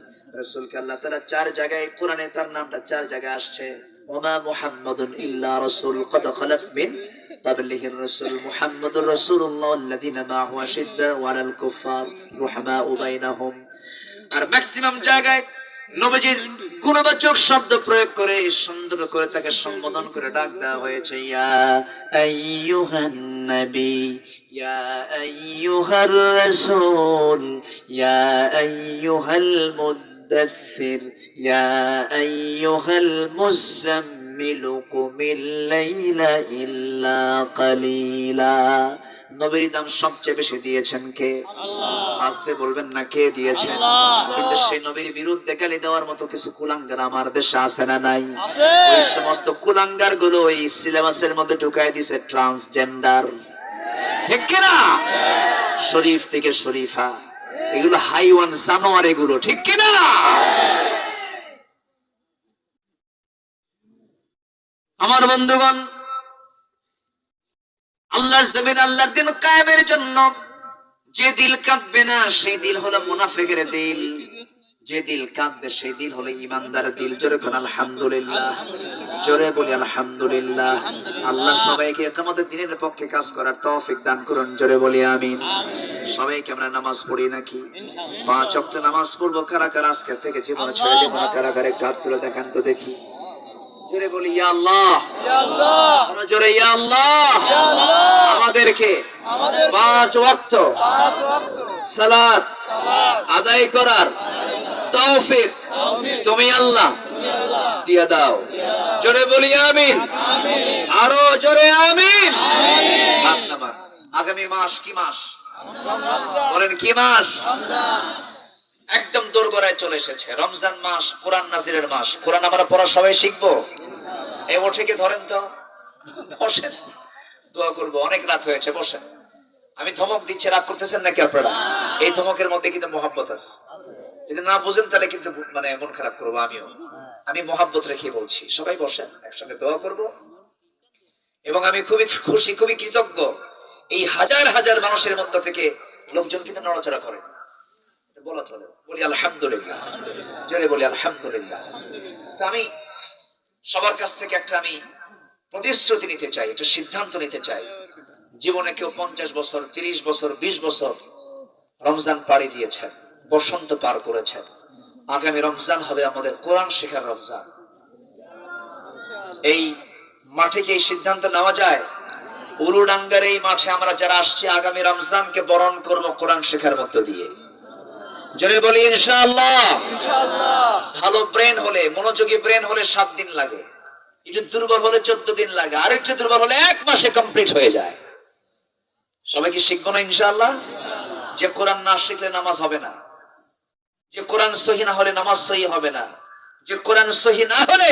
[SPEAKER 1] রাসূলকে আল্লাহ তাআলা চার জায়গায় কোরআনে তার নামটা চার জায়গায় আসছে। ওমা মুহাম্মাদুন ইল্লা রাসূল কদ খালাত মিন ক্বাবলিহির রাসূল মুহাম্মাদুর রাসূলুল্লাহ আল্লাযীনা মা'হু আশিদ্দাউ আলাল কুফফার রুহামাউ বাইনাহুম। আর ম্যাক্সিমাম জায়গায় নবীজির গুণবাচক শব্দ প্রয়োগ করে সুন্দর করে তাকে সম্বোধন করে ডাক দেওয়া হয়েছে, ইয়া আইয়ুহান নবী, ইয়া আইয়ুহার রাসূল, ইয়া আইয়ুহাল মুদ্দাথির, ইয়া আইয়ুহাল মুযাম্মিলু কুমিল লাইলা ইল্লা কালিলা। নবীর দাম সবচেয়ে বেশি দিয়েছেন কে? আল্লাহ। আসতে বলবেন না, কে দিয়েছেন? কিন্তু সেই নবীর বিরুদ্ধে গালি দেওয়ার মতো কিছু কুলাঙ্গার আমার দেশে আছে না নাই? ওই সমস্ত কুলাঙ্গার গুলো এই সিলেবাসের মধ্যে ঢুকাই দিছে ট্রান্সজেন্ডার, ঠিক কিনা? শরীফ থেকে শরীফা, এগুলো হাইওয়ান জানোয়ার, এগুলো ঠিক কিনা? আমার বন্ধুগণ, আল্লাহর জমিন আল্লাহর দিন কায়েমের জন্য যে দিল কাঁদবে না সেই দিল হলো মুনাফিকের দিল, যে দিল কাঁদবে সেই দিল হলো ইমানদারের দিল। জোরে বলেন আলহামদুলিল্লাহ, জোরে বলি আলহামদুলিল্লাহ। আল্লাহ সবাইকে আমাদের দিনের পক্ষে কাজ করার তৌফিক দান করুন, জোরে বলি আমিন। সবাইকে আমরা নামাজ পড়ি নাকি? 5 ওয়াক্ত নামাজ পড়বো। কারা কারা আজকে থেকে জীবনে ছেড়ে দেব না? কারা কারা একটু হাত তুলে দেখান তো দেখি। জোরে বলি ইয়া আল্লাহ, ইয়া আল্লাহ, জোরে ইয়া আল্লাহ, ইয়া আল্লাহ। আমাদেরকে 5 ওয়াক্ত সালাত আদায় করার তৌফিক তুমি আল্লাহ দিয়ে দাও। জোরে বলি আমিন, আরো জোরে আমিন। আগামী মাস কি মাস বলেন? কি মাস? একদম দোরগোড়ায় চলে এসেছে রমজান মাস, কোরআন নাজিরের মাস। কোরআন আমরা পড়া সবাই শিখবো। এই ওঠে কি ধরেন তো, বসেন, দোয়া করবো। অনেক রাত হয়েছে, বসেন। আমি ধমক দিচ্ছি, রাগ করতেছেন নাকি আপনারা? এই ধমকের মধ্যে কিন্তু মহাব্বত আছে। যদি না বুঝেন তাহলে কিন্তু মানে মন খারাপ করবো আমিও। আমি মহাব্বত রেখে বলছি, সবাই বসেন, একসঙ্গে দোয়া করব। এবং আমি খুবই খুশি, খুবই কৃতজ্ঞ, এই হাজার হাজার মানুষের মধ্য থেকে লোকজন কিন্তু নড়াচড়া করে, বলা চলে। বলি আলহামদুলিল্লাহ, জোরে বলি আলহামদুলিল্লাহ। তো আমি সবার কাছ থেকে একটা আমি প্রতিশ্রুতি নিতে চাই, একটা সিদ্ধান্ত নিতে চাই। জীবনে কেউ 50 বছর, 30 বছর, 20 বছর রমজান পাড়ি দিয়েছেন, বসন্ত পার করেছেন। আগামী রমজান হবে আমাদের কোরআন শেখার রমজান। এই মাঠে কি এই সিদ্ধান্ত নেওয়া যায়? উলুডাঙ্গার এই মাঠে আমরা যারা আসছি আগামী রমজানকে বরণ করব কোরআন শেখার মধ্য দিয়ে। জোরে বলি ইনশাআল্লাহ। ভালো ব্রেন হলে, মনোযোগী ব্রেন হলে 7 দিন লাগে, একটু দুর্বল হলে 14 দিন লাগে, আর একটু দুর্বল হলে 1 মাসে কমপ্লিট হয়ে যায়। সবাই কি শিখবো না ইনশাআল্লাহ? যে কোরআন না শিখলে নামাজ হবে না, যে কোরআন সহি না হলে নামাজ সহি হবে না, যে কোরআন সহি না হলে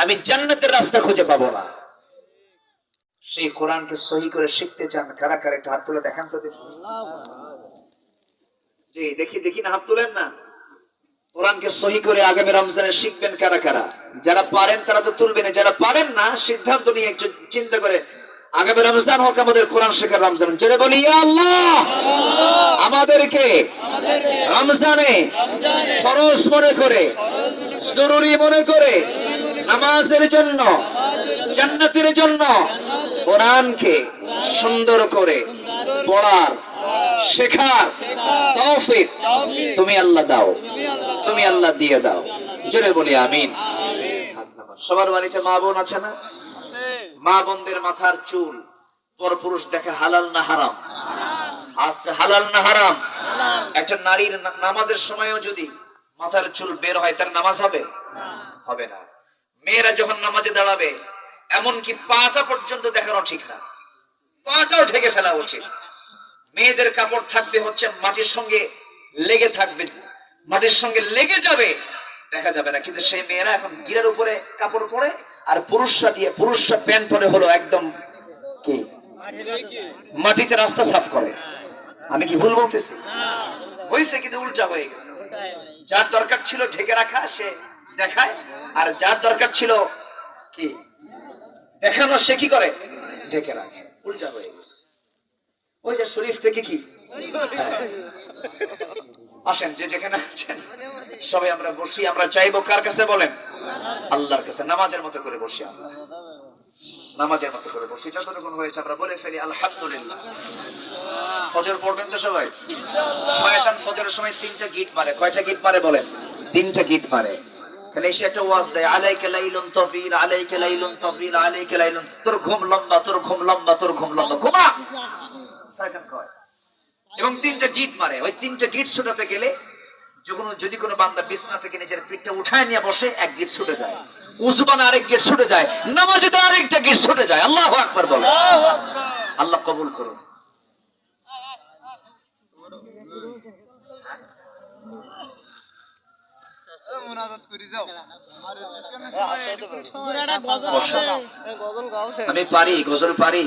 [SPEAKER 1] আমি জান্নাতের রাস্তা খুঁজে পাবো না। সেই কোরআনকে সহি করে শিখতে চান? কারা কারা একটু হাত তুলে দেখান তো দেখি। জি, দেখি দেখি না, হাত তুলেন না। কোরআনকে সহি করে আগামী রমজানে শিখবেন কারা কারা? যারা পারেন তারা তো তুলবেন, যারা পারেন না সিদ্ধান্ত নিয়ে একটু চিন্তা করে আগামী রমজান হোক আমাদের কোরআন শেখার রমজান। জোরে বলি ইয়া আল্লাহ, আমাদেরকে রমজানে ফরজ মনে করে, জরুরি মনে করে, নামাজের জন্য, জান্নাতের জন্য কোরআনকে সুন্দর করে পড়ার, শেখার তৌফিক তুমি আল্লাহ দাও, তুমি আল্লাহ দিয়ে দাও। জোরে বলি আমিন। সবার বাড়িতে মা বোন আছে না? মা বোনদের মাথার চুল পরপুরুষ দেখে হালাল না হারাম? আজকে হালাল না হারাম? একটা নারীর নামাজের সময়ও যদি মাথার চুল বের হয় তার নামাজ হবে? হবে না। মেয়েরা যখন নামাজে দাঁড়াবে এমনকি পাটা পর্যন্ত দেখানো ঠিক না, পাটাও ঢেকে ফেলা উচিত। মেয়েদের কাপড় থাকবে হচ্ছে মাটির সঙ্গে লেগে থাকবে, মাটির সঙ্গে লেগে যাবে, দেখা যাবে না। কিন্তু সেই মেয়েরা এখন গিরার উপরে কাপড় পরে, আর পুরুষরা প্যান্ট পরে হলো একদম কি মাটিতে রাস্তা সাফ করে। আমি কি ভুল বলতেছি? হয়েছে কিন্তু উল্টা হয়ে গেছে। যার দরকার ছিল ঢেকে রাখা সে দেখায়, আর যার দরকার ছিল কি দেখানো সে কি করে, ঢেকে রাখে। উল্টা হয়ে গেছে। ওই যে শরীফ থেকে কি আসেন, যে যেখানে আছেন সবাই আমরা বসি। আমরা চাইবো কার কাছে বলেন? আল্লাহর কাছে। নামাজের মতো করে বসি, আমরা নামাজের মতো করে বসি। যতটুকু হয়েছে আমরা বলে ফেলি আলহামদুলিল্লাহ। ফজর পড়বেন তো সবাই? শয়তান ফজরের সময় 3টা গিট মারে। কয়টা গিট মারে বলেন? 3টা গিট মারে। খালি এসে একটা ওয়াজ দেয়, আলাইকা লাইলুন তাফিল, আলাইকা লাইলুন তাফিল, আলাইকা লাইলুন, তোর ঘুম লম্বা, তোর ঘুম লম্বা, তোর ঘুম লম্বা, ঘুমা। শয়তান কয়। এবং 3টা গিট মারে। ওই 3টা গিট ছুটাতে গেলে যদি কোনো বান্দা বিছানা থেকে নিজের পিঠটা উঠায় নিয়ে বসে, এক গিট ছুটে যায়। উজুবানা আরেক গিট ছুটে যায়। নামাজে তো আরেকটা গিট ছুটে যায়। আল্লাহু আকবার বলো। আল্লাহ কবুল করুন। আমি পারি, গজল পারি।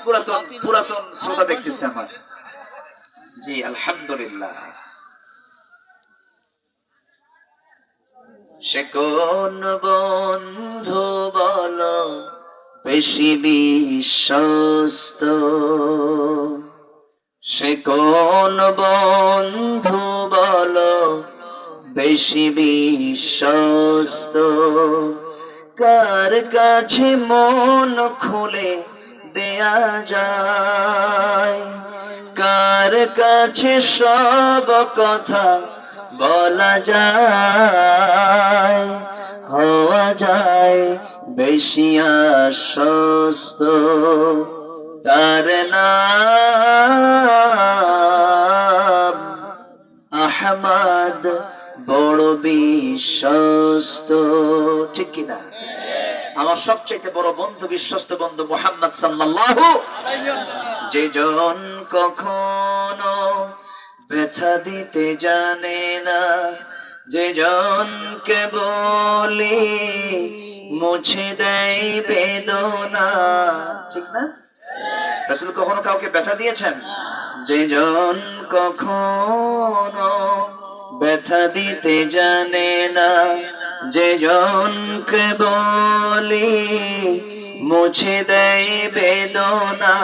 [SPEAKER 1] পুরাতন পুরাতন শ্রোতা দেখতেছে আমার। জি আলহামদুলিল্লাহ। সে কোন বন্ধু বলো বেশি বিশ্বস্ত, সে কোন বন্ধু বলো বেশি বিশ্বস্ত, কার কাছে মন খুলে দেয়া যায়, কার কাছে সব কথা বলা যায়, হওয়া যায় বেশি আশ্বস্ত, তার নাম আহমদ, বড় বিশ্বস্ত। ঠিক কিনা? আমার সবচেয়ে বড় বন্ধু, বিশ্বস্ত বন্ধু মুহাম্মদ সাল্লাল্লাহু আলাইহি ওয়াসাল্লাম। যেজন কখনো ব্যথা দিতে জানে না, যেজনকে বলি মুছে দেয় বেদনা। ঠিক না? রাসূল কখনো কাউকে ব্যথা দিয়েছেন? যেজন কখনো ব্যথা দিতে জানে না, যেজনকে বলি মুছে দেয় বেদনা,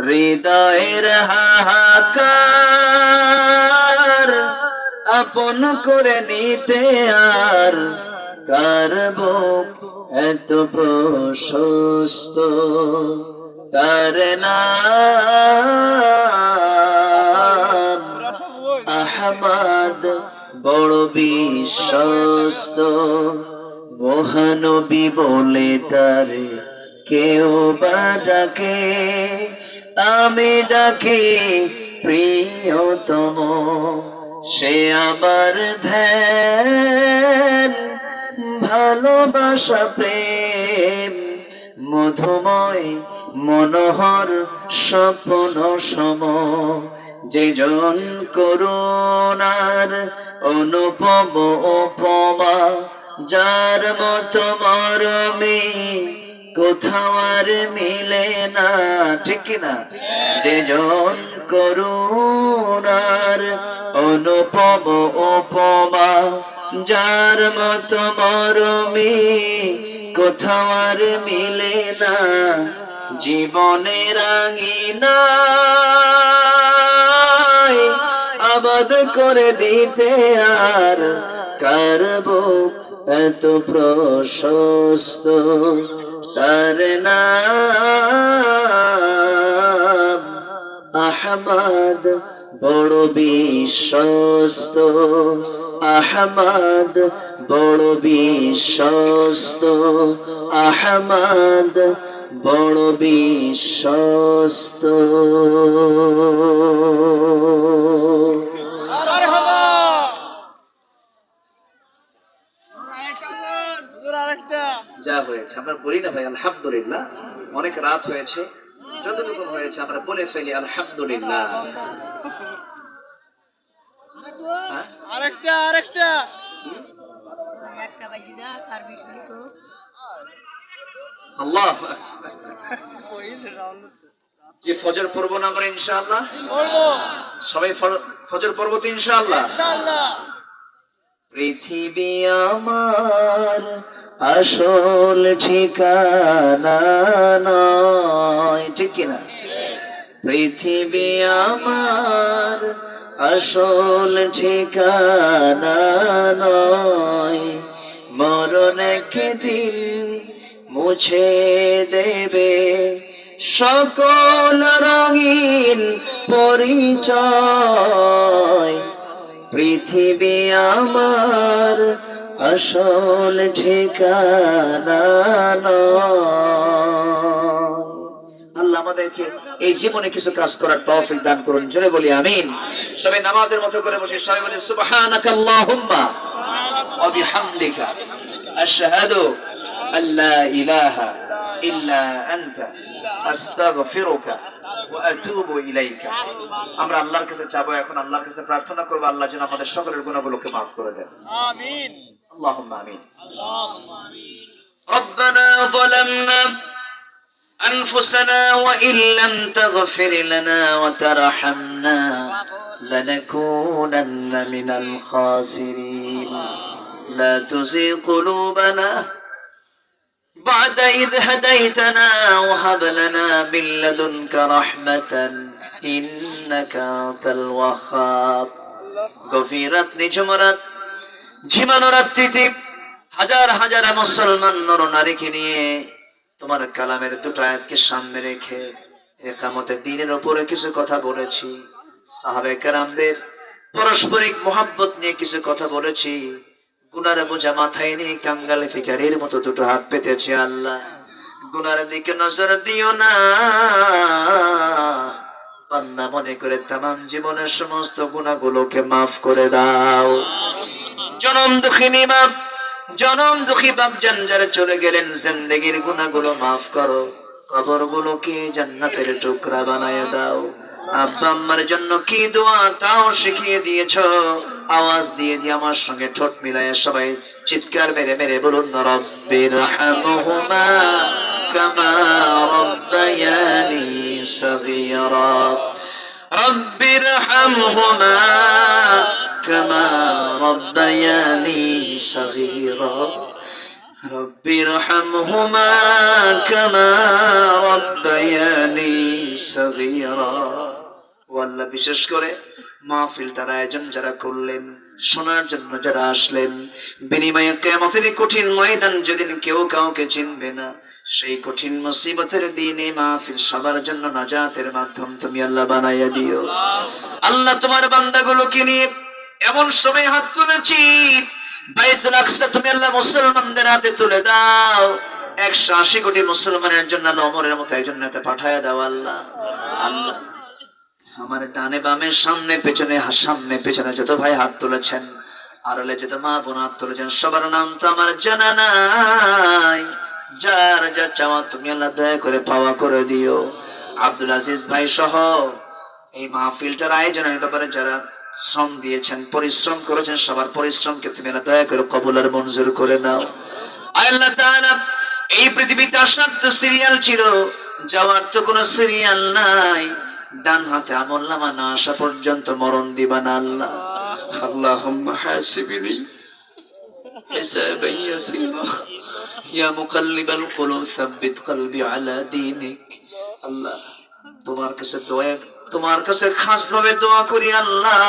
[SPEAKER 1] হৃদয়ের হাহাকার আপন করে নিতে আর কার বুক এত প্রশস্ত, তার নাম আহমদ, বড় বিশ্বস্ত। মহানবী বলে তারে কেউ বা ডাকে, আমি ডাকি প্রিয়তম, সে আমার ধ্যান, ভালোবাসা, প্রেম, মধুময় মনোহর স্বপ্ন সম, যেজন করুণার অনুপম উপমা, যার মতো মরমে কোথাও আর মিলে না। ঠিক কিনা? যেজন করুণার অনুপম উপমা, যার মতো মরমে কোথাও আর মিলে না, জীবনের আঙিনায় আবাদ করে দিতে আর কার বুক এত প্রশস্ত, তার নাম আহমদ, বড় বিশ্বস্ত, আহমদ, বড় বিশ্বস্ত, আহমদ, বড় বিশ্বস্ত। যা হয়েছে আমরা বলি না ভাই আলহামদুলিল্লাহ। অনেক রাত হয়েছে, যতটুকু হয়েছে আমরা বলে ফেলি আলহামদুলিল্লাহ।
[SPEAKER 2] আরেকটা আরেকটা
[SPEAKER 1] আল্লাহ যে ফজর পড়বো না আমরা ইনশাআল্লাহ?
[SPEAKER 2] বলবো।
[SPEAKER 1] সবাই ফজর পড়ব তো ইনশাআল্লাহ।
[SPEAKER 2] ইনশাআল্লাহ।
[SPEAKER 1] পৃথিবী আমার আসল ঠিকানা নয়, ঠিক কিনা? পৃথিবী আমার আসল ঠিকানা নয়, মরণ একদিন মুছে দেবে সকল রঙিন পরিচয়। পৃথিবী আমার আসল ঠিকানা নয়। আল্লাহ আমাদেরকে এই জীবনে কিছু কাজ করার তৌফিক দান করুন, জোরে বলি আমিন। সবাই নামাজের মতো করে বসে সবাই বলি সুবহানাকা আল্লাহুম্মা ওয়া বিহামদিকা আশহাদু আল্লা ইলাহা ইল্লা আনতা আস্তাগফিরুকা ওয়া আতুবু ইলাইকা। আমরা আল্লাহর কাছে চাবো, এখন আল্লাহর কাছে প্রার্থনা করব আল্লাহ যেন আমাদের সকলের গুনাহগুলোকে maaf করে দেন।
[SPEAKER 2] আমিন।
[SPEAKER 1] আল্লাহুম্মা আমিন।
[SPEAKER 2] আল্লাহুম্মা আমিন।
[SPEAKER 1] ربنا ظلمنا أنفسنا وإن لم تغفر لنا وترحمنا لنكونن من الخاسرين لا تزغ قلوبنا بعد إذ هديتنا وهب لنا من لدنك رحمة إنك أنت الوهاب। গভীরাত নিঝুমরাত ঝিমানো রাত্রিতে হাজার হাজার মুসলমান নরনারীকে নিয়ে তোমার কালামের দুটো আয়াতকে সামনে রেখে একামতের দিনের উপরে কিছু কথা বলেছি, সাহাবে কেরামদের পারস্পরিক মহাব্বত নিয়ে কিছু কথা বলেছি, গুনার বোঝা মাথায় নিয়ে কাঙ্গালে ফিকারির মতো দুটো হাত পেতেছি। আল্লাহ গুনার দিকে নজর দিও না, বান্দা মনে করে তামাম জীবনের সমস্ত গুনাহগুলোকে মাফ করে দাও। জনম দুঃখিনী মা, জনম দুঃখী বাপ জান যারা চলে গেলেন, জিন্দেগির গুনাহগুলো মাফ করো, কবরগুলোকে জান্নাতের টুকরা বানায় দাও। আব্বা আম্মার জন্য কি দোয়া তাও শিখিয়ে দিয়েছো, আওয়াজ দিয়ে দিয়ে আমার সঙ্গে ঠোঁট মিলায় সবাই চিৎকার মেরে মেরে বলুন রব্বির হামহুমা কামা রব্বায়ানি সগীরা। রব্বির হামহুমা কামা রব্বায়ানি সগীরা। রব্বির হামহুমা কামা রব্বায়ানি সগীরা। ও আল্লাহ, বিশেষ করে মাহফিলটার আয়োজন যারা করলেন, শোনার জন্য যারা আসলেন, বিনিময়ে কিয়ামতের কঠিন ময়দান যেদিন কেউ কাউকে চিনবে না, সেই কঠিন মুসিবতের দিনে মাহফিল সবার জন্য নাজাতের মাধ্যম তুমি আল্লাহ বানাইয়া দিও। আল্লাহ তোমার বান্দাগুলোকে নিয়ে এমন সময় হাত তুলেছি, বাইতুল আকসা তুমি আল্লাহ মুসলমানদের হাতে তুলে দাও। 180 কোটি মুসলমানের জন্য ওমরের মতো একজন নেতা পাঠায়া দাও আল্লাহ। আল্লাহ আমার ডানে বামে সামনে পেছনে যত ভাই হাত তুলেছেন, আড়ালে যত মা বোন হাত তুলেছেন, সবার নাম তো আমার জানা নাই। যার যা চাওয়া তুমি আল্লাহ দয়া করে পাওয়া করে দিও। আব্দুল আজিজ ভাই সহ এই মাহফিলটার আয়োজনের ব্যাপারে যারা শ্রম দিয়েছেন, পরিশ্রম করেছেন, সবার পরিশ্রমকে তুমি আল্লাহ দয়া করে কবুল আর মঞ্জুর করে নাও। আল্লাহ তাআলা এই পৃথিবীতে আসার তো সিরিয়াল ছিল, যাওয়ার তো কোনো সিরিয়াল নাই। ডান হাতে আমলনামা না আসা পর্যন্ত মরণ দিবা না আল্লাহ। আল্লাহুম্মা হাসিবনি হিসাবান ইয়াসীরা ইয়া মুকাল্লিবাল কুলুব সাব্বিত কলবি আলা দীনিক। আল্লাহ তোমার কাছে খাস ভাবে দোয়া করি আল্লাহ,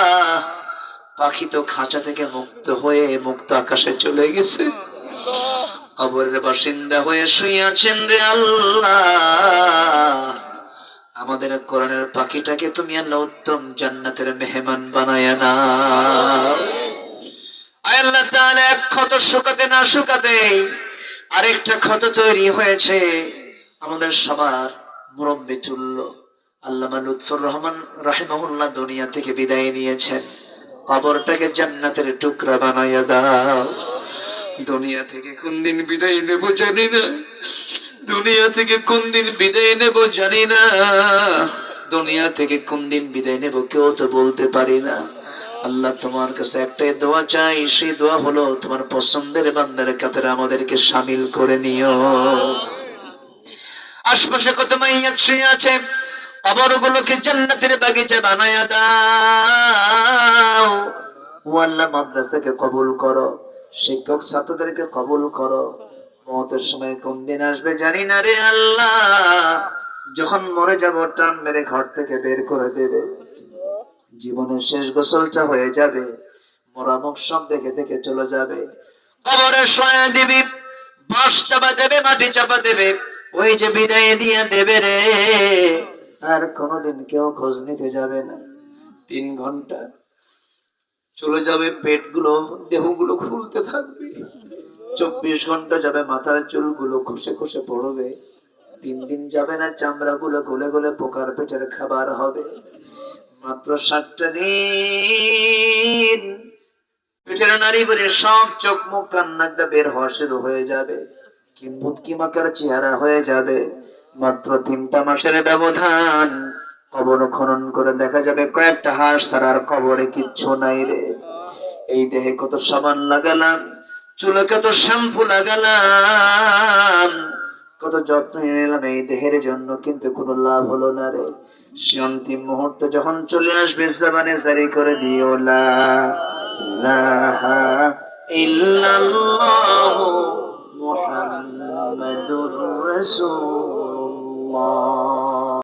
[SPEAKER 1] পাখি তো খাঁচা থেকে মুক্ত হয়ে মুক্ত আকাশে চলে গেছে, কবরের বাসিন্দা হয়ে শুয়ে আছেন রে আল্লাহ। আমাদের কোরআনের পাখিটাকে তুমি আল্লাহ উত্তম জান্নাতের মেহমান বানায়া নাও। আল্লাহ তাআলা এক ক্ষত শুকাতে না শুকাতে আরেকটা ক্ষত তৈরি হয়েছে। আমাদের সবার মুরব্বি তুল্য আল্লামা লুৎফর রহমান রাহিমাহুল্লাহ দুনিয়া থেকে বিদায় নিয়েছেন। কবরটাকে জান্নাতের টুকরা বানায়া দাও। দুনিয়া থেকে কোন দিন বিদায় নেব জানি না, দুনিয়া থেকে কোন দিন বিদায় নেব জানি না, দুনিয়া থেকে কোন দিন বিদায় নেব কেউ তো বলতে পারি না। আল্লাহ তোমার কাছে একটাই দোয়া চাই, সেই দোয়া হলো তোমার পছন্দের বান্দার কাতারে আমাদেরকে শামিল করে নিও। আশপাশে কত মাইয়াত শুয়ে আছে, কবরগুলোকে জান্নাতের বাগিচা বানায়া দাও। ও আল্লাহ, মাদ্রাসাকে কবুল করো, শিক্ষক ছাত্রদেরকে কবুল করো। মওতের সময় কোন দিন আসবে জানি না রে আল্লাহ। যখন মরে যাব টান মেরে ঘর থেকে বের করে দেবে, জীবনের শেষ গোসলটা হয়ে যাবে, মরা মুখ সব দেখে দেখে চলে যাবে। কবরে শোয়া দিবি, বাঁশ চাপা দেবে, মাটি চাপা দেবে, ওই যে বিদায় দিয়ে দেবে রে। আর কোনোদিন কেউ খোঁজ নিতে যাবে না। 3 ঘন্টা চলে যাবে, পেটগুলো দেহগুলো খুলতে থাকবে। 24 ঘন্টা যাবে, মাথার চুলগুলো খসে খসে পড়বে। 3 দিন যাবে না, চামড়া গুলো গলে গলে পোকার পেটের খাবার হবে। মাত্র 7টা দিন পেটের নারী বেড়ে সব চোখ মুখ কান্নাটা বের হওয়া শুরু হয়ে যাবে, কিমাকার চেহারা হয়ে যাবে। মাত্র 3টা মাসের ব্যবধান। কবর খনন করে দেখা যাবে কয়েকটা হাড় ছাড়া আর কবরে কিচ্ছু নাই রে। এই দেহে কত সাবান লাগালাম, চুলে কত শ্যাম্পু লাগালাম, কত যত্ন নিলাম এই দেহের জন্য, কিন্তু কোনো লাভ হলো না রে। সে অন্তিম মুহূর্তে যখন চলে আসবে, জবানে জারি করে দিও লা ইলাহা ইল্লাল্লাহু মুহাম্মাদুর রাসূলুল্লাহ।